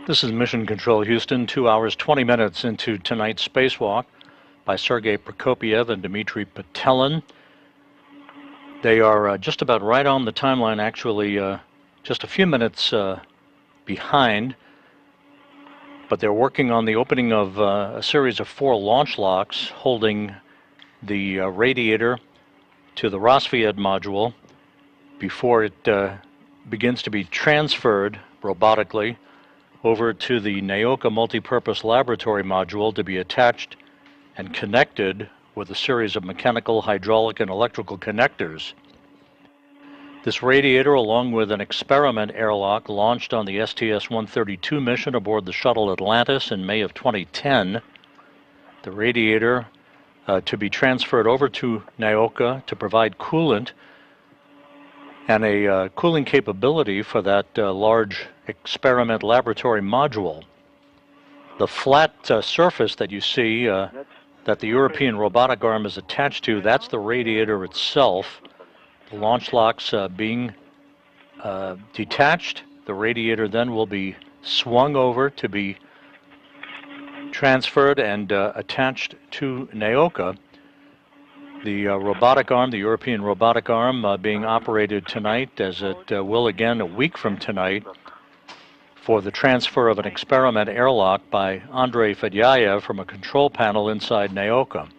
This is Mission Control Houston, 2 hours, 20 minutes into tonight's spacewalk by Sergei Prokopiev and Dmitry Petelin. They are just about right on the timeline, actually just a few minutes behind, but they're working on the opening of a series of 4 launch locks holding the radiator to the Rassvet Module before it begins to be transferred robotically over to the Nauka Multipurpose Laboratory Module to be attached and connected with a series of mechanical, hydraulic, and electrical connectors. This radiator, along with an experiment airlock launched on the STS-132 mission aboard the shuttle Atlantis in May of 2010, the radiator to be transferred over to Nauka to provide coolant and a cooling capability for that large experiment laboratory module. The flat surface that you see that the European robotic arm is attached to, that's the radiator itself. The launch locks being detached. The radiator then will be swung over to be transferred and attached to Nauka. The robotic arm, the European robotic arm, being operated tonight, as it will again a week from tonight, for the transfer of an experiment airlock by Andrei Fedyayev from a control panel inside Nauka.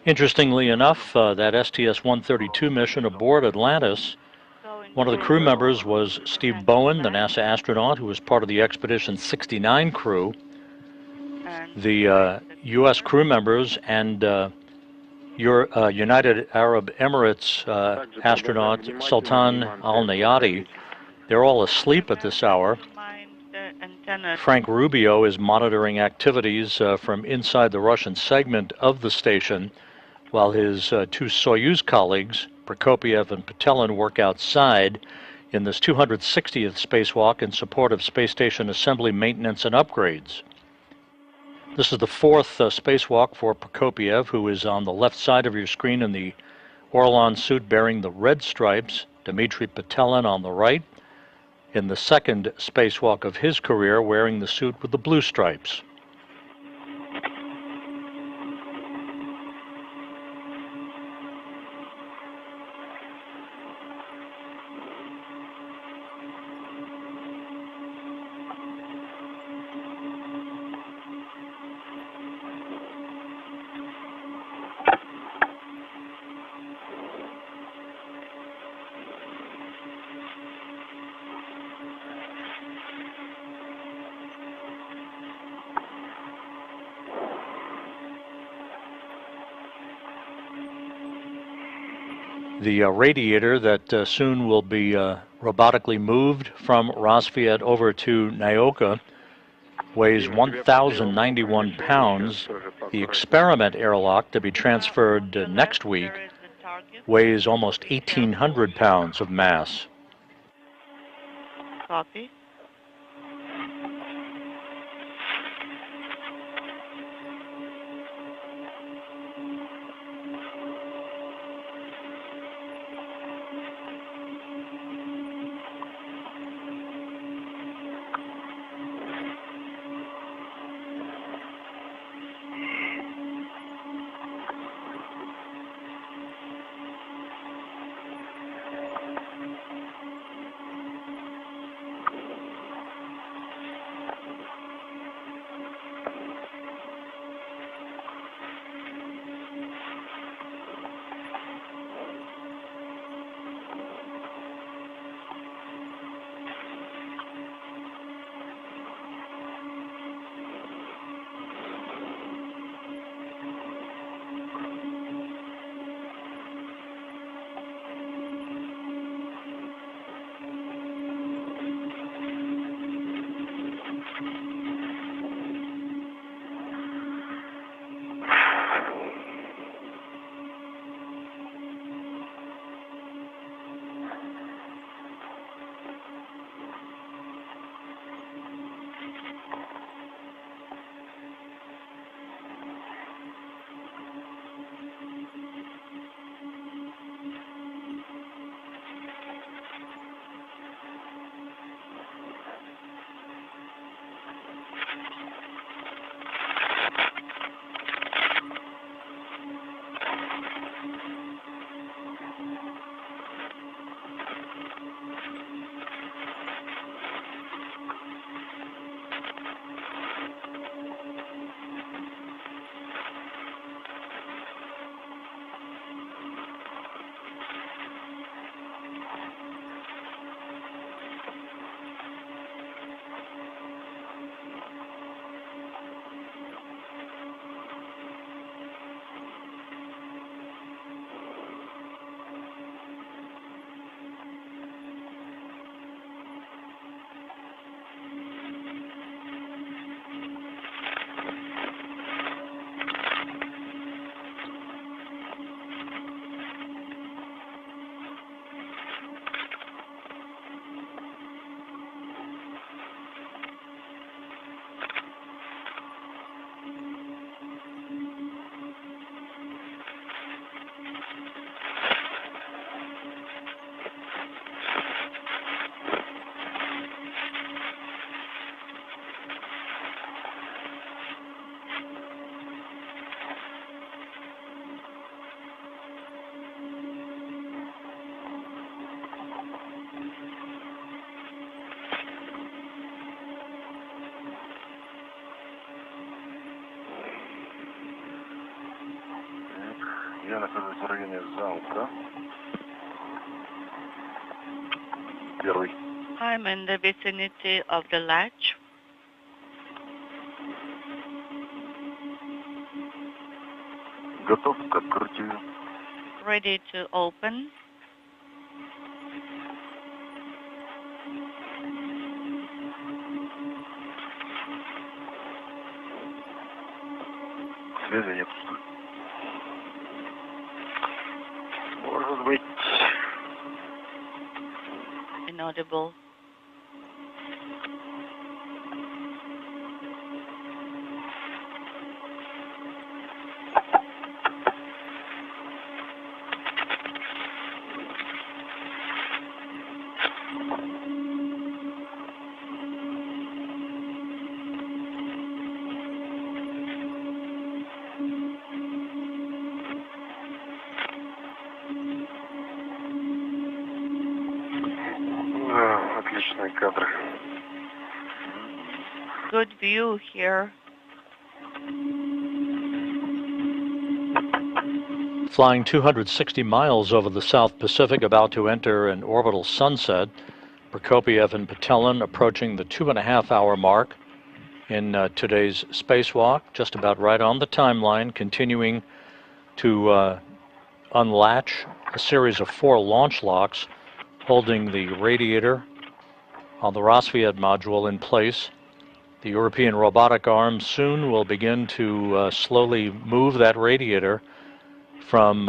Interestingly enough, that STS-132 mission aboard Atlantis, one of the crew members was Steve Bowen, the NASA astronaut who was part of the Expedition 69 crew. The U.S. crew members and United Arab Emirates astronaut Sultan Al-Nayati, they're all asleep at this hour. Frank Rubio is monitoring activities from inside the Russian segment of the station, while his 2 Soyuz colleagues, Prokopiev and Petelin, work outside in this 260th spacewalk in support of space station assembly, maintenance, and upgrades. This is the 4th spacewalk for Prokopiev, who is on the left side of your screen in the Orlan suit bearing the red stripes, Dmitry Petelin on the right, in the 2nd spacewalk of his career wearing the suit with the blue stripes. The radiator that soon will be robotically moved from Rassvet over to Nauka weighs 1,091 pounds. The experiment airlock to be transferred next week weighs almost 1,800 pounds of mass. Copy. Я нахожусь в районе замка. Первый. I'm in the vicinity of the latch. Готов к открытию. Ready to open. Связи нет. Может быть. Inaudible. Отличные кадры. Good view here. Flying 260 miles over the South Pacific, about to enter an orbital sunset. Prokopiev and Patelin approaching the 2.5-hour mark in today's spacewalk, just about right on the timeline, continuing to unlatch a series of 4 launch locks holding the radiator on the Rassvet module in place. The European robotic arm soon will begin to slowly move that radiator from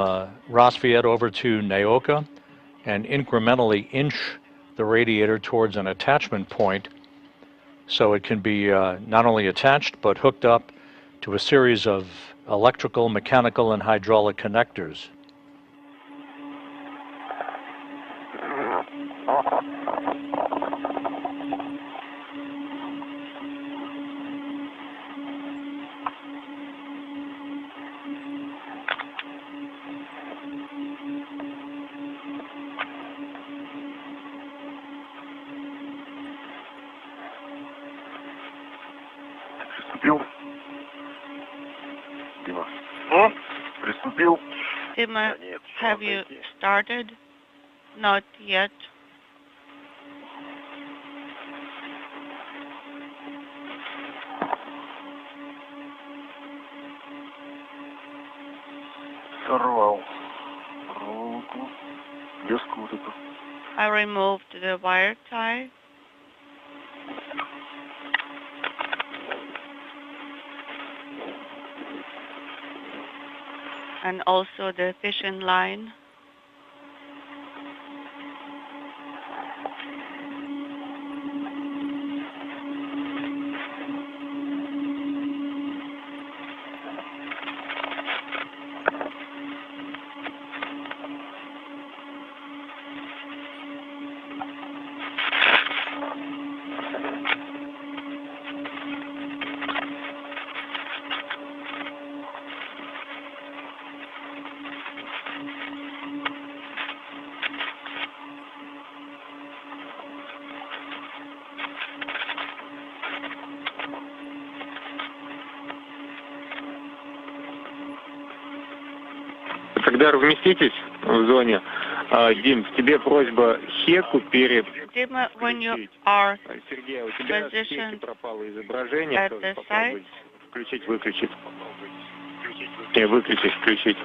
Rassvet over to Nauka and incrementally inch the radiator towards an attachment point so it can be not only attached but hooked up to a series of electrical, mechanical, and hydraulic connectors. Dima, have you started? Not yet. I removed the wire tie. And also the fishing line. Когда разместитесь в зоне, Дим, тебе просьба Хеку перед... Dima, when you are Сергей, у тебя в Хеке пропало изображение. at the site, Включить, выключить. Не, выключить, включить.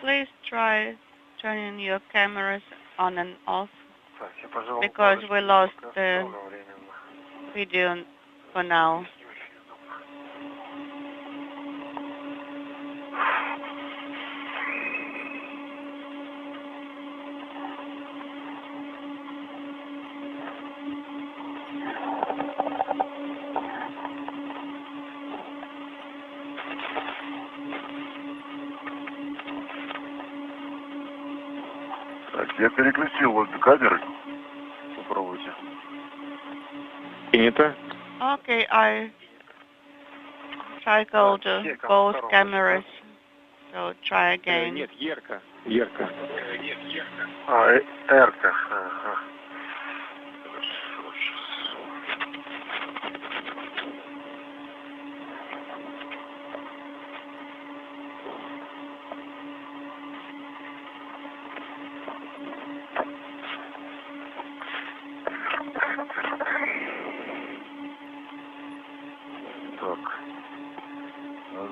please try turning your cameras on and off because we lost the video for now. Я переключил обе камеры. Попробуйте. Принято. Okay, I cycled both cameras, so try again. Нет, ярко. Ярко. Эрка. Ага.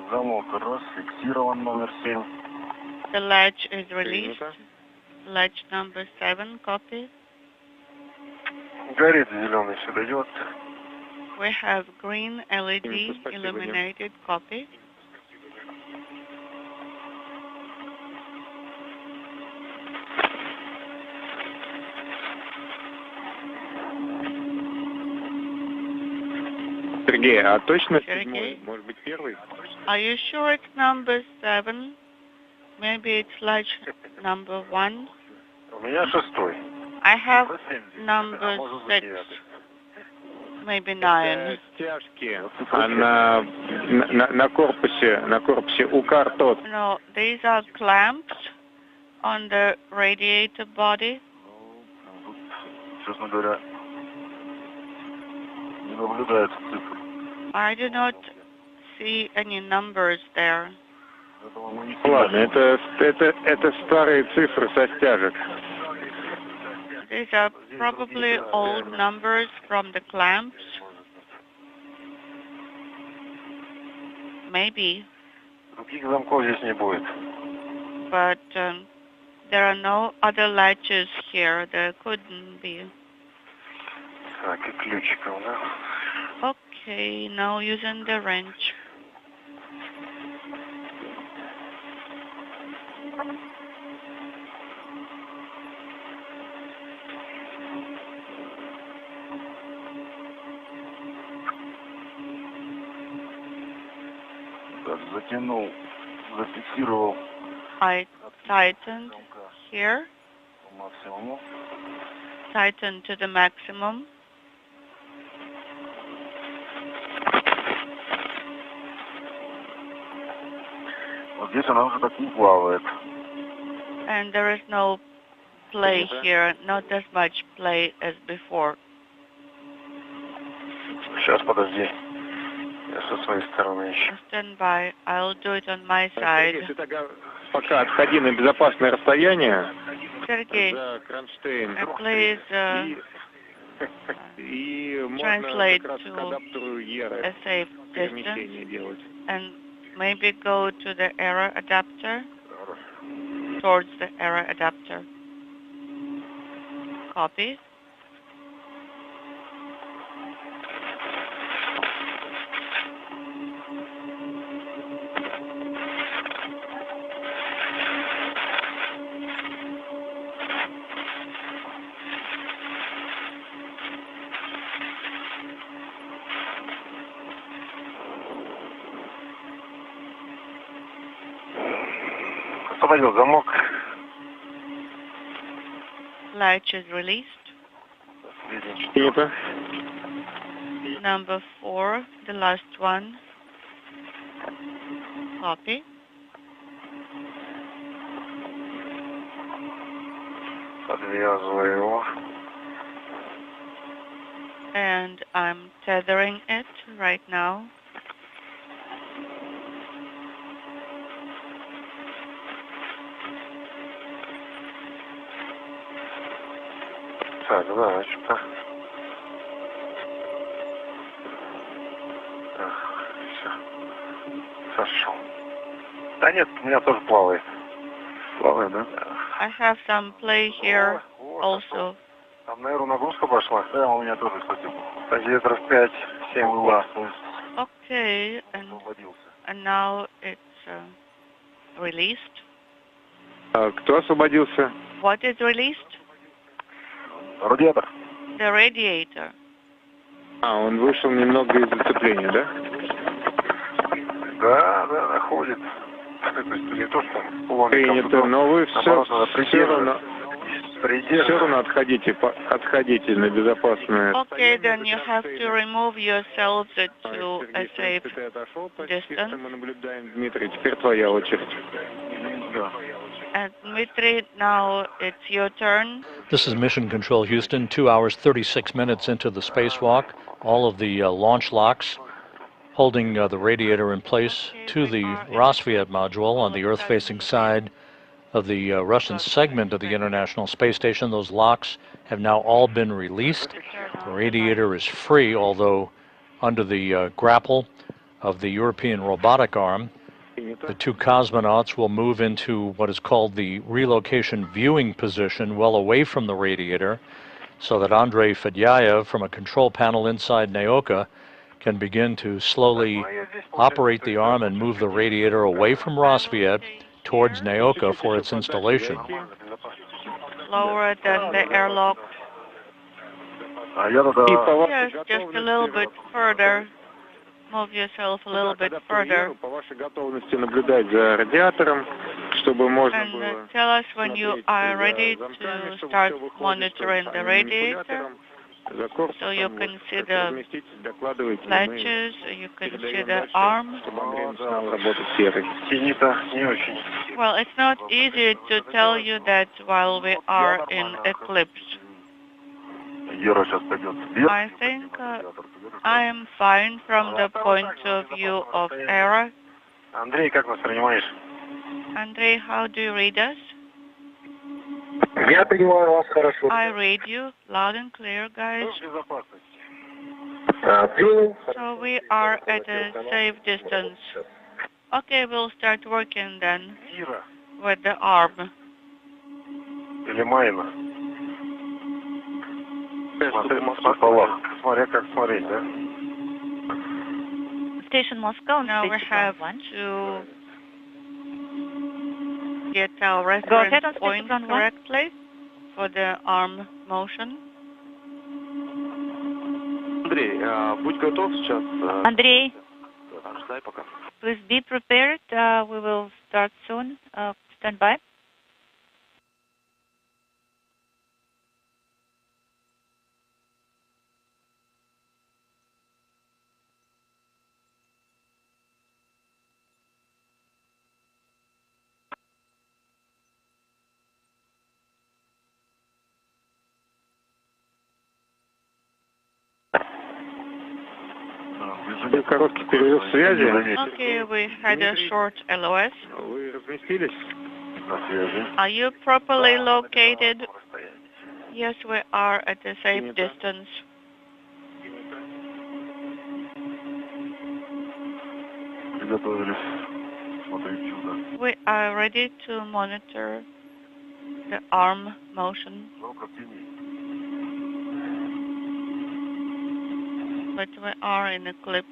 Замок раз, фиксирован номер 7. The latch is released. Latch number 7, copy. Горит зеленый, все дает. We have green LED illuminated, copy. Сергей, а точно Сергей? седьмой? Может быть, первый? Are you sure it's number 7? Maybe it's latch number 1. У меня шестой. I have number 6. Maybe 9. Стяжки на корпусе УКАР тот. No, these are clamps on the radiator body. Честно говоря, не наблюдается цифр. I do not see any numbers there. Ладно, это старые цифры со стяжек. These are probably old numbers from the clamps. Maybe. But there are no other latches here. There couldn't be. Okay, now using the wrench. I tightened here. Tighten to the maximum. And there is no play here, not as much play as before. Stand by. I'll do it on my side. Sergey, please translate to a safe distance and maybe go to the error adapter, towards the error adapter. Copy. Latch is released. Number 4, the last one. Copy. And I'm tethering it right now. I have some play here also. Okay, and now it's released. Кто освободился? What is released? Радиатор. The radiator. Он вышел немного из зацепления, да? Да, находит. Принято, но вы все равно отходите на безопасное. Okay, then you have to remove yourselves to a safe distance. Мы наблюдаем, Дмитрий, теперь твоя очередь. And Dmitry, now it's your turn. This is Mission Control Houston, 2 hours, 36 minutes into the spacewalk. All of the launch locks holding the radiator in place to the Rassvet Module on the Earth-facing side of the Russian segment of the International Space Station. Those locks have now all been released. The radiator is free, although under the grapple of the European robotic arm. The 2 cosmonauts will move into what is called the relocation viewing position, well away from the radiator, so that Andrei Fedyaev from a control panel inside Nauka can begin to slowly operate the arm and move the radiator away from Rassvet towards Nauka for its installation. Lower than the airlock. Yes, just a little bit further. Move yourself a little bit further. And tell us when you are ready to start monitoring the radiator. So you can see the latches, you can see the arm. Well, it's not easy to tell you that while we are in eclipse. I think I am fine from the point of view of error. Andrei, how do you read us? I read you loud and clear, guys. So we are at a safe distance. Okay, we'll start working then with the arm. Или Майна? Смотря как смотреть, да? Station Moscow, now we have to get our reference point correctly for the arm motion. Андрей, будь готов сейчас. Андрей, Ждай пока. please be prepared. We will start soon. Stand by. Короткий перерыв связи. Okay, we had a short LOS. Вы разместились на связи? Are you properly located? Yes, we are at a safe distance. Приготовились смотреть чудо. We are ready to monitor the arm motion, but we are in eclipse.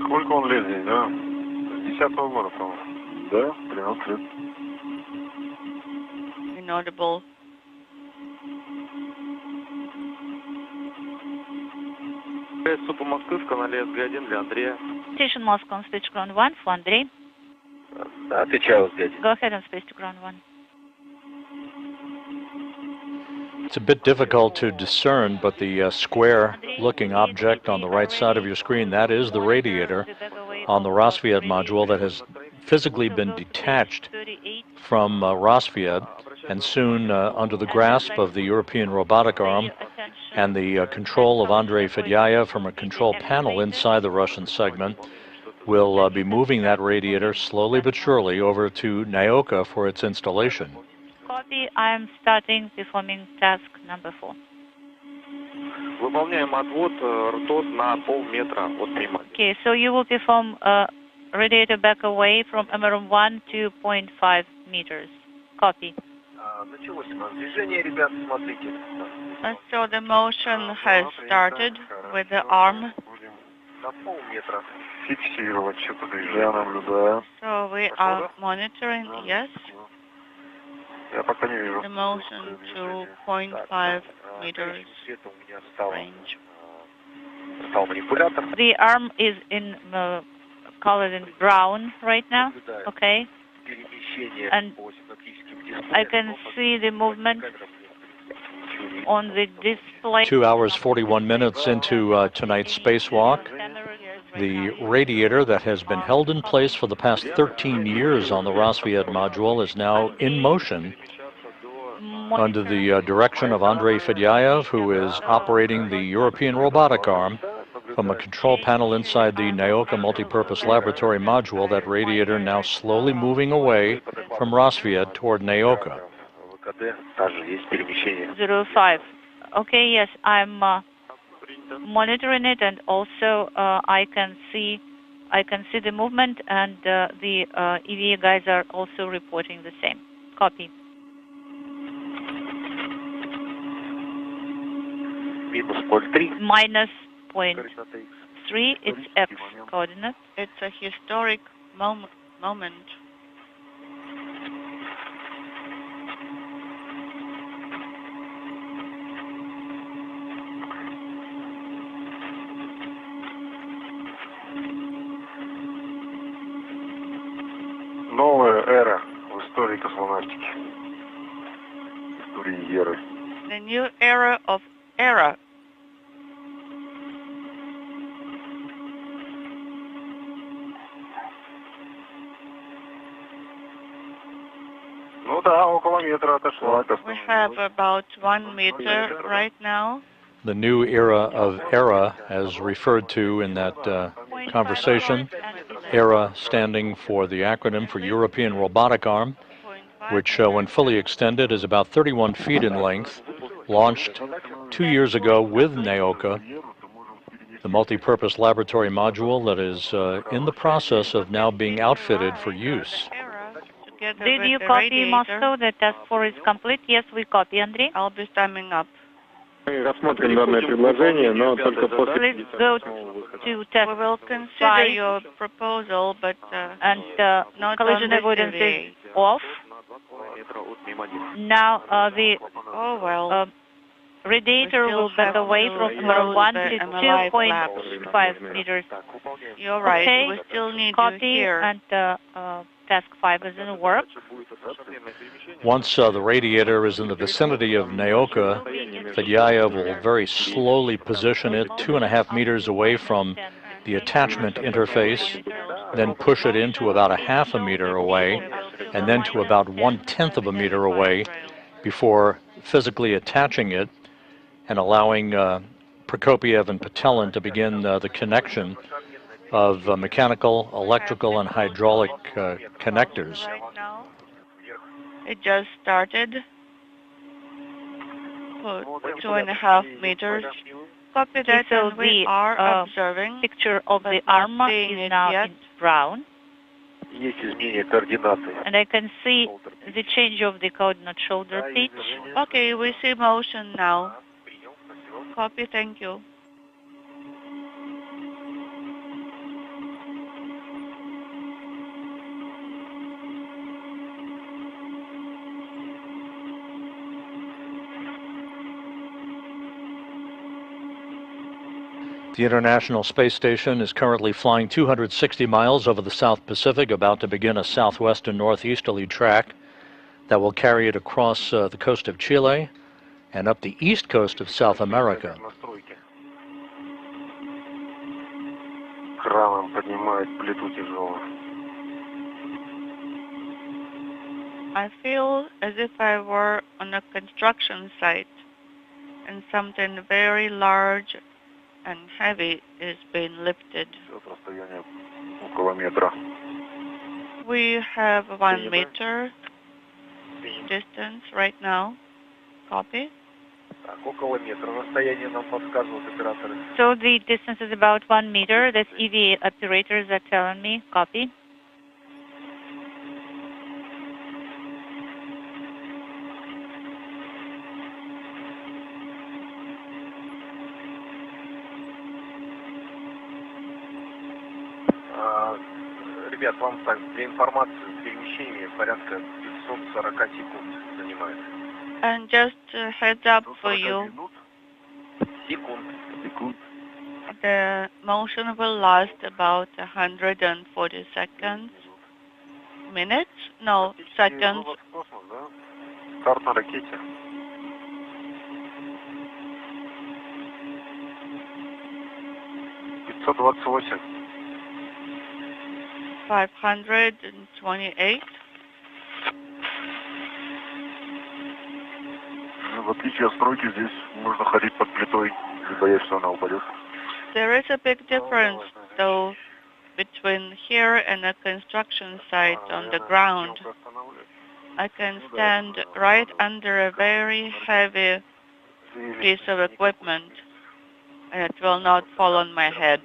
Сколько он лет здесь, да? С 10-го года, по-моему. Да, 13 лет. Inaudible. Супа Москвы в канале СГ-1 для Андрея. Station Moscow on speech ground 1 for Andrei. Отвечаю СГ-1. Go ahead and space to ground 1. It's a bit difficult to discern, but the square-looking object on the right side of your screen, that is the radiator on the Rassvet module that has physically been detached from Rassvet and soon under the grasp of the European robotic arm and the control of Andrei Fedyaev from a control panel inside the Russian segment will be moving that radiator slowly but surely over to Nauka for its installation. Copy. I am starting performing task number 4. Выполняем отвод ртот на полметра от приманки. Okay, so you will perform radiator back away from MRM 1 to 0.5 meters. Copy. Началось у нас движение, ребят, смотрите. So the motion has started with the arm. Будем на полметра фиксировать что-то движение. Я наблюдаю. So we are monitoring, yes, Я пока не вижу. the motion to 0.5 meters range. Стал манипулятор. The arm is in colored in brown right now, okay? And I can see the movement on the display. 2 hours 41 minutes into tonight's spacewalk. The radiator that has been held in place for the past 13 years on the Rassvet module is now in motion under the direction of Andrei Fedyaev, who is operating the European robotic arm from a control panel inside the Nauka Multipurpose Laboratory Module. That radiator now slowly moving away from Rassvet toward Nauka. 05. Okay, yes, I'm monitoring it, and also I can see the movement, and the EVA guys are also reporting the same. Copy. Minus 0.3, it's X coordinate. It's a historic moment. Новая эра в истории космонавтики. Истории эры. The new era of era. Ну да, около метра отошла. We have about 1 meter right now. The new era of era, as referred to in that conversation, ERA standing for the acronym for European Robotic Arm, which when fully extended is about 31 feet in length, launched 2 years ago with Nauka, the Multipurpose Laboratory Module that is in the process of now being outfitted for use. Did you copy Moscow? The task force is complete? Yes, we copy, Andrei. I'll be stemming up. Мы рассмотрим данное предложение, но только после... Please go to test. We will consider your proposal, but not collision avoidance is off. Now the Radiator will back away from number 1 to 2.5 meters. You're right. Okay. We still need copy you here. And task 5 is in work. Once the Radiator is in the vicinity of Nauka, Fedyaev will very slowly position it 2.5 meters away from the attachment interface, then push it into about 0.5 meter away, and then to about 1/10 of a meter away before physically attaching it and allowing Prokopiev and Patelin to begin the connection of mechanical, electrical, and hydraulic connectors. Right now, it just started. 2.5 meters. Copy that, so we are observing. Picture of the arm is now in brown. And I can see the change of the coordinate shoulder pitch. Okay, we see motion now. Copy, thank you. The International Space Station is currently flying 260 miles over the South Pacific, about to begin a southwest and northeasterly track that will carry it across the coast of Chile and up the east coast of South America. I feel as if I were on a construction site and something very large and heavy is being lifted. We have 1 meter distance right now. Copy. So the distance is about 1 meter. That's EVA operators are telling me. Copy. Ребят, вам так, для информации, перемещение порядка 540 секунд занимает. And just a heads up for you, the motion will last about 140 seconds. Minutes? No, seconds. Старт на ракете. $528. 528. В отличие от стройки, здесь можно ходить под плитой, не боясь, что она упадет. There is a big difference, though, between here and a construction site on the ground. I can stand right under a very heavy piece of equipment, and it will not fall on my head.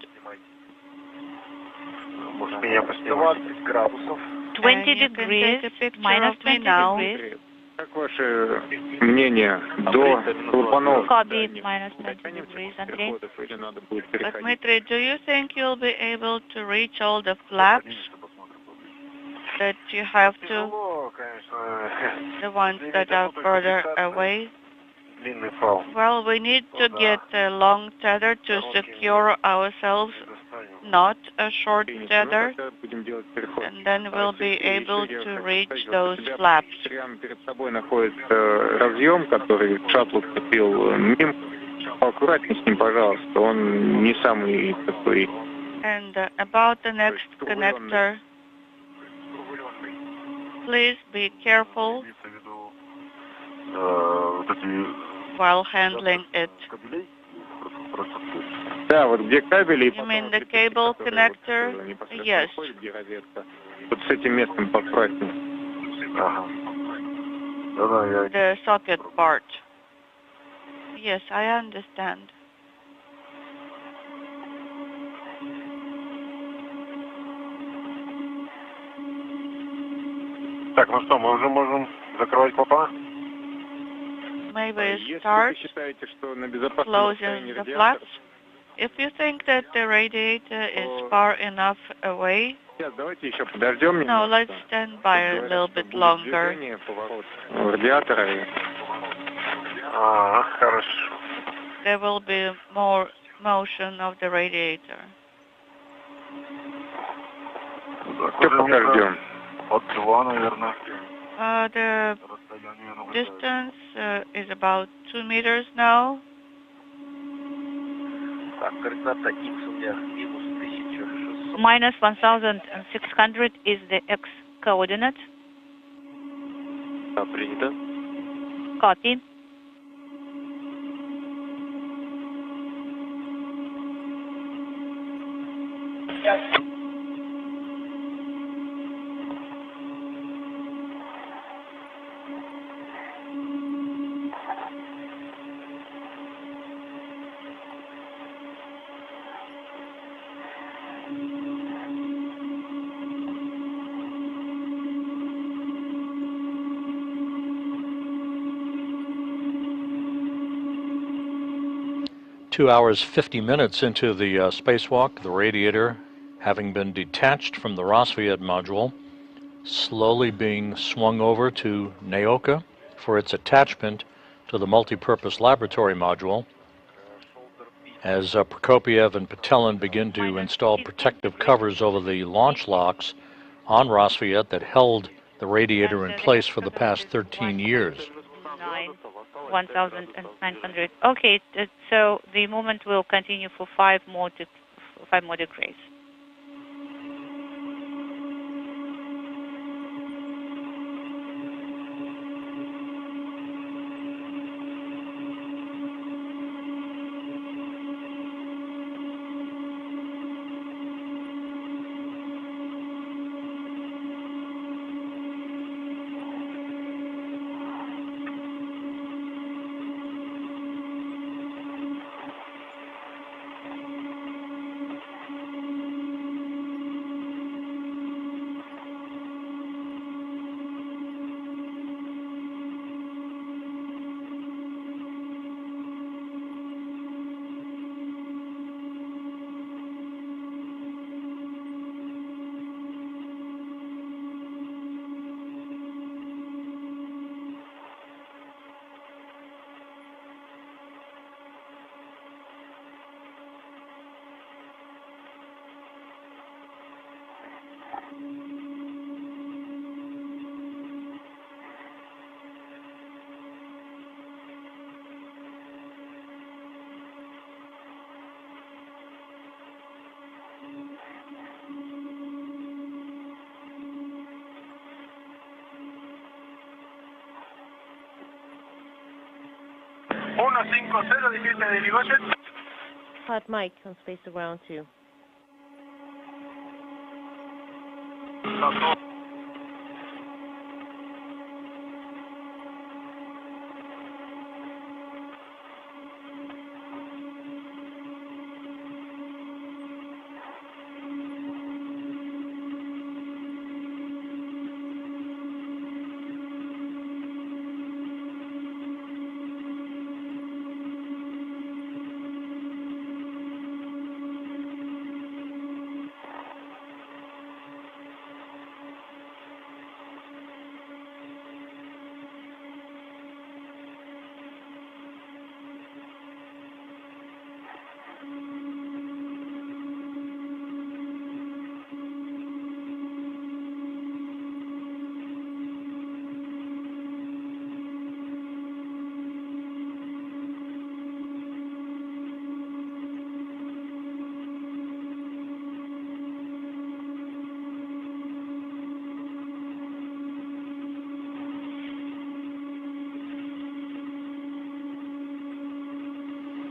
20 degrees, minus 20 degrees. Как ваше мнение до клапанов? Copy, minus 20 degrees, Andrei. Dmitry, do you think you'll be able to reach all the flaps that you have to, the ones that are further away? Well, we need to get a long tether to secure ourselves, not a short tether, and then we'll be able to reach those flaps. Перед собой находится разъем, который шаттл вцепил мим. Аккуратнее с ним, пожалуйста, он не самый такой. And about the next connector, please be careful while handling it. Да, вот где кабели. You mean the cable connector? Yes. Вот с этим местом подправь. Ага. Да-да, я... The socket part. Yes, I understand. Так, ну что, мы уже можем закрывать клапана? May we start closing the flaps? If you think that the radiator is far enough away, no, let's stand by a little bit longer. Хорошо. There will be more motion of the radiator. От 2, наверное. The distance is about 2 meters now. Minus 1,600 is the X coordinate. Принято. Copy. Two hours, 50 minutes into the spacewalk, the radiator, having been detached from the Rassvet module, slowly being swung over to Nauka for its attachment to the Multipurpose Laboratory Module. As Prokopiev and Patelin begin to install protective covers over the launch locks on Rassvet that held the radiator in place for the past 13 years. 1,900. Okay, so the movement will continue for 5 more degrees. Hot mic on space around 2.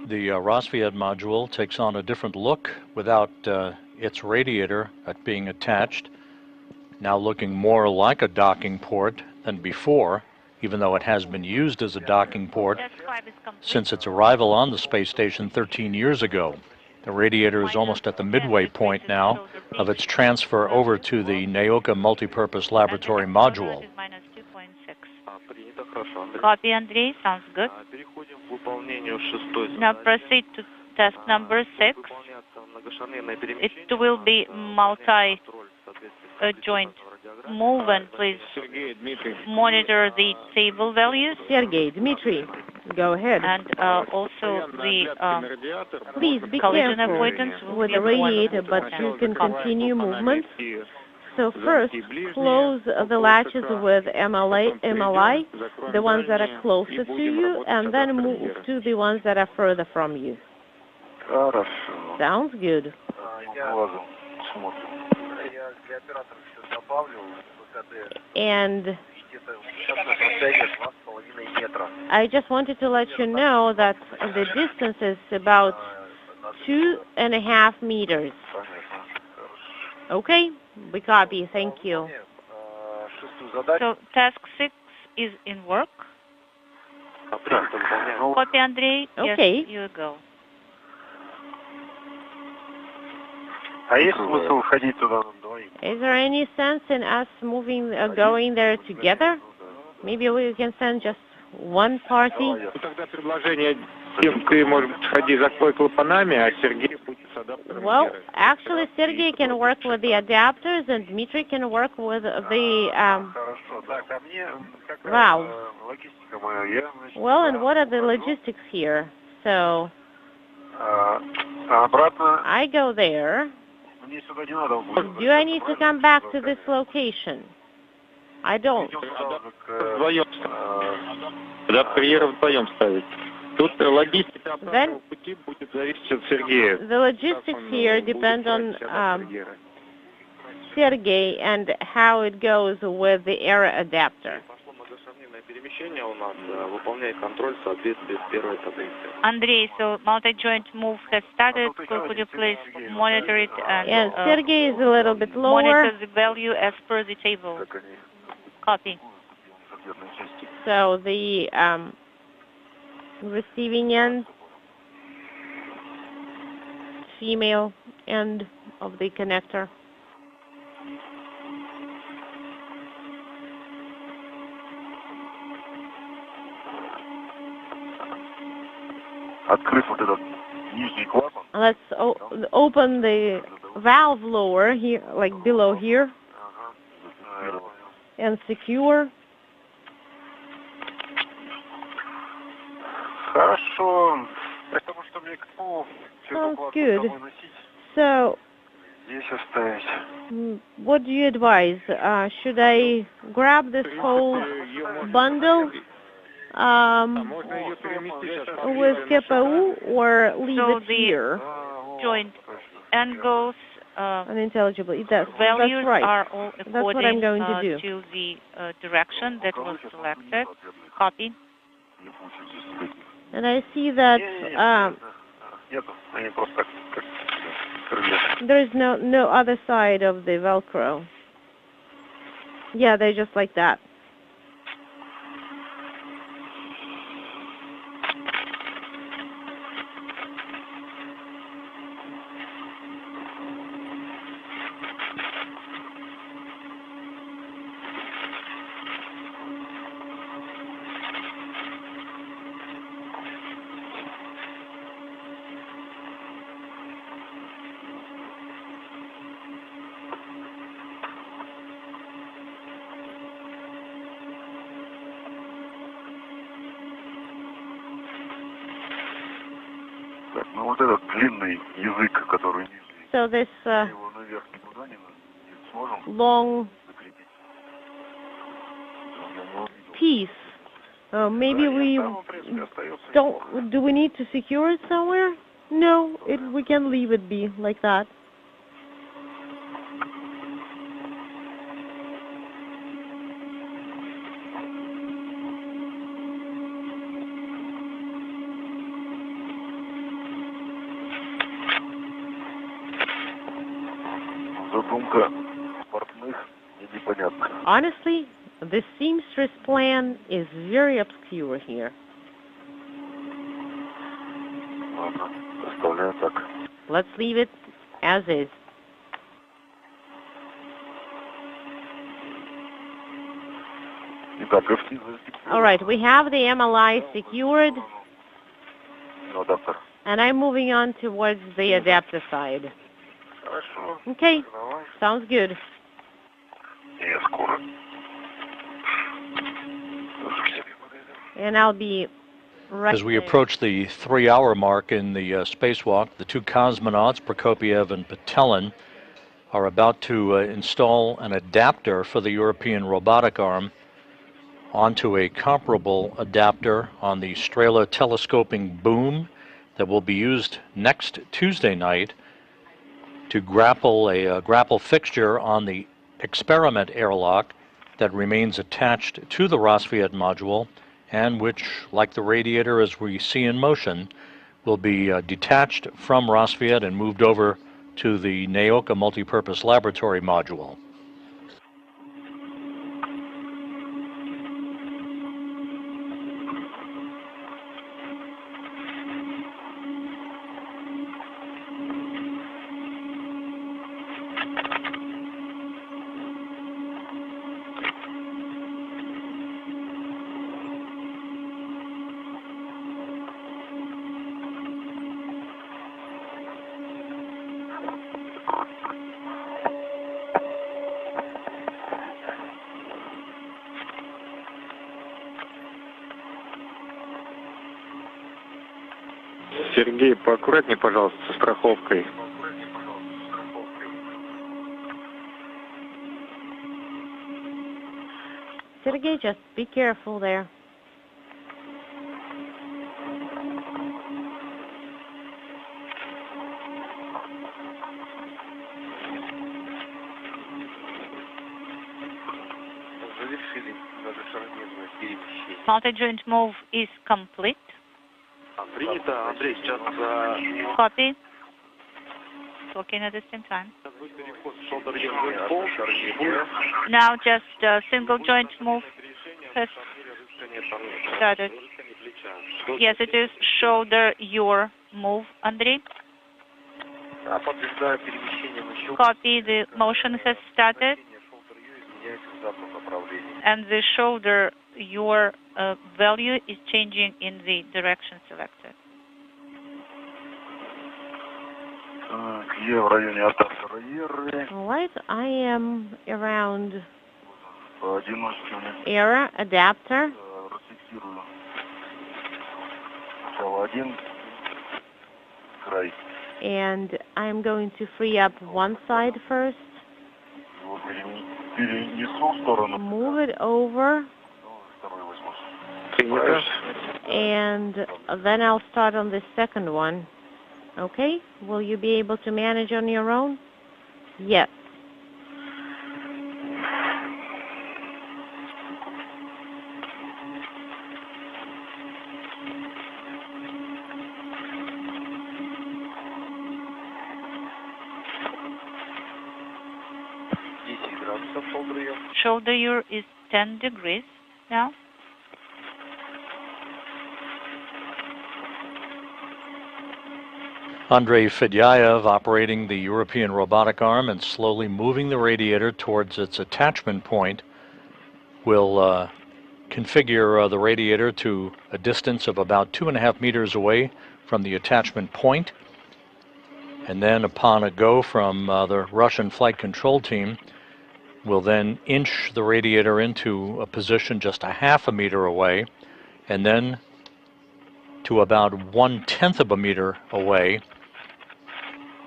The Rassvet module takes on a different look without its radiator being attached, now looking more like a docking port than before, even though it has been used as a docking port since its arrival on the space station 13 years ago. The radiator is almost at the midway point now of its transfer over to the Nauka Multipurpose Laboratory Module. Copy, Andrei. Sounds good. Now proceed to task number 6. It will be multi-joint move, and please monitor the table values. Sergey, Dmitry, go ahead. And also the please be collision careful avoidance with the radiator, but you can continue movement. So first, close the latches with MLI, the ones that are closer to you, and then move to the ones that are further from you. Sounds good. And I just wanted to let you know that the distance is about 2.5 meters. Okay, we copy. Thank you. So task 6 is in work. Copy, Andrei. Okay. Yes, you go. Is there any sense in us moving, going there together? Maybe we can send just one party. Well, actually, Sergey can work with the adapters, and Dmitry can work with the valves. Well, and what are the logistics here? So I go there. Do I need to come back to this location? I don't. Then the logistics here depend on Sergey and how it goes with the air adapter. Andrei, so multi-joint move has started. Could you please monitor it? And Sergey is a little bit lower. Monitor the value as per the table. Copy. So the receiving end, female end of the connector. Let's open the valve lower here, like below here, and secure. Sounds good. So, what do you advise? Should I grab this whole bundle with KPU or leave it here? Joint angles, unintelligible. That's values right. are all according That's what I'm going to do. To the direction that was selected. Copy. And I see that there is no other side of the Velcro. Yeah, they're just like that. So this long piece, maybe we don't. Do we need to secure it somewhere? No, we can leave it be like that. Honestly, the seamstress plan is very obscure here. Let's leave it as is. All right, we have the MLI secured, and I'm moving on towards the adapter side. Okay, sounds good. And I'll be right as we there. approach the 3-hour mark in the spacewalk, the two cosmonauts, Prokopiev and Patelin, are about to install an adapter for the European robotic arm onto a comparable adapter on the Strela telescoping boom that will be used next Tuesday night to grapple a grapple fixture on the experiment airlock that remains attached to the Rassvet module, and which, like the Radiator as we see in motion, will be detached from Rassvet and moved over to the Nauka Multipurpose Laboratory Module. Сергей, поаккуратнее, пожалуйста, со страховкой. Sergey, just be careful there. Multi-joint move is complete. Принято, Андрей, сейчас Copy. Talking at the same time. Now just a single joint move has started. Yes, it is shoulder your move, Andrei. Copy, the motion has started. And the shoulder your value is changing in the direction selected. All right, I am around error adapter. And I'm going to free up one side first. Move it over. And then I'll start on the second one. Okay? Will you be able to manage on your own? Yes. Shoulder your is 10 degrees now. Andrei Fedyaev operating the European robotic arm and slowly moving the Radiator towards its attachment point will configure the Radiator to a distance of about 2.5 meters away from the attachment point. And then upon a go from the Russian flight control team, will then inch the Radiator into a position just 0.5 meter away, and then to about 1/10 of a meter away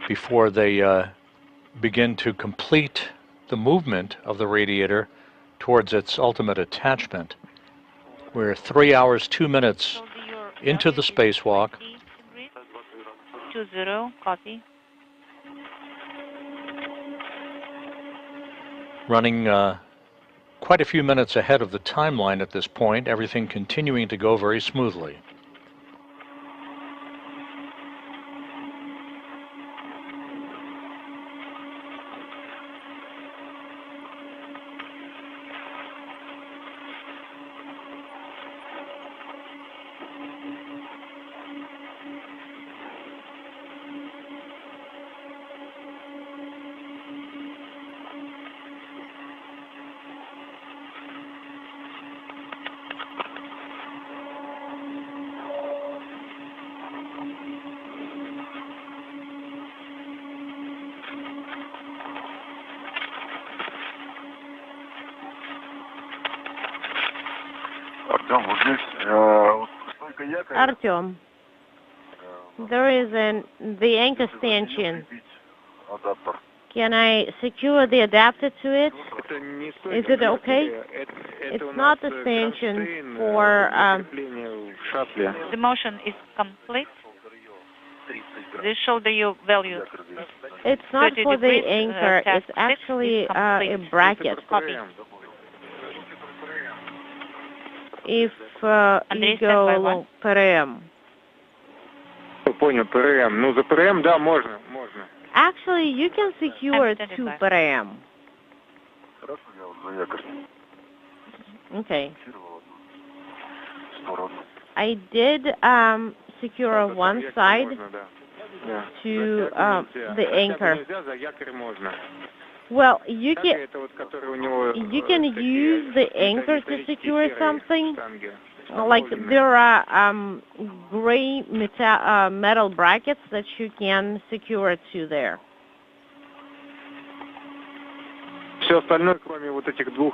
before they begin to complete the movement of the Radiator towards its ultimate attachment. We're 3 hours, 2 minutes into the spacewalk. 20, copy. Running quite a few minutes ahead of the timeline at this point, everything continuing to go very smoothly. Artyom, there is the anchor stanchion. Can I secure the adapter to it? Is it okay? It's not a stanchion for... The motion is complete. This shoulder you value. It's not for the degrees, anchor. task It's actually six is a complete. bracket. Copy. If you go along ПРМ. Понял, ПРМ. Ну, за ПРМ, да, можно. Actually, you can secure it to ПРМ. Okay. I did secure one side to the anchor. Well, you can use the anchor to secure something. Like there are gray metal brackets that you can secure it to there. Все остальное, кроме вот этих двух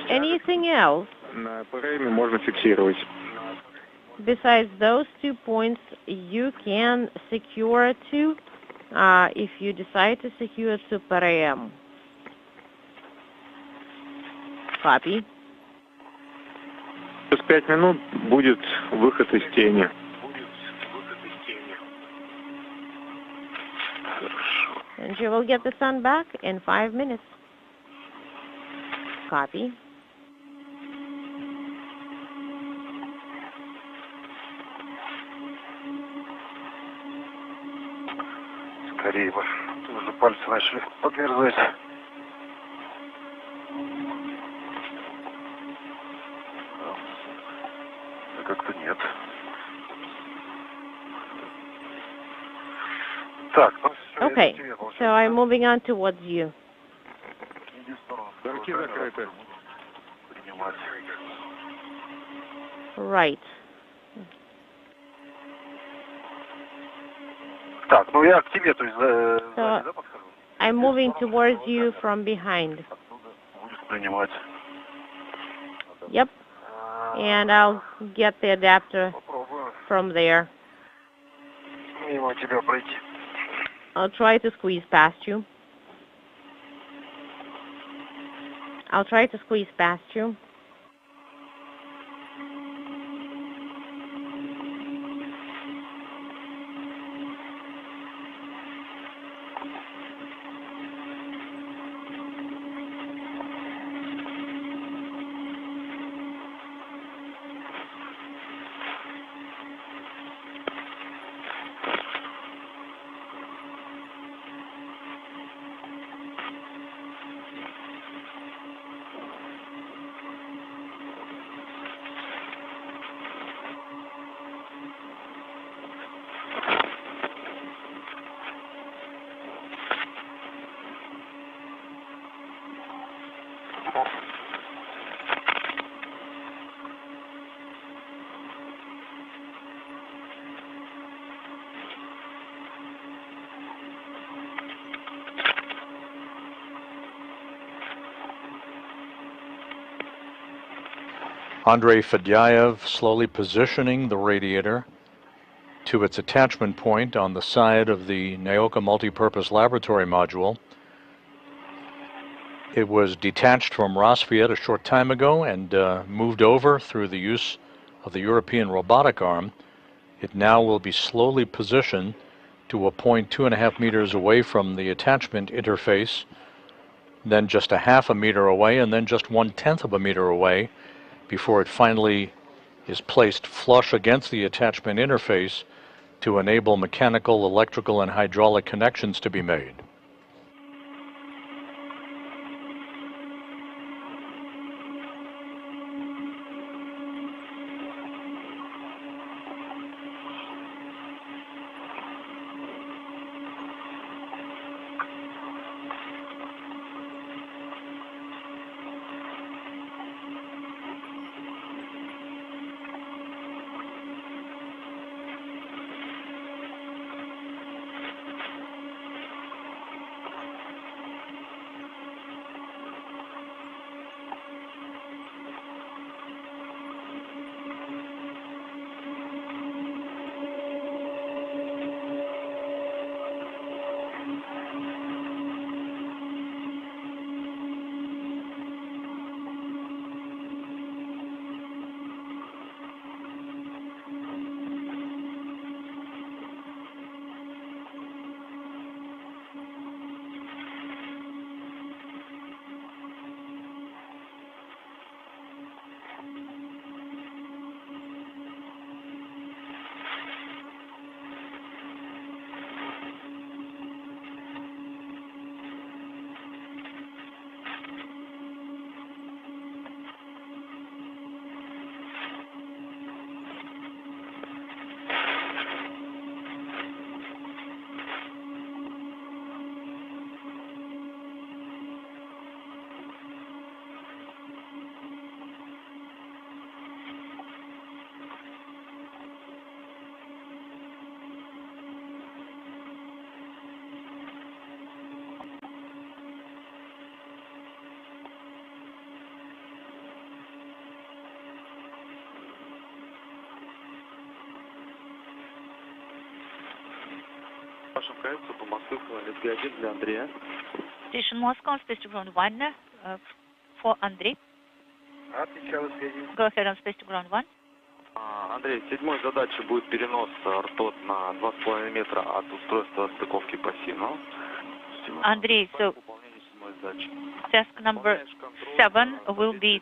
Anything else? На ПРМе можно фиксировать. Besides those 2 points, you can secure it to, if you decide to secure it to ПРМ. Copy. Через 5 минут будет выход из тени. And you will get the sun back in 5 minutes. Copy. Скорее бы. Уже пальцы начали подмерзать. Как-то нет. Так, ну все. Okay, so I'm moving on towards you. Замки закрыты. Принимать. Right. Так, ну я к тебе, то есть So да, подхожу? I'm moving towards you from behind. Будет принимать. Yep. And I'll get the adapter Попробую from there. мимо тебя пройти. I'll try to squeeze past you. I'll try to squeeze past you. Andrei Fedyaev slowly positioning the radiator to its attachment point on the side of the Nauka Multipurpose Laboratory Module. It was detached from Rassvet a short time ago and moved over through the use of the European robotic arm. It now will be slowly positioned to a point 2.5 meters away from the attachment interface, then just 0.5 meter away, and then just 0.1 meter away, before it finally is placed flush against the attachment interface to enable mechanical, electrical, and hydraulic connections to be made. Station Moscow on space to ground 1 for Andrei. Go ahead on space to ground 1. Андрей, седьмой задачей будет перенос ртот на 2,5 метра от устройства стыковки по СИНу. Andrei, so task number 7 will be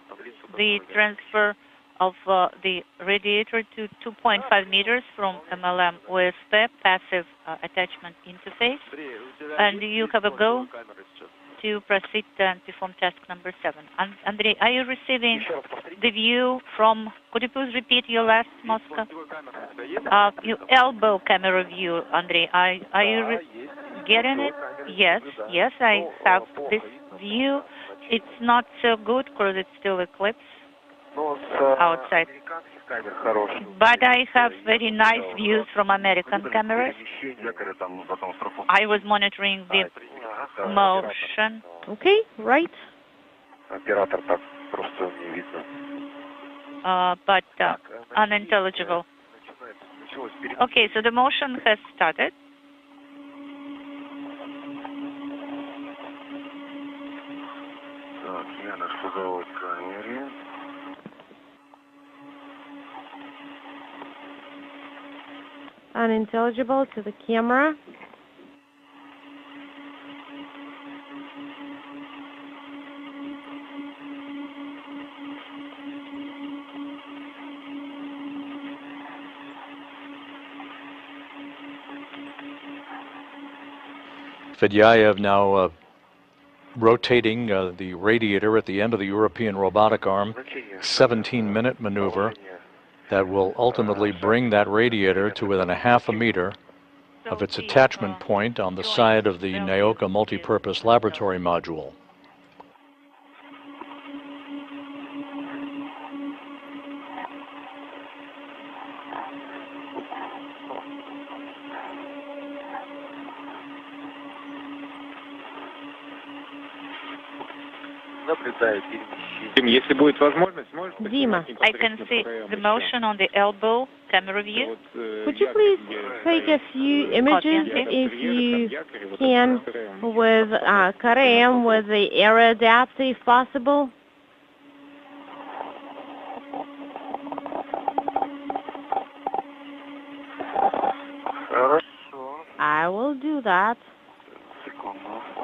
the transfer of the radiator to 2.5 meters from MLM OSP passive attachment interface. And you have a go to proceed and perform task number 7. Andrei, are you receiving the view from, could you please repeat your last, Moscow? Your elbow camera view, Andrei, are you getting it? Yes, I have this view. It's not so good because it's still eclipse outside. But I have very nice views from American cameras. I was monitoring the motion. Okay, right. But unintelligible. Okay, so the motion has started. Unintelligible to the camera. Fedyaev now rotating the radiator at the end of the European robotic arm, 17-minute maneuver that will ultimately bring that radiator to within a half a meter of its attachment point on the side of the Nauka Multipurpose Laboratory Module. Dima, I can see the motion on the elbow camera view. could you please take a few images, if you can, with Kareem, with the air adapter, if possible? I will do that.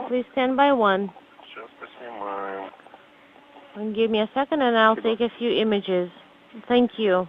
Please stand by one. And give me a second and I'll take a few images. Thank you.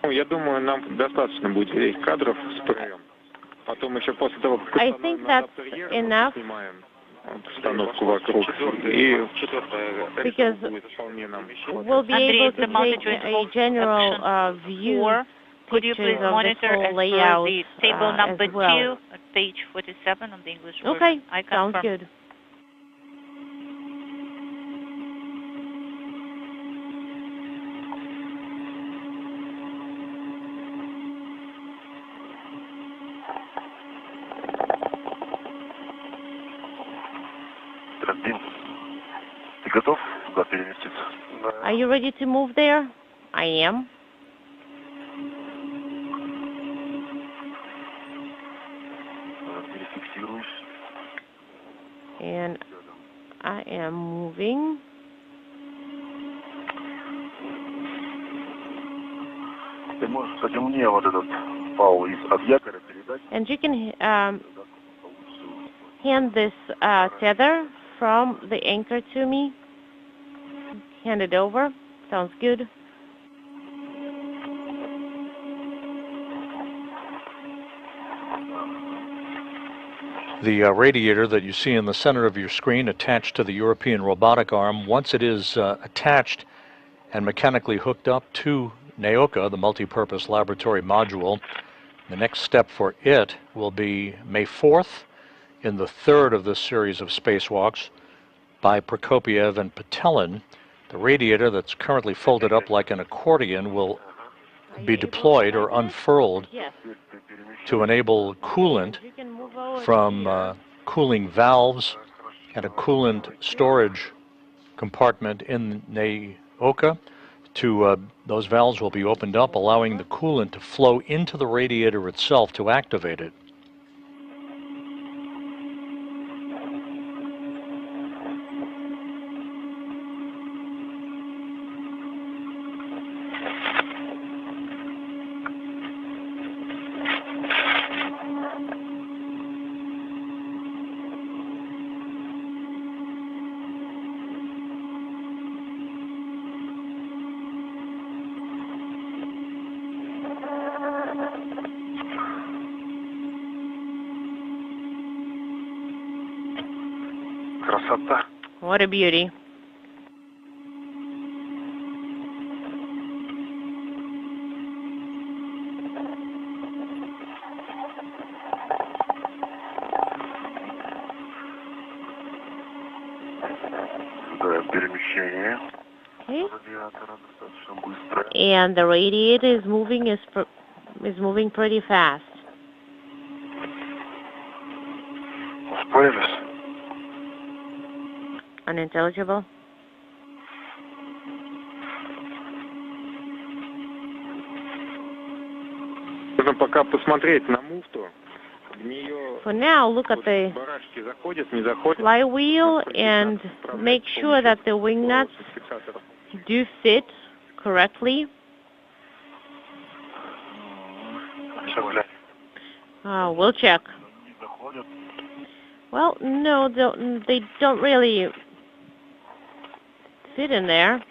Я думаю, нам достаточно будет этих кадров с ПРМ. Потом еще после того, как I think that's enough. снимаем установку вокруг. И Because we'll be able to take a general view, Could you please pictures of the monitor full as layout the table number as well. 2 at page 47 on the English version? Okay, I sounds confirm. good. Ты готов туда переместиться? Are you ready to move there? I am. Перефиксируюсь. And I am moving. Ты можешь, кстати, мне вот этот файл от якоря передать? And you can hand this tether from the anchor to me. Hand it over. Sounds good. The radiator that you see in the center of your screen attached to the European robotic arm, once it is attached and mechanically hooked up to Nauka, the Multipurpose Laboratory Module, the next step for it will be May 4th in the third of this series of spacewalks by Prokopiev and Patelin. The radiator that's currently folded up like an accordion will be deployed or unfurled to enable coolant from cooling valves and a coolant storage compartment in Nauka. Those valves will be opened up, allowing the coolant to flow into the radiator itself to activate it. What a beauty. Okay. And the radiator is moving pretty fast. Unintelligible. For now, look at the flywheel and make sure that the wing nuts do fit correctly. We'll check. Well, no, they don't really fit in there.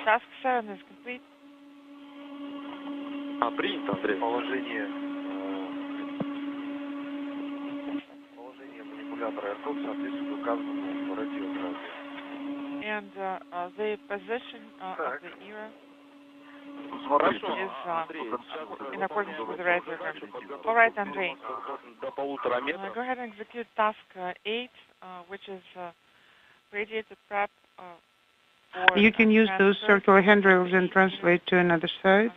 Task 7 is complete. Принято, Андрей. Положение манипулятора airlock соответствует указанному радиатору. And the position of the era is in accordance with the radiator. All right, Andrei. Go ahead and execute task 8, which is radiator prep. You can use those circular handrails and translate to another side.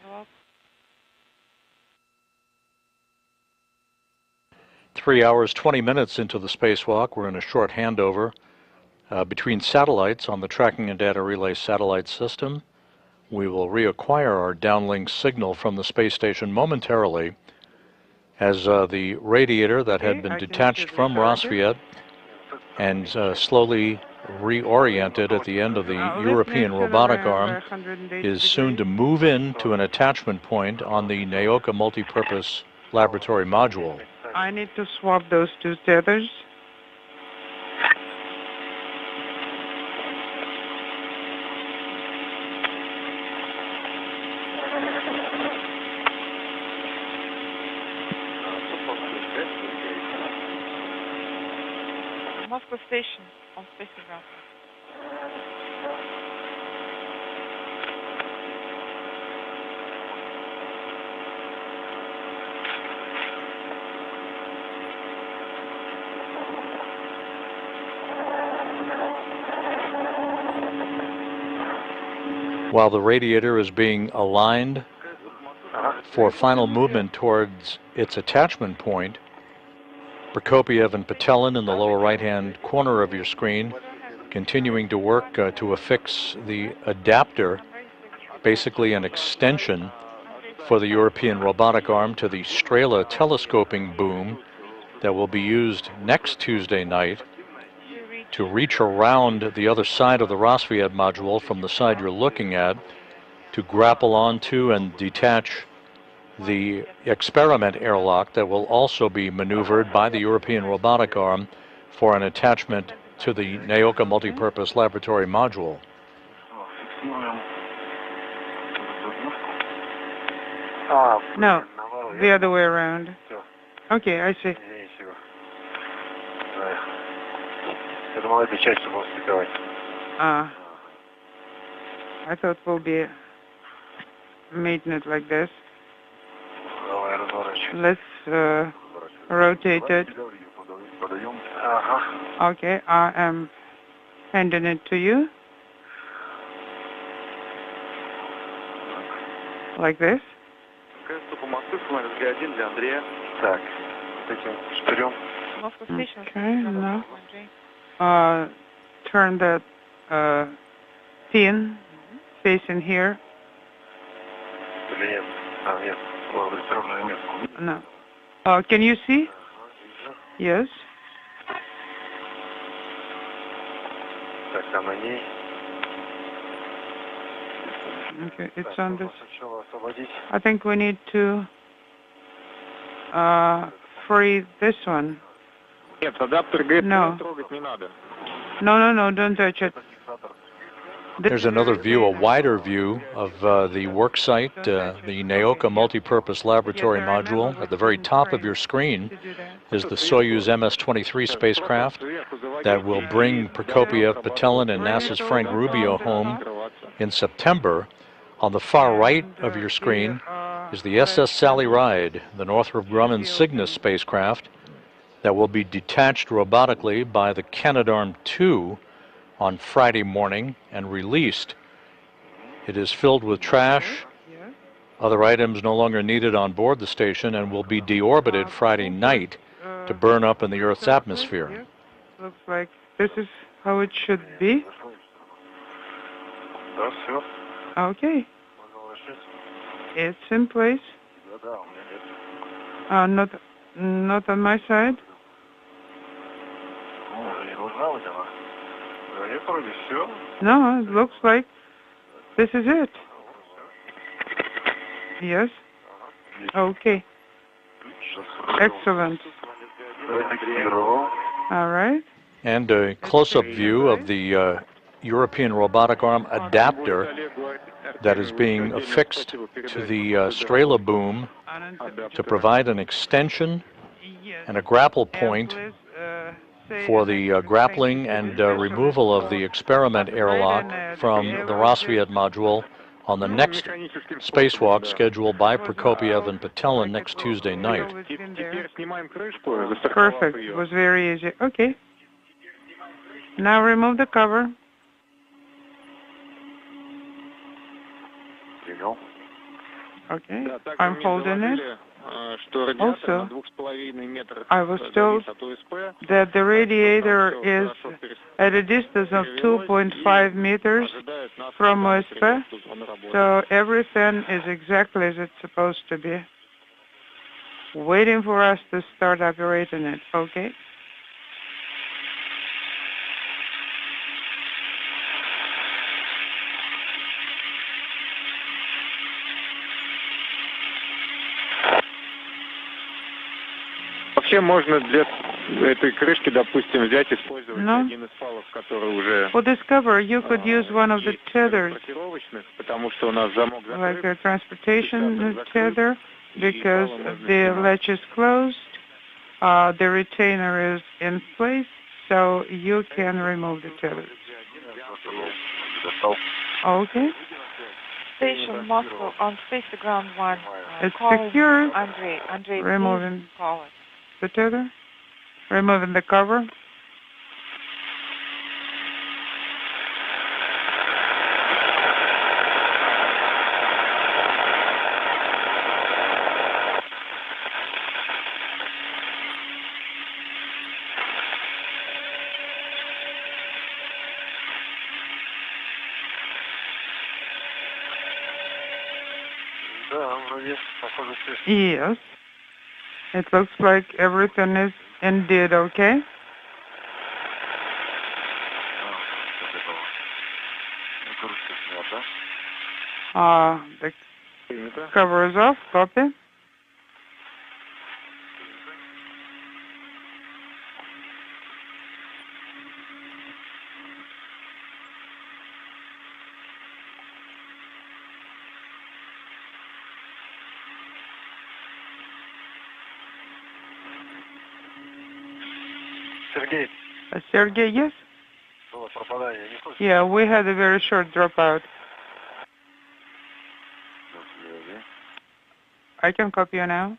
3 hours, 20 minutes into the spacewalk, we're in a short handover. between satellites on the tracking and data relay satellite system. We will reacquire our downlink signal from the space station momentarily as the radiator that had been detached from Rassvet and slowly reoriented at the end of the European robotic arm is soon to move in to an attachment point on the Nauka Multipurpose Laboratory Module. I need to swap those two tethers. Moscow station on spacecraft. While the radiator is being aligned for final movement towards its attachment point, Prokopiev and Patelin in the lower right-hand corner of your screen continuing to work to affix the adapter, basically an extension for the European robotic arm to the Strela telescoping boom that will be used next Tuesday night to reach around the other side of the Rassvet module from the side you're looking at to grapple onto and detach the experiment airlock that will also be maneuvered by the European robotic arm for an attachment to the Nauka Multipurpose Laboratory Module. No, the other way around. Okay, I see. I thought we'll be making it like this. Let's rotate it. Okay, I am handing it to you. Like this. Okay, now turn that pin facing here. No. Can you see? Yes. Okay, it's on this. I think we need to free this one. No. No, don't touch it. There's another view, a wider view of the worksite, the Nauka Multipurpose Laboratory Module. At the very top of your screen is the Soyuz MS-23 spacecraft that will bring Prokopiev, Patelin, and NASA's Frank Rubio home in September. On the far right of your screen is the SS Sally Ride, the Northrop Grumman Cygnus spacecraft that will be detached robotically by the Canadarm2 on Friday morning and released. It is filled with trash, other items no longer needed on board the station, and will be deorbited Friday night to burn up in the Earth's atmosphere. Looks like this is how it should be. Okay. It's in place. Not on my side. No, it looks like this is it. Yes. Okay. Excellent. All right. And a close-up view of the European robotic arm adapter that is being affixed to the Strela boom to provide an extension and a grapple point for the grappling and removal of the experiment airlock from the Rassvet module on the next spacewalk scheduled by Prokopiev and Patelin next Tuesday night. Perfect. It was very easy. Okay. Now remove the cover. Okay, I'm holding it. Also, I was told that the radiator is at a distance of 2.5 meters from OSP, so everything is exactly as it's supposed to be. Waiting for us to start operating it, okay? Вообще можно для этой крышки, допустим, взять, использовать один из фалов, который уже... For this cover, you could use one of the tethers, потому что у нас замок like a transportation tether, because the latch is closed, the retainer is in place, so you can remove the tether. Okay. Station Moscow on Space to Ground 1. It's secure. Andrei, removing call it. The tether, removing the cover. Yes. It looks like everything is indeed okay. The cover is off. Copy. Sergey, yes? Yeah, we had a very short dropout. I can copy you now.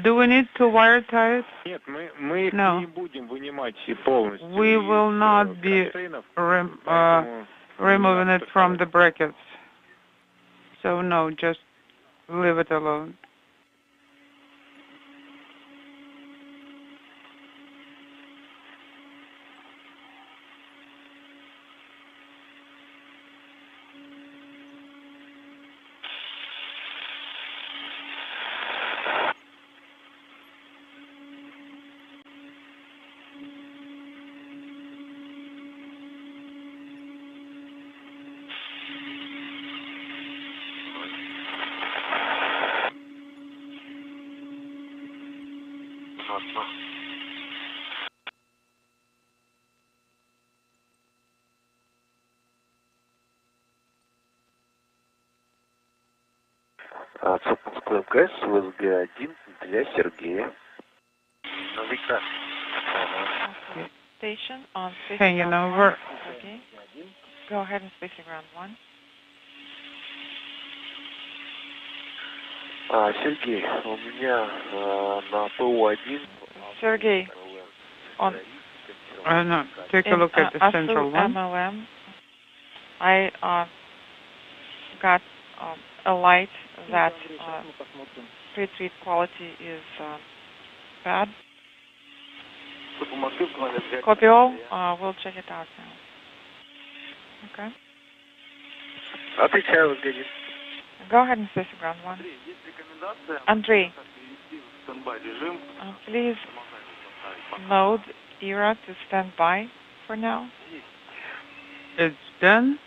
Do we need to wire tie it? No. We will not be removing it from the brackets. So no, just leave it alone. Запуск Egress в СГ-1 для Сергея. Station on Space Hanging over. Okay. Go ahead and Space Ground 1. Сергей, у меня на ПУ-1... Sergey, on... No, take a look at the central one. MLM, I got a light that pre-treat quality is bad. Copy all. We'll check it out now. Okay. Отвечаю, господин. Go ahead and Space Ground 1. Andrei, please load ERA to stand by for now. It's done.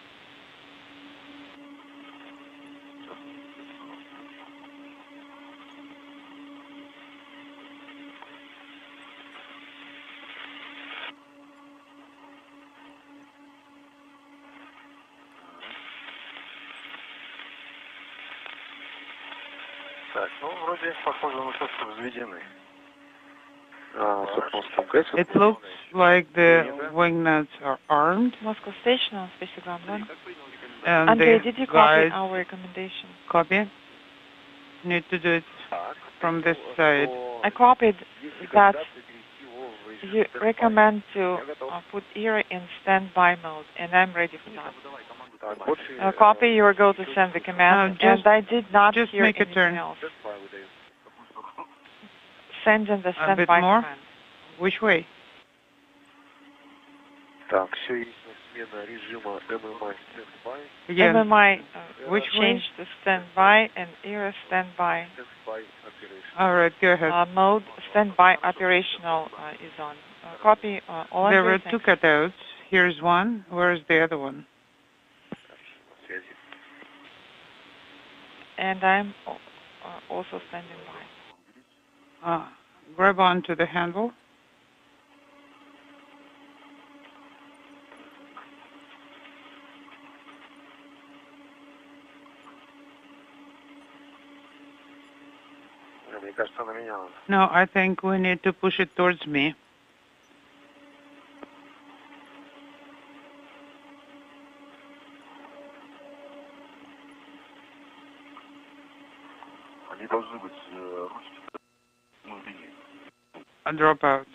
Так, ну, вроде похоже на то, что взведены. It looks like the wing nuts are armed. Moscow Station on Space Ground 1. And Andrei, the did you guys copy our recommendation? copy. Need to do it from this side. I copied that you recommend to put ERA in standby mode, and I'm ready for that. Copy, you are going to send the command, and I did not hear anything else. Send in the standby command. Which way? Again, MMI which change to standby, and ERA standby. All right, go ahead. Mode standby operational is on. Copy all. There were two cutouts. Here's one. Where's the other one? And I'm also standing by. Grab onto the handle. No, I think we need to push it towards me. A dropout.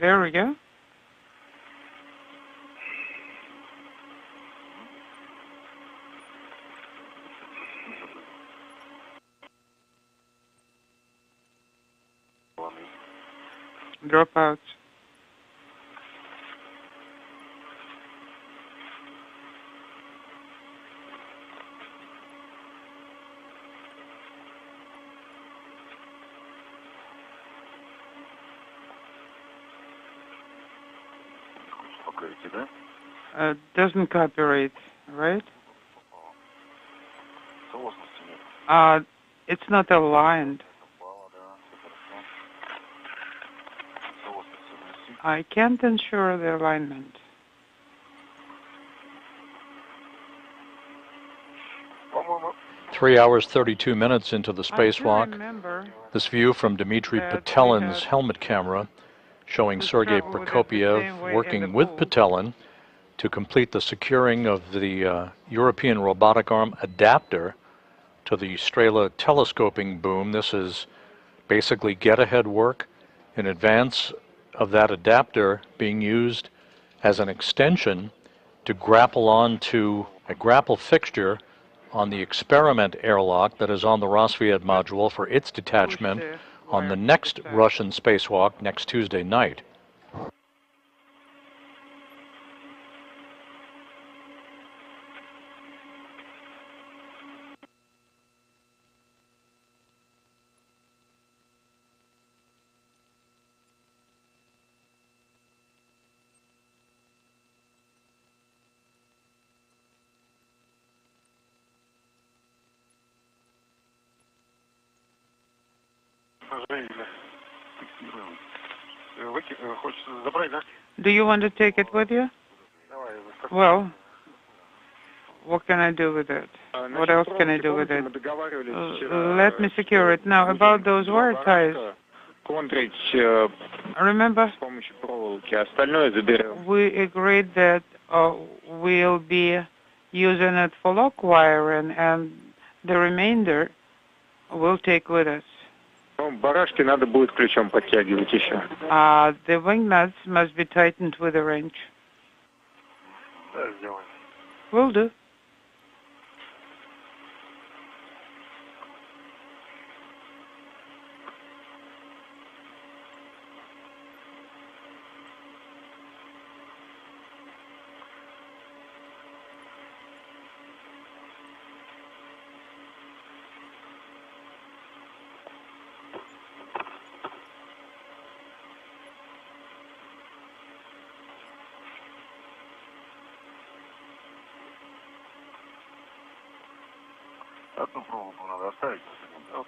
There we go. Dropout. Doesn't cooperate, right? It's not aligned. I can't ensure the alignment. Three hours, 32 minutes into the spacewalk. This view from Dmitry Petelin's helmet camera showing Sergei Prokopiev working with Petelin to complete the securing of the European robotic arm adapter to the Strela telescoping boom. This is basically get-ahead work in advance of that adapter being used as an extension to grapple onto a grapple fixture on the experiment airlock that is on the Rassvet module for its detachment on the next Russian spacewalk next Tuesday night. Do you want to take it with you? Well, what can I do with it? What else can I do with it? Let me secure it. Now, about those wire ties. Remember, we agreed that we'll be using it for lock wiring, and the remainder we'll take with us. The wing nuts must be tightened with a wrench. Will do.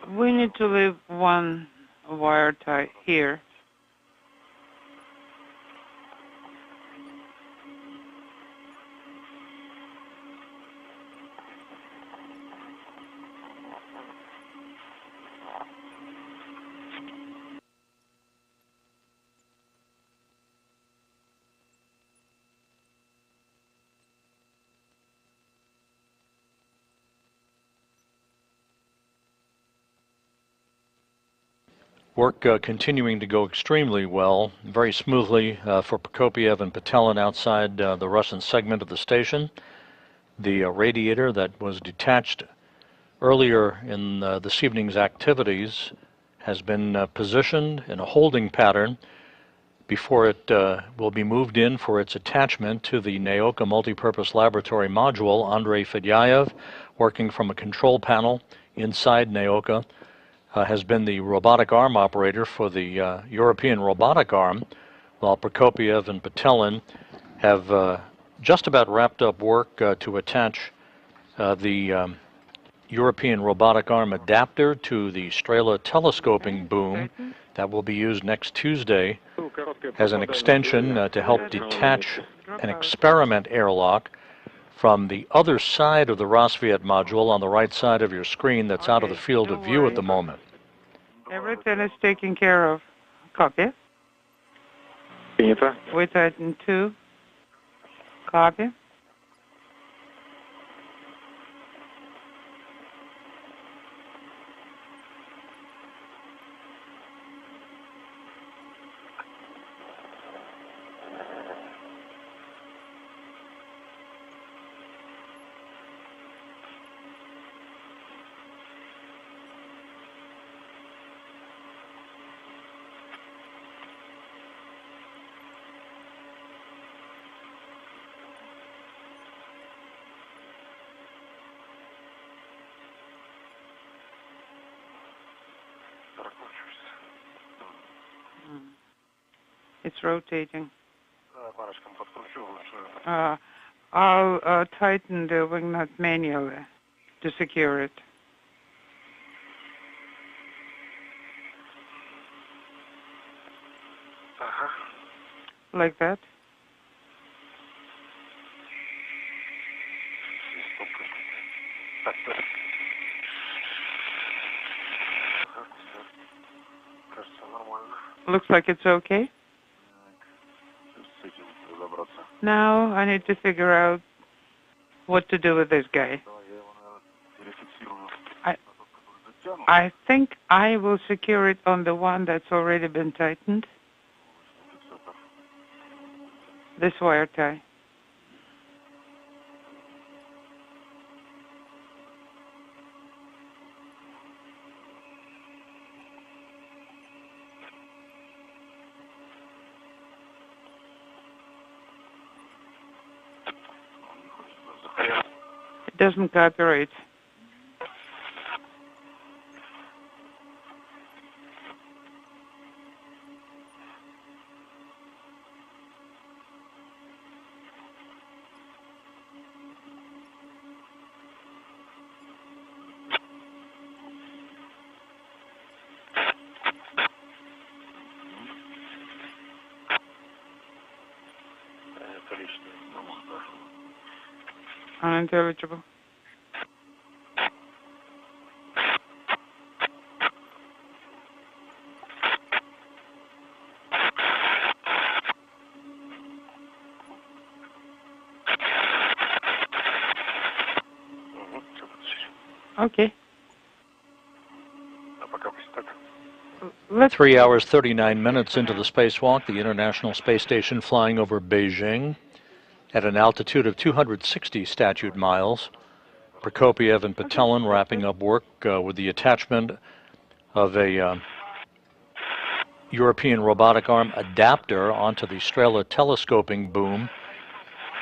We need to leave one wire tie here. Work continuing to go extremely well, very smoothly for Prokopiev and Patelin outside the Russian segment of the station. The radiator that was detached earlier in this evening's activities has been positioned in a holding pattern before it will be moved in for its attachment to the Nauka Multipurpose Laboratory Module. Andrei Fedyaev, working from a control panel inside Nauka, has been the robotic arm operator for the European robotic arm, while Prokopiev and Patelin have just about wrapped up work to attach the European robotic arm adapter to the Strela telescoping boom that will be used next Tuesday as an extension to help detach an experiment airlock from the other side of the Rassvet module on the right side of your screen that's out of the field of view at the moment. Everything is taken care of. Copy. We tighten 2. Copy. It's rotating. I'll tighten the wing nut manually to secure it. Like that. Looks like it's okay. Now I need to figure out what to do with this guy. I think I will secure it on the one that's already been tightened. This wire tie. It doesn't cooperate. Unintelligible. Okay. 3 hours, 39 minutes into the spacewalk, the International Space Station flying over Beijing at an altitude of 260 statute miles. Prokopiev and Patelin wrapping up work with the attachment of a European robotic arm adapter onto the Strela telescoping boom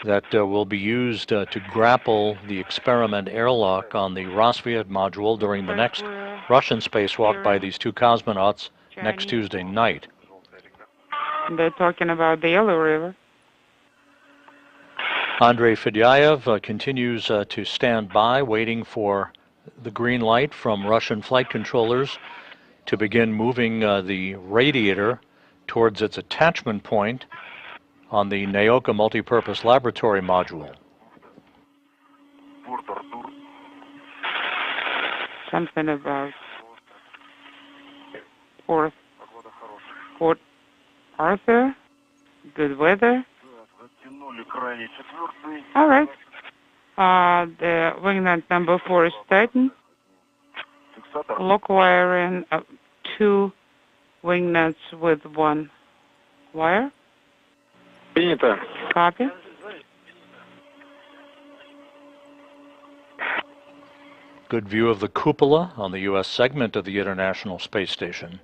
that will be used to grapple the experiment airlock on the Rassvet module during the next Russian spacewalk by these 2 cosmonauts next Tuesday night. They're talking about the Yellow River. Andrei Fedyaev continues to stand by, waiting for the green light from Russian flight controllers to begin moving the radiator towards its attachment point on the Nauka Multipurpose Laboratory Module. Something about Port Arthur, good weather. All right. The wing nut number 4 is tightened. Lock wiring 2 wing nuts with one wire. Принято. Copy. Good view of the cupola on the U.S. segment of the International Space Station.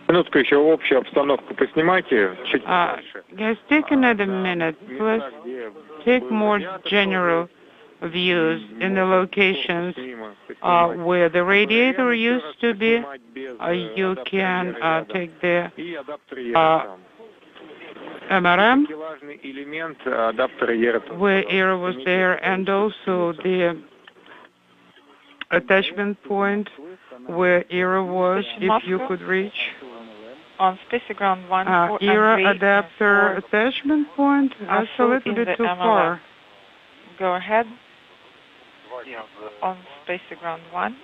Минутку еще общую обстановку поснимайте. Чуть Guys, take another minute. Please take more general views in the locations where the radiator used to be. You can take the MRM where air was there, and also the attachment point where air was, if you could reach. On Spacewalk 1, air adapter attachment point. That's a little bit too far. Go ahead. On Spacewalk 1.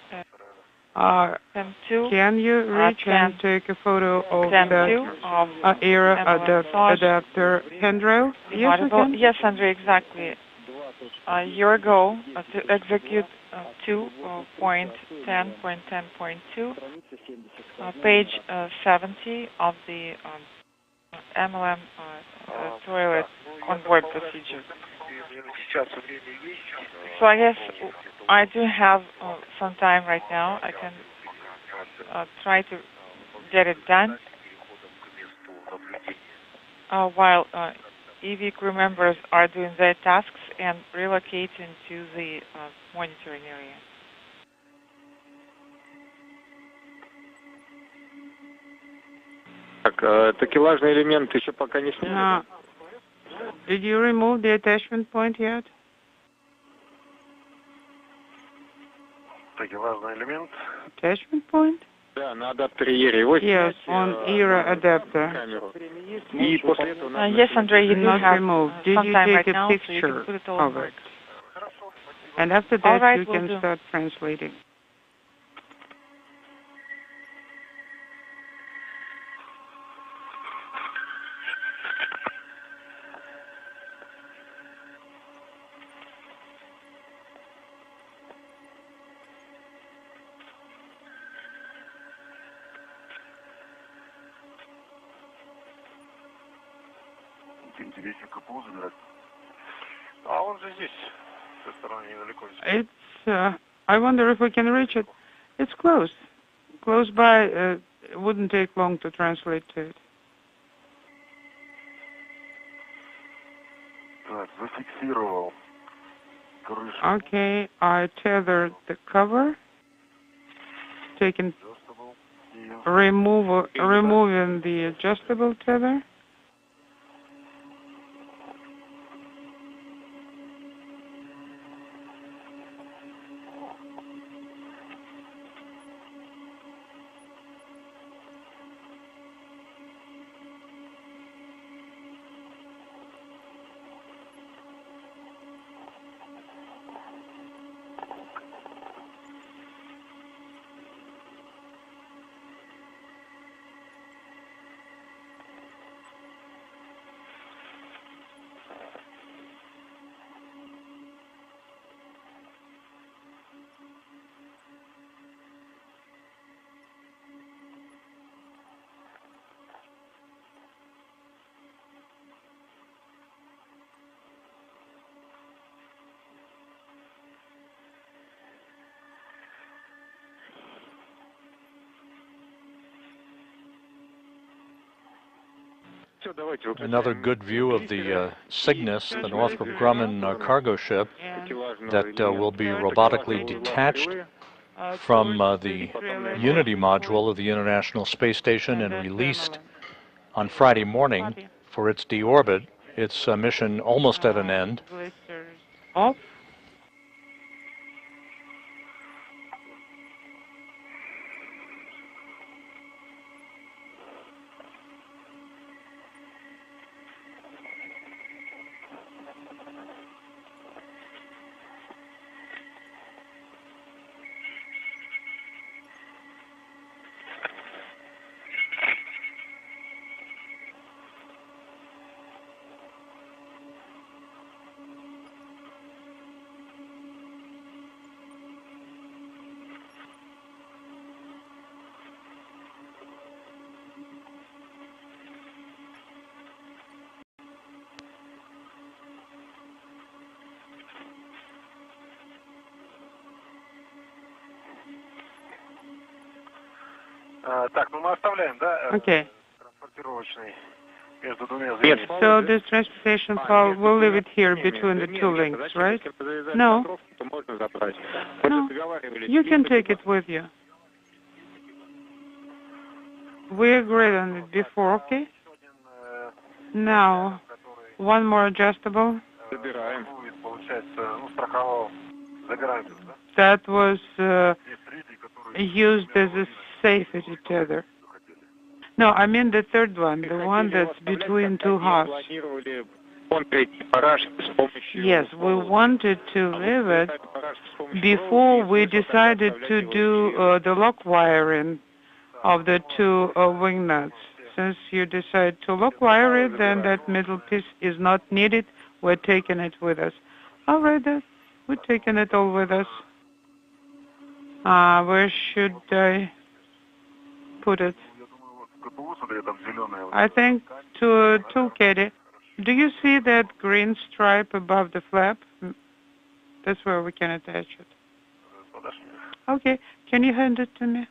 Can you reach and take a photo of the air adapter handrail? Yes, you can. Yes, Andrei, exactly. Your goal to execute 2.10.10.2, page 70 of the MLM toilet onboard procedure. So I guess I do have some time right now. I can try to get it done while EV crew members are doing their tasks and relocating to the monitoring area. Так, такелажный элемент еще пока не сняли. Did you remove the attachment point yet? Такелажный элемент. Attachment point? Да, на адаптере ERA. Yes, on ERA adapter. И после этого yes, Andrei, you do not have removed. Did some you time take right a now, picture so you can put it all of it? And after that, right, you can start translating. Интересненько пол забирать. А он же здесь, со стороны недалеко. It's, I wonder if we can reach it. It's close. Close by, it wouldn't take long to translate to it. Так, зафиксировал крышу. Okay, I tethered the cover. Removing the adjustable tether. Another good view of the Cygnus, the Northrop Grumman cargo ship that will be robotically detached from the Unity module of the International Space Station and released on Friday morning for its deorbit. Its mission almost at an end. Off. Okay. Yes, so this transportation pole, we'll leave it here between the two links, right? No. No, you can take it with you. We agreed on it before, okay? Now, one more adjustable. That was used as a safety tether. No, I mean the third one, the one that's between two halves. Yes, we wanted to leave it before we decided to do the lock wiring of the two wing nuts. Since you decide to lock wire it, then that middle piece is not needed. We're taking it with us. All right, then. We're taking it all with us. Where should I put it? I think to caddy. Do you see that green stripe above the flap? That's where we can attach it. Okay, can you hand it to me?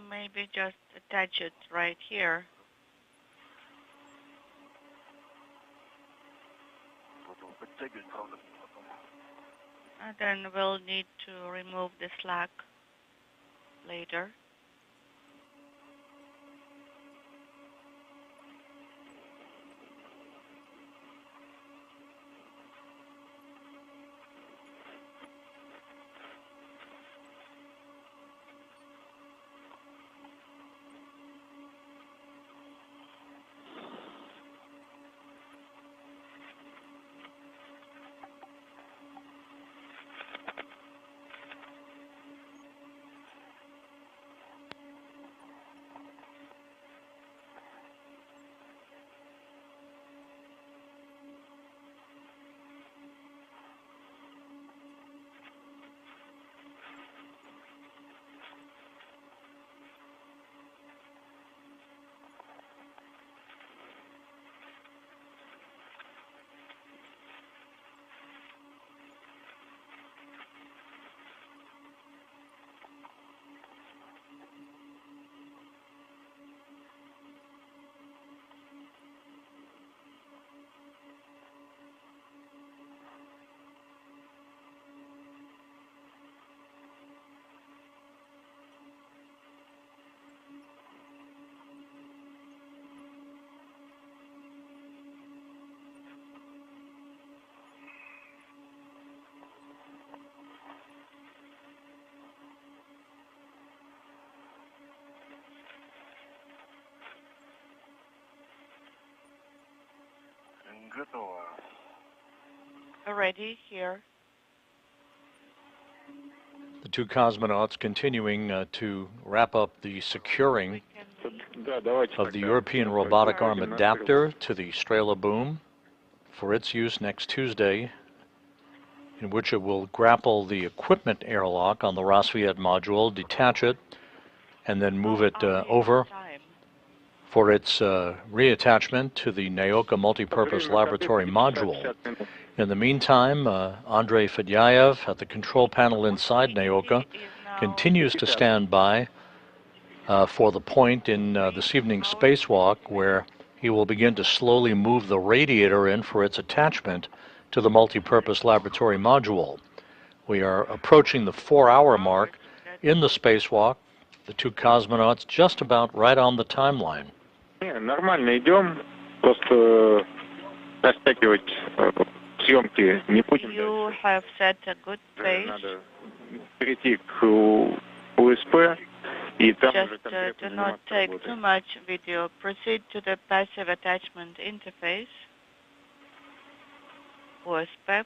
Maybe just attach it right here. And then we'll need to remove the slack later. Ready here. The two cosmonauts continuing to wrap up the securing of the European robotic arm adapter to the Strela boom for its use next Tuesday, in which it will grapple the equipment airlock on the Rassvet module, detach it, and then move it over for its reattachment to the Nauka Multipurpose Laboratory Module. In the meantime, Andrei Fedyaev at the control panel inside Nauka continues to stand by for the point in this evening's spacewalk where he will begin to slowly move the radiator in for its attachment to the Multipurpose Laboratory Module. We are approaching the 4-hour mark in the spacewalk, the two cosmonauts just about right on the timeline. Нормально идем, просто растягивать съемки не будем. You have set a good pace. Надо перейти к УСП. Just do not take too much video. Proceed to the passive attachment interface, USP.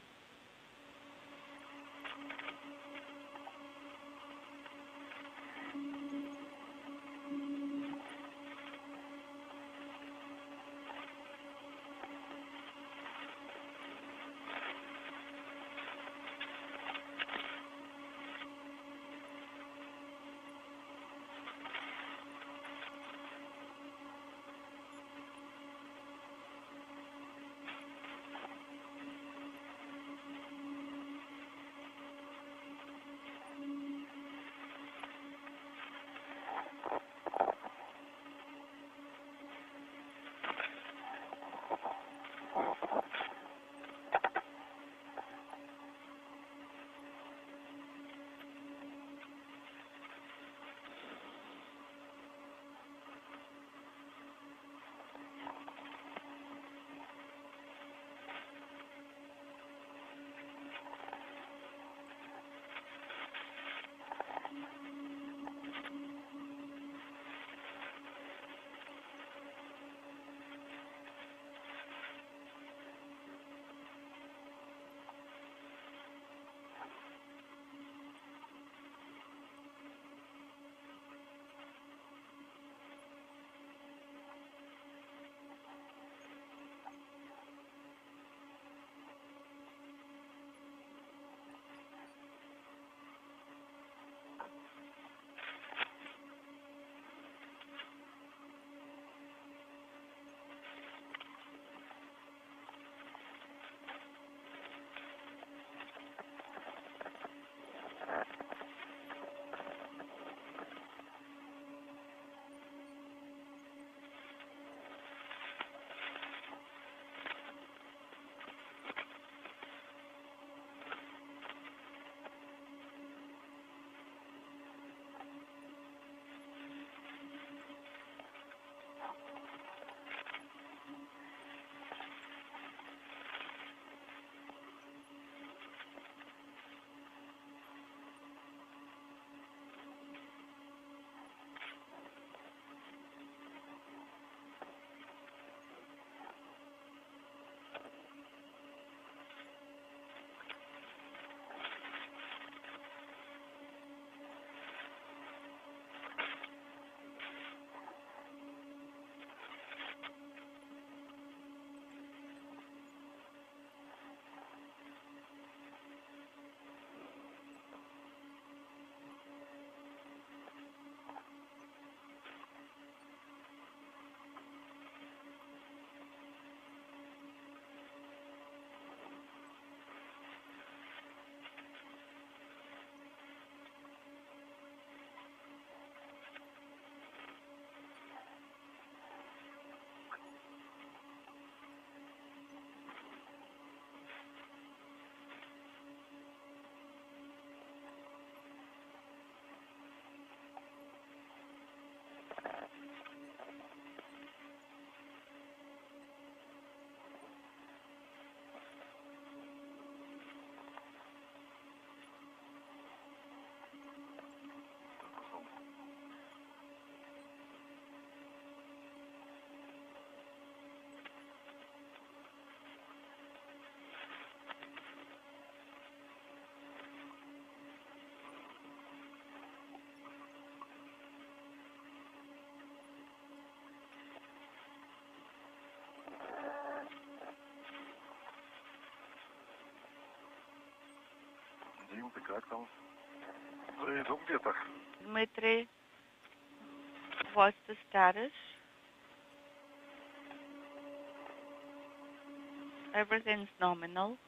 Dmitry, what's the status? Everything's nominal.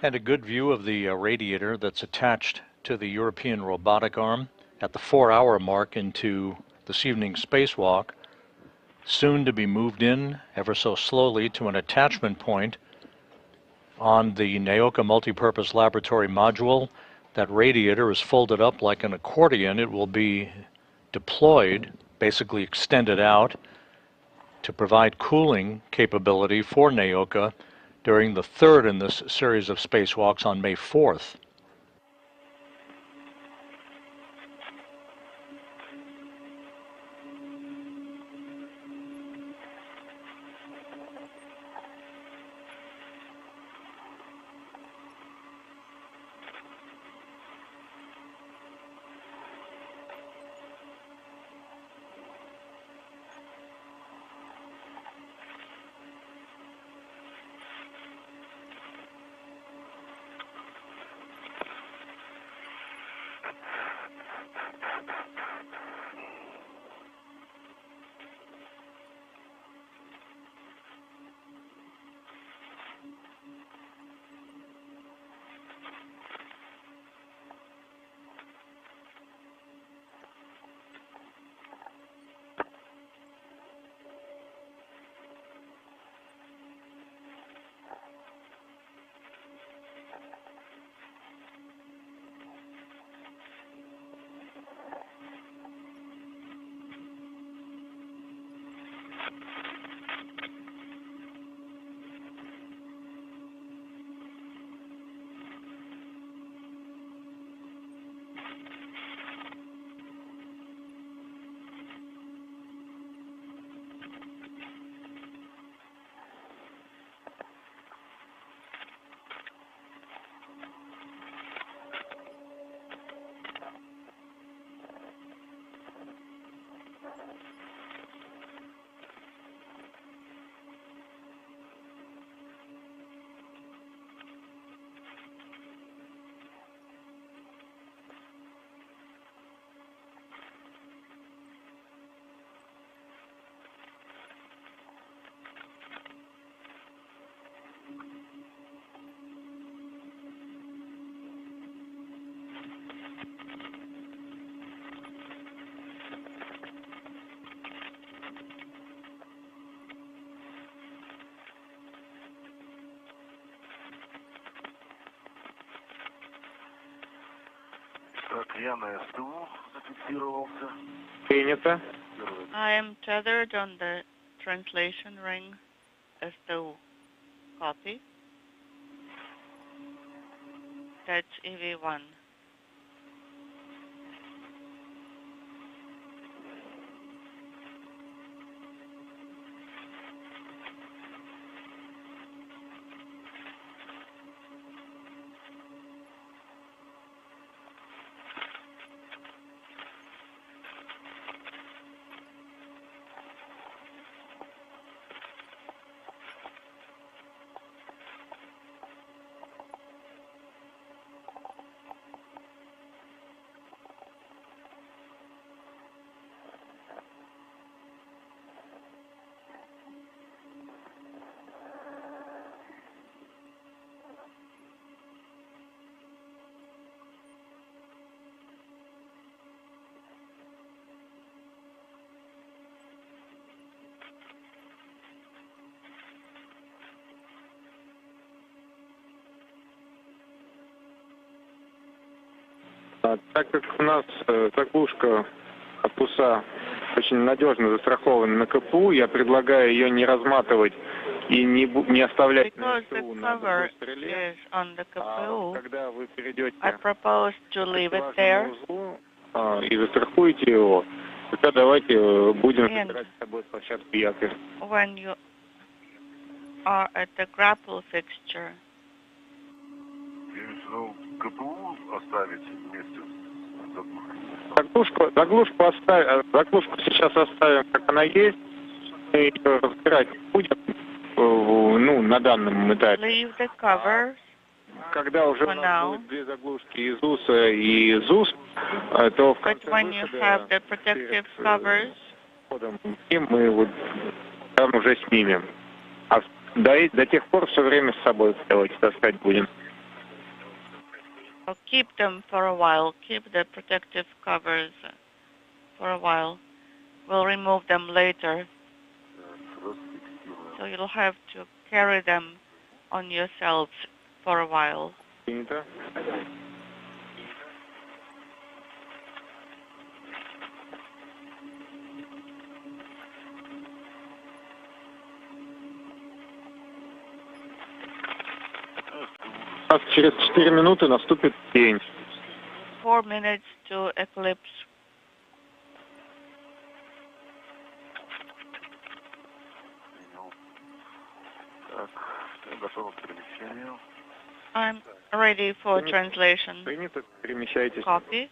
And a good view of the radiator that's attached to the European robotic arm at the 4-hour mark into this evening's spacewalk, soon to be moved in ever so slowly to an attachment point on the Nauka Multipurpose Laboratory Module. That radiator is folded up like an accordion. It will be deployed, basically extended out, to provide cooling capability for Nauka during the third in this series of spacewalks on May 4th. Принято. I am tethered on the translation ring STU. Copy. That's EV1. Так как у нас заглушка корпуса очень надежно застрахована на КПУ, я предлагаю ее не разматывать и не оставлять на СТУ на другой стреле. Когда вы перейдете к узлу и застрахуете его, тогда давайте будем собирать с собой площадку якорь. When you are at the grapple fixture, КПУ оставить вместе заглушку сейчас оставим, как она есть. Мы ее разбирать будем, на данном этапе. leave the covers. Когда уже у нас будет две заглушки из УСа и из УС, то в конце when you have the protective covers, мы вот там уже снимем. А до тех пор все время с собой таскать будем. So keep them for a while. Keep the protective covers for a while. We'll remove them later. So you'll have to carry them on yourselves for a while. Принято. У нас через 4 минуты наступит день. 4 minutes to eclipse. I'm ready for translation. Принято, перемещайтесь. Copy.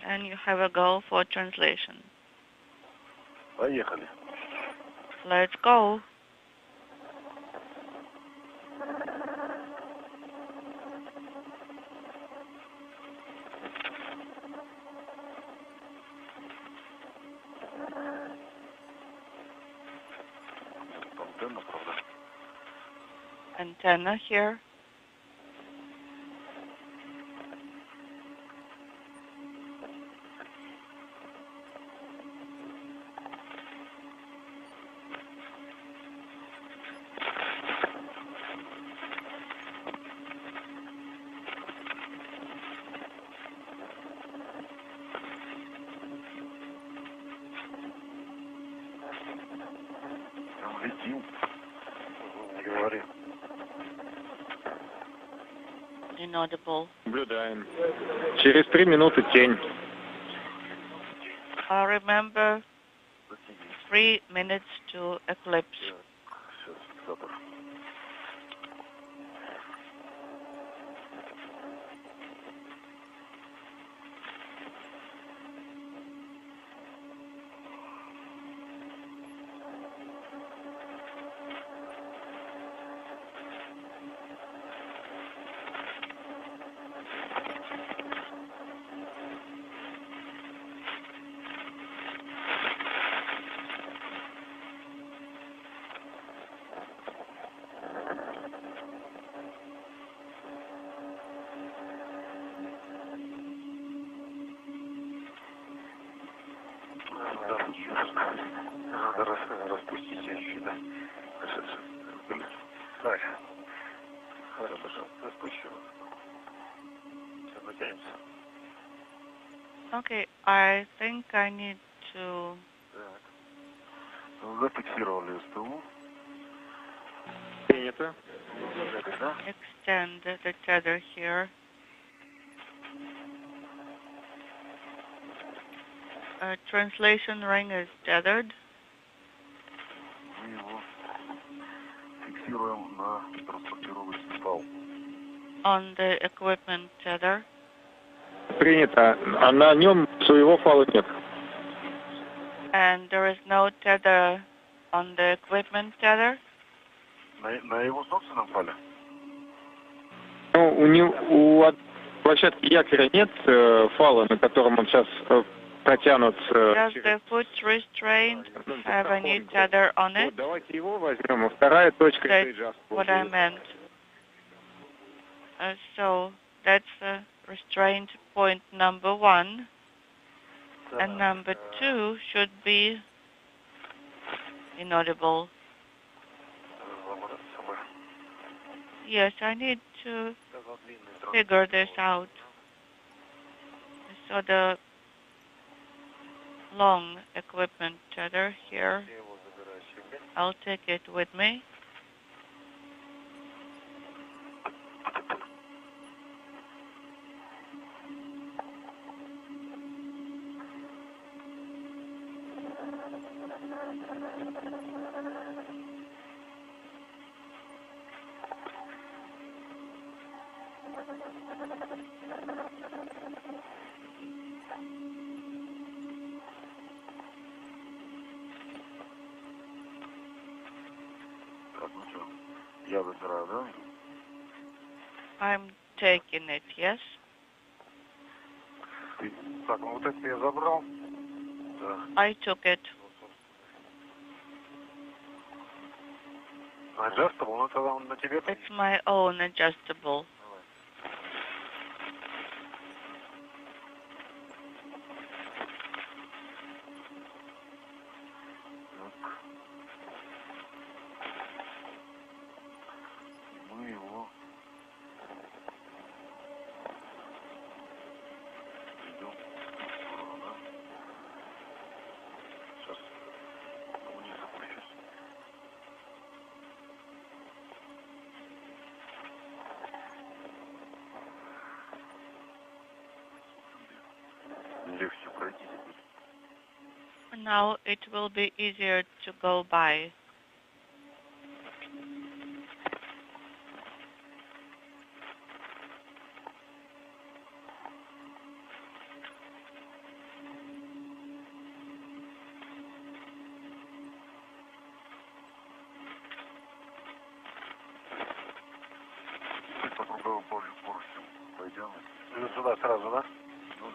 And you have a go for translation. Поехали. Let's go. Antenna here. Летим. Не говори. Inaudible. Наблюдаем. Через 3 минуты тень. Remember, 3 minutes to eclipse. Надо распустить чуть-чуть, да? Так. Хорошо, распущу. Все, потянемся. Okay, I think I need to Зафиксировали СТУ. Принято. extend the tether here. Translation ring is tethered. Мы его фиксируем на транспортировочный вал. On the equipment tether. Принято. А на нем своего фала нет. And there is no tether on the equipment tether? На его собственном фале? Ну, у площадки якоря нет фала, на котором он сейчас протянут. Does the foot restraint have a new tether on it? Вот, давайте его возьмем. Вторая точка это That's what I meant. So that's restraint point number 1. And number 2 should be inaudible. Yes, I need to figure this out. So the long equipment tether here, I'll take it with me. Я выбираю, да? I'm taking it, yes? Так, ну вот это я забрал. Да. I took it. Adjustable, ну тогда он на тебе. It's my own adjustable. Мы его идем в сторону, да? Сейчас вниз опущусь. Легче пройти теперь. Now it will be easier to go by. Пойдем. Ну, сюда сразу, да?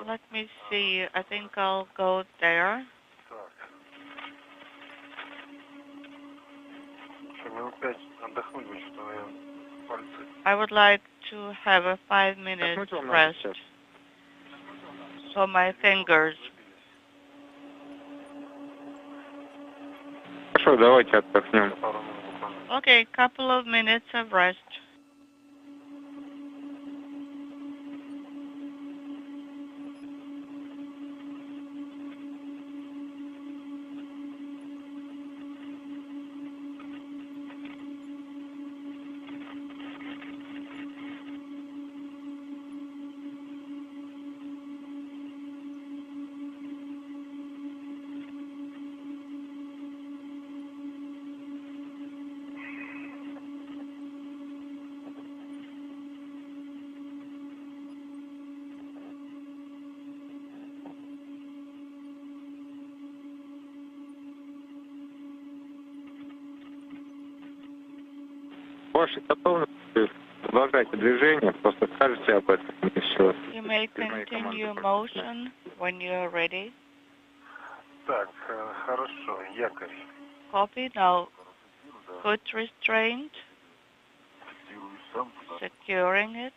Let me see. I think I'll go there. Так. Еще минут 5 отдохнуть бы, что я пальцы. I would like to have a 5-minute rest for my fingers. Хорошо, давайте отдохнем. Пару минут буквально. Okay, couple of minutes of rest. Ваши готовности, продолжайте движение, просто скажите об этом и все. You may continue motion when you're ready. Так, хорошо, якорь. Copy now. Foot restraint, Фиксирую сам туда. securing it.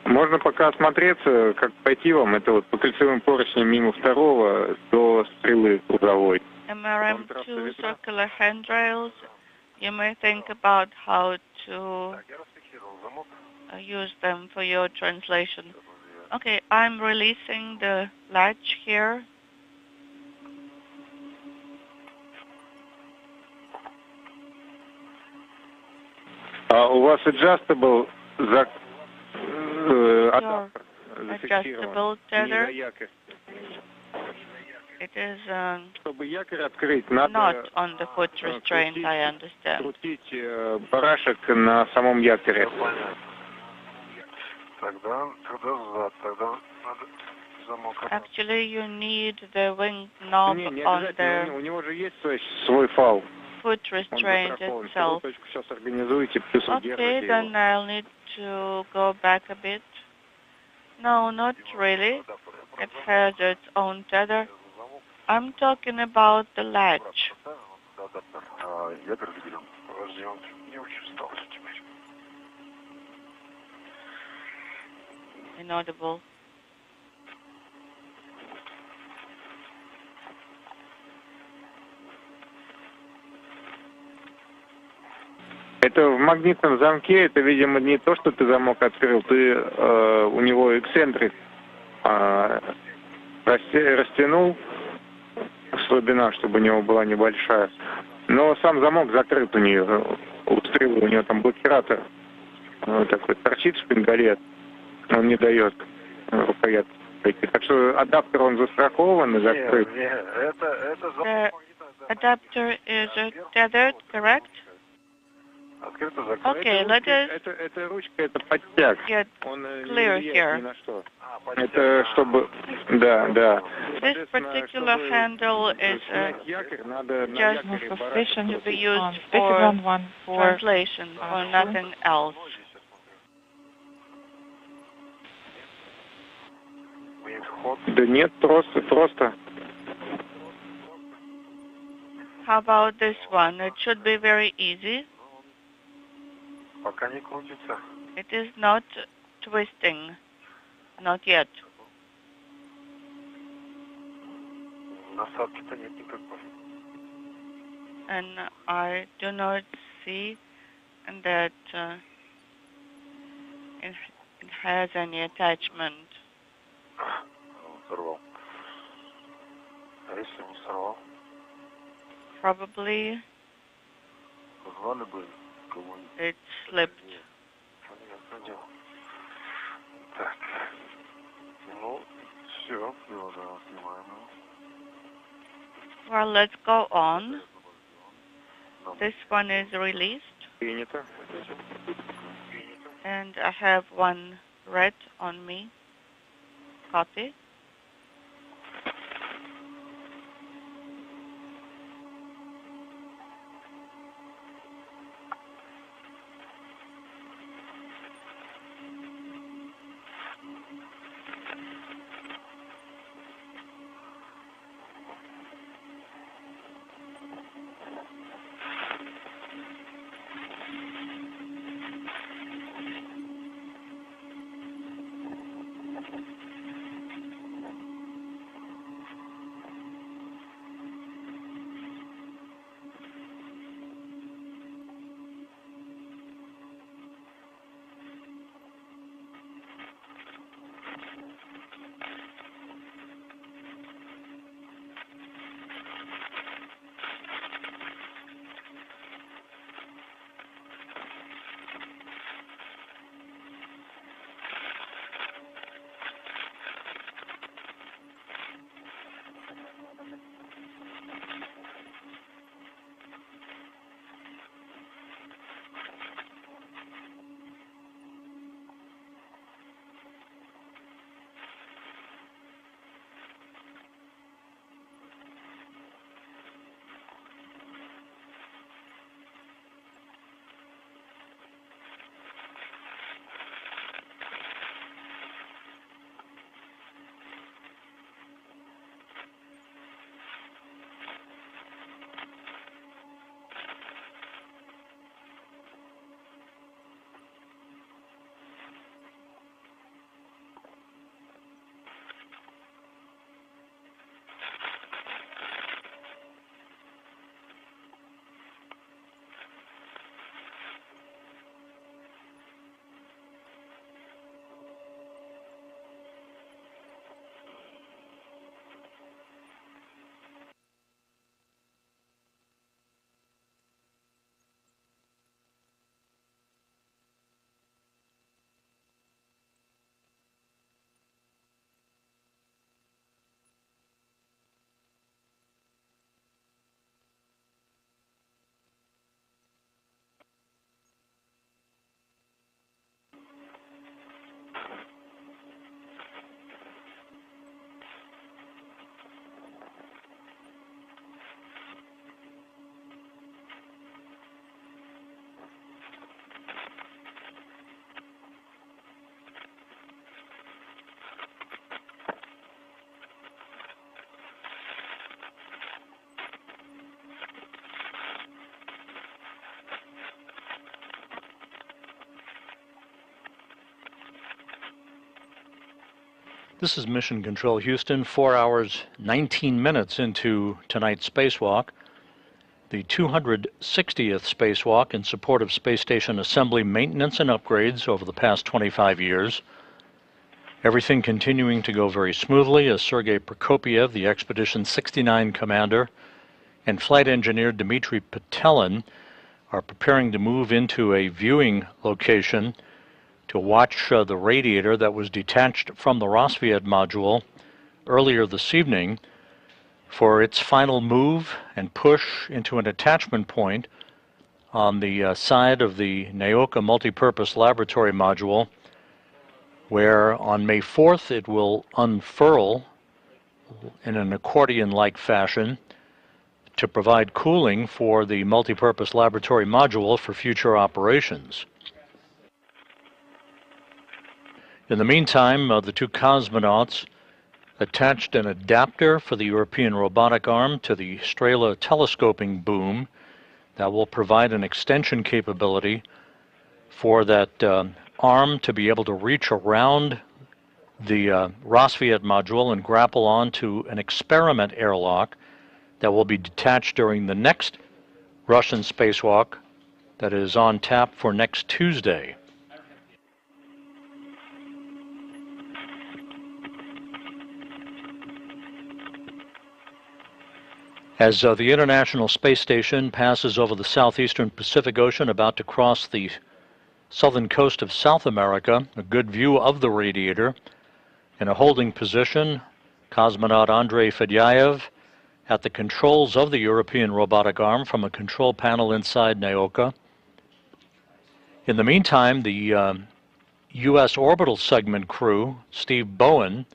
Можно пока осмотреться, как пойти вам. Это вот по кольцевым поручням мимо второго до стрелы грузовой. MRM2 circular handrails. You may think about how to Так, я расфиксировал замок. use them for your translation. Okay, I'm releasing the latch here. У вас adjustable adjustable tether. It is Чтобы якорь открыть, надо not on the foot restraint, I understand. крутить барашек на самом якоре. Тогда надо замок. Actually, you need the wing knob Не on обязательно, the у него же есть свой фал. foot restraint itself. Точку сейчас организуете, плюс Okay, then I'll need to go back a bit. No, not really. It has its own tether. I'm talking about the latch. Якорь заберем. Подожди, он не очень устал теперь. Inaudible. Это в магнитном замке, это, видимо, не то, что ты замок открыл, ты у него эксцентрик растянул, слабина, чтобы у него была небольшая. Но сам замок закрыт у нее, у стрелы, у нее там блокиратор такой торчит шпингалет, он не дает рукоятки. Так что адаптер, он застрахован и закрыт. The adapter is tethered, correct? Okay, let us эта ручка, это подтяг. get Он clear не влияет here. ни на что. Это чтобы... Да. This particular handle is якорь, надо на just якоре to be used on for specific one for translation, for nothing else. Да нет, просто. How about this one? It should be very easy. Пока не крутится. It is not twisting. Not yet. Насадки-то нет никакой. And I do not see that it has any attachment. Сорвал. А если не сорвал? Probably Позвали бы кого-нибудь. it slipped. Понятно. Так. Ну, все, снимаем его. Well, let's go on. This one is released. Принято. And I have one red on me. Copy. This is Mission Control Houston, 4 hours, 19 minutes into tonight's spacewalk. The 260th spacewalk in support of space station assembly, maintenance, and upgrades over the past 25 years. Everything continuing to go very smoothly as Sergei Prokopiev, the Expedition 69 commander, and flight engineer Dmitry Petelin are preparing to move into a viewing location to watch the Radiator that was detached from the Rassvet Module earlier this evening for its final move and push into an attachment point on the side of the Nauka Multipurpose Laboratory Module, where on May 4th it will unfurl in an accordion-like fashion to provide cooling for the Multipurpose Laboratory Module for future operations. In the meantime, the two cosmonauts attached an adapter for the European robotic arm to the Strela telescoping boom that will provide an extension capability for that arm to be able to reach around the Rassvet module and grapple onto an experiment airlock that will be detached during the next Russian spacewalk that is on tap for next Tuesday. As the International Space Station passes over the southeastern Pacific Ocean, about to cross the southern coast of South America, a good view of the Radiator. In a holding position, cosmonaut Andrei Fedyaev at the controls of the European robotic arm from a control panel inside Nauka. In the meantime, the U.S. orbital segment crew, Steve Bowen,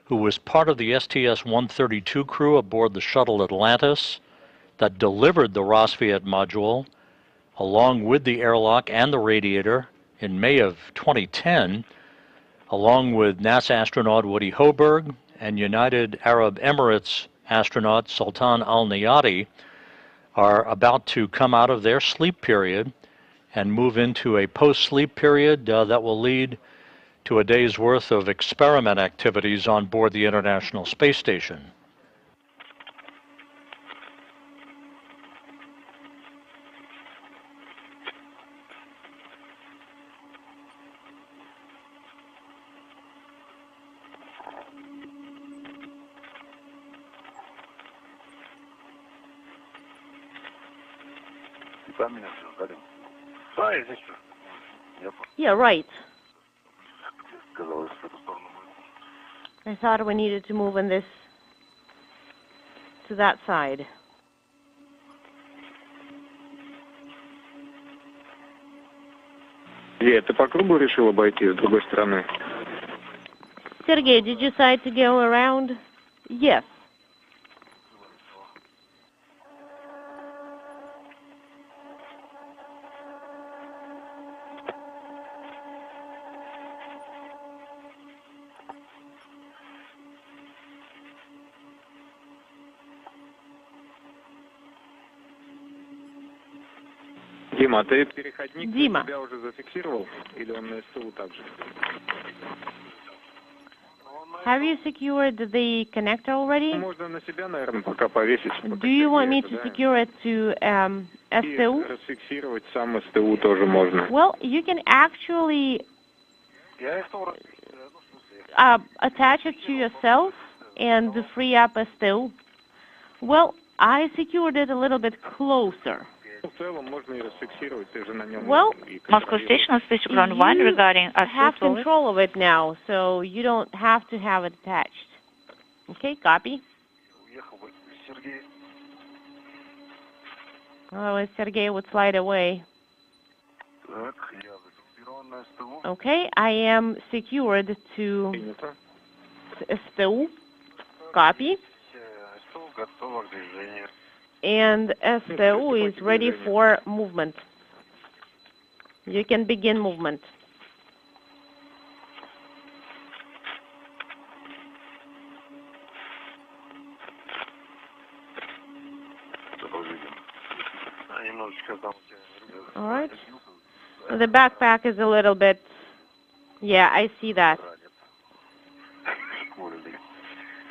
who was part of the STS-132 crew aboard the shuttle Atlantis that delivered the Rassvet module, along with the airlock and the Radiator in May of 2010, along with NASA astronaut Woody Hoberg and United Arab Emirates astronaut Sultan Al Niyati, are about to come out of their sleep period and move into a post-sleep period that will lead to a day's worth of experiment activities on board the International Space Station. Yeah, right. I thought we needed to move in this to that side. Ты по кругу решил обойти с другой стороны? Sergey, did you decide to go around? Yes. Дима, ты переходник Дима. тебя уже зафиксировал? Или он на СТУ также? Have you secured the connector already? Можно на себя, наверное, пока повесить. Do you want me to secure it to STU? Расфиксировать сам СТУ тоже можно. Well, you can actually attach it to yourself and free up STU. Well, I secured it a little bit closer. Well, Moscow Station, Space Ground 1 regarding I have control of it now, so you don't have to have it attached. Okay, copy. Otherwise, Sergei would slide away. Okay, I am secured to STU. Copy. And STU is ready for movement. You can begin movement. All right. The backpack is a little bit, yeah, I see that.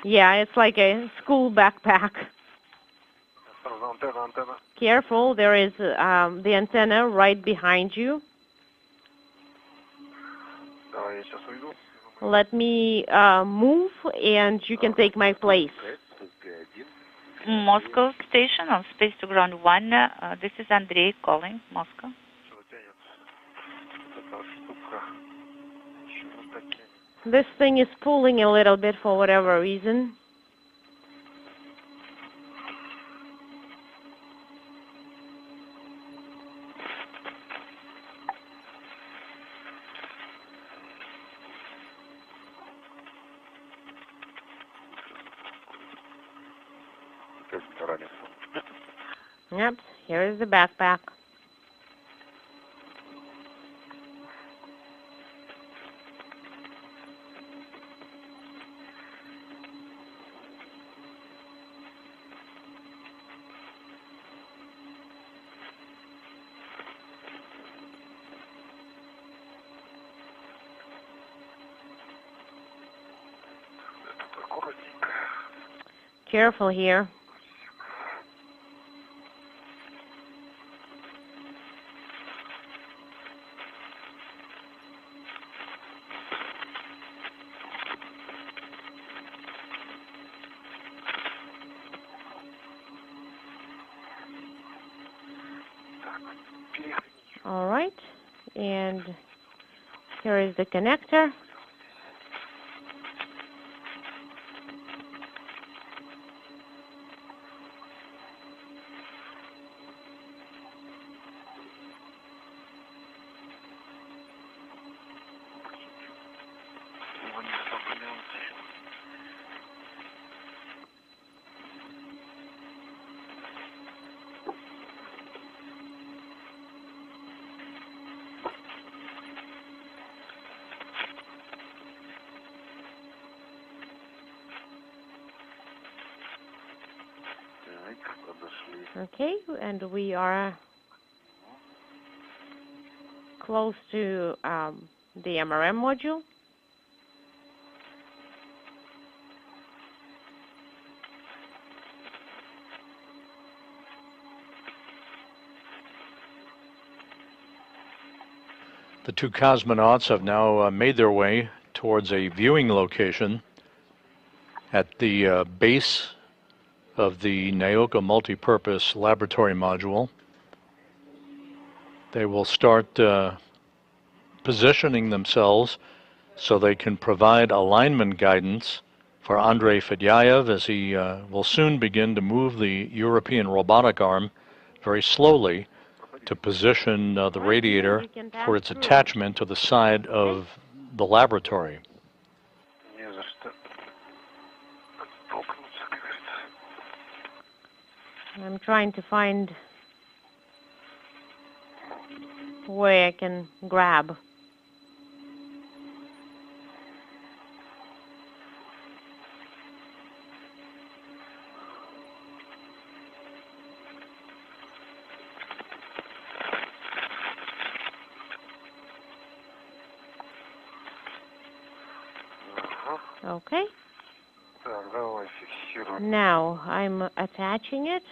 Yeah, it's like a school backpack. Careful, there is the antenna right behind you. Let me move, and you can take my place. Moscow station on Space to Ground 1. This is Andrei calling, Moscow. This thing is pulling a little bit for whatever reason. Yep, here is the backpack. Careful here. All right, and here is the connector. Okay, and we are close to the MRM module. The two cosmonauts have now made their way towards a viewing location at the base of the Nauka Multipurpose Laboratory Module. They will start positioning themselves so they can provide alignment guidance for Andrei Fedyaev as he will soon begin to move the European robotic arm very slowly to position the radiator for its attachment to the side of the laboratory. I'm trying to find where I can grab. Okay. Now I'm attaching it.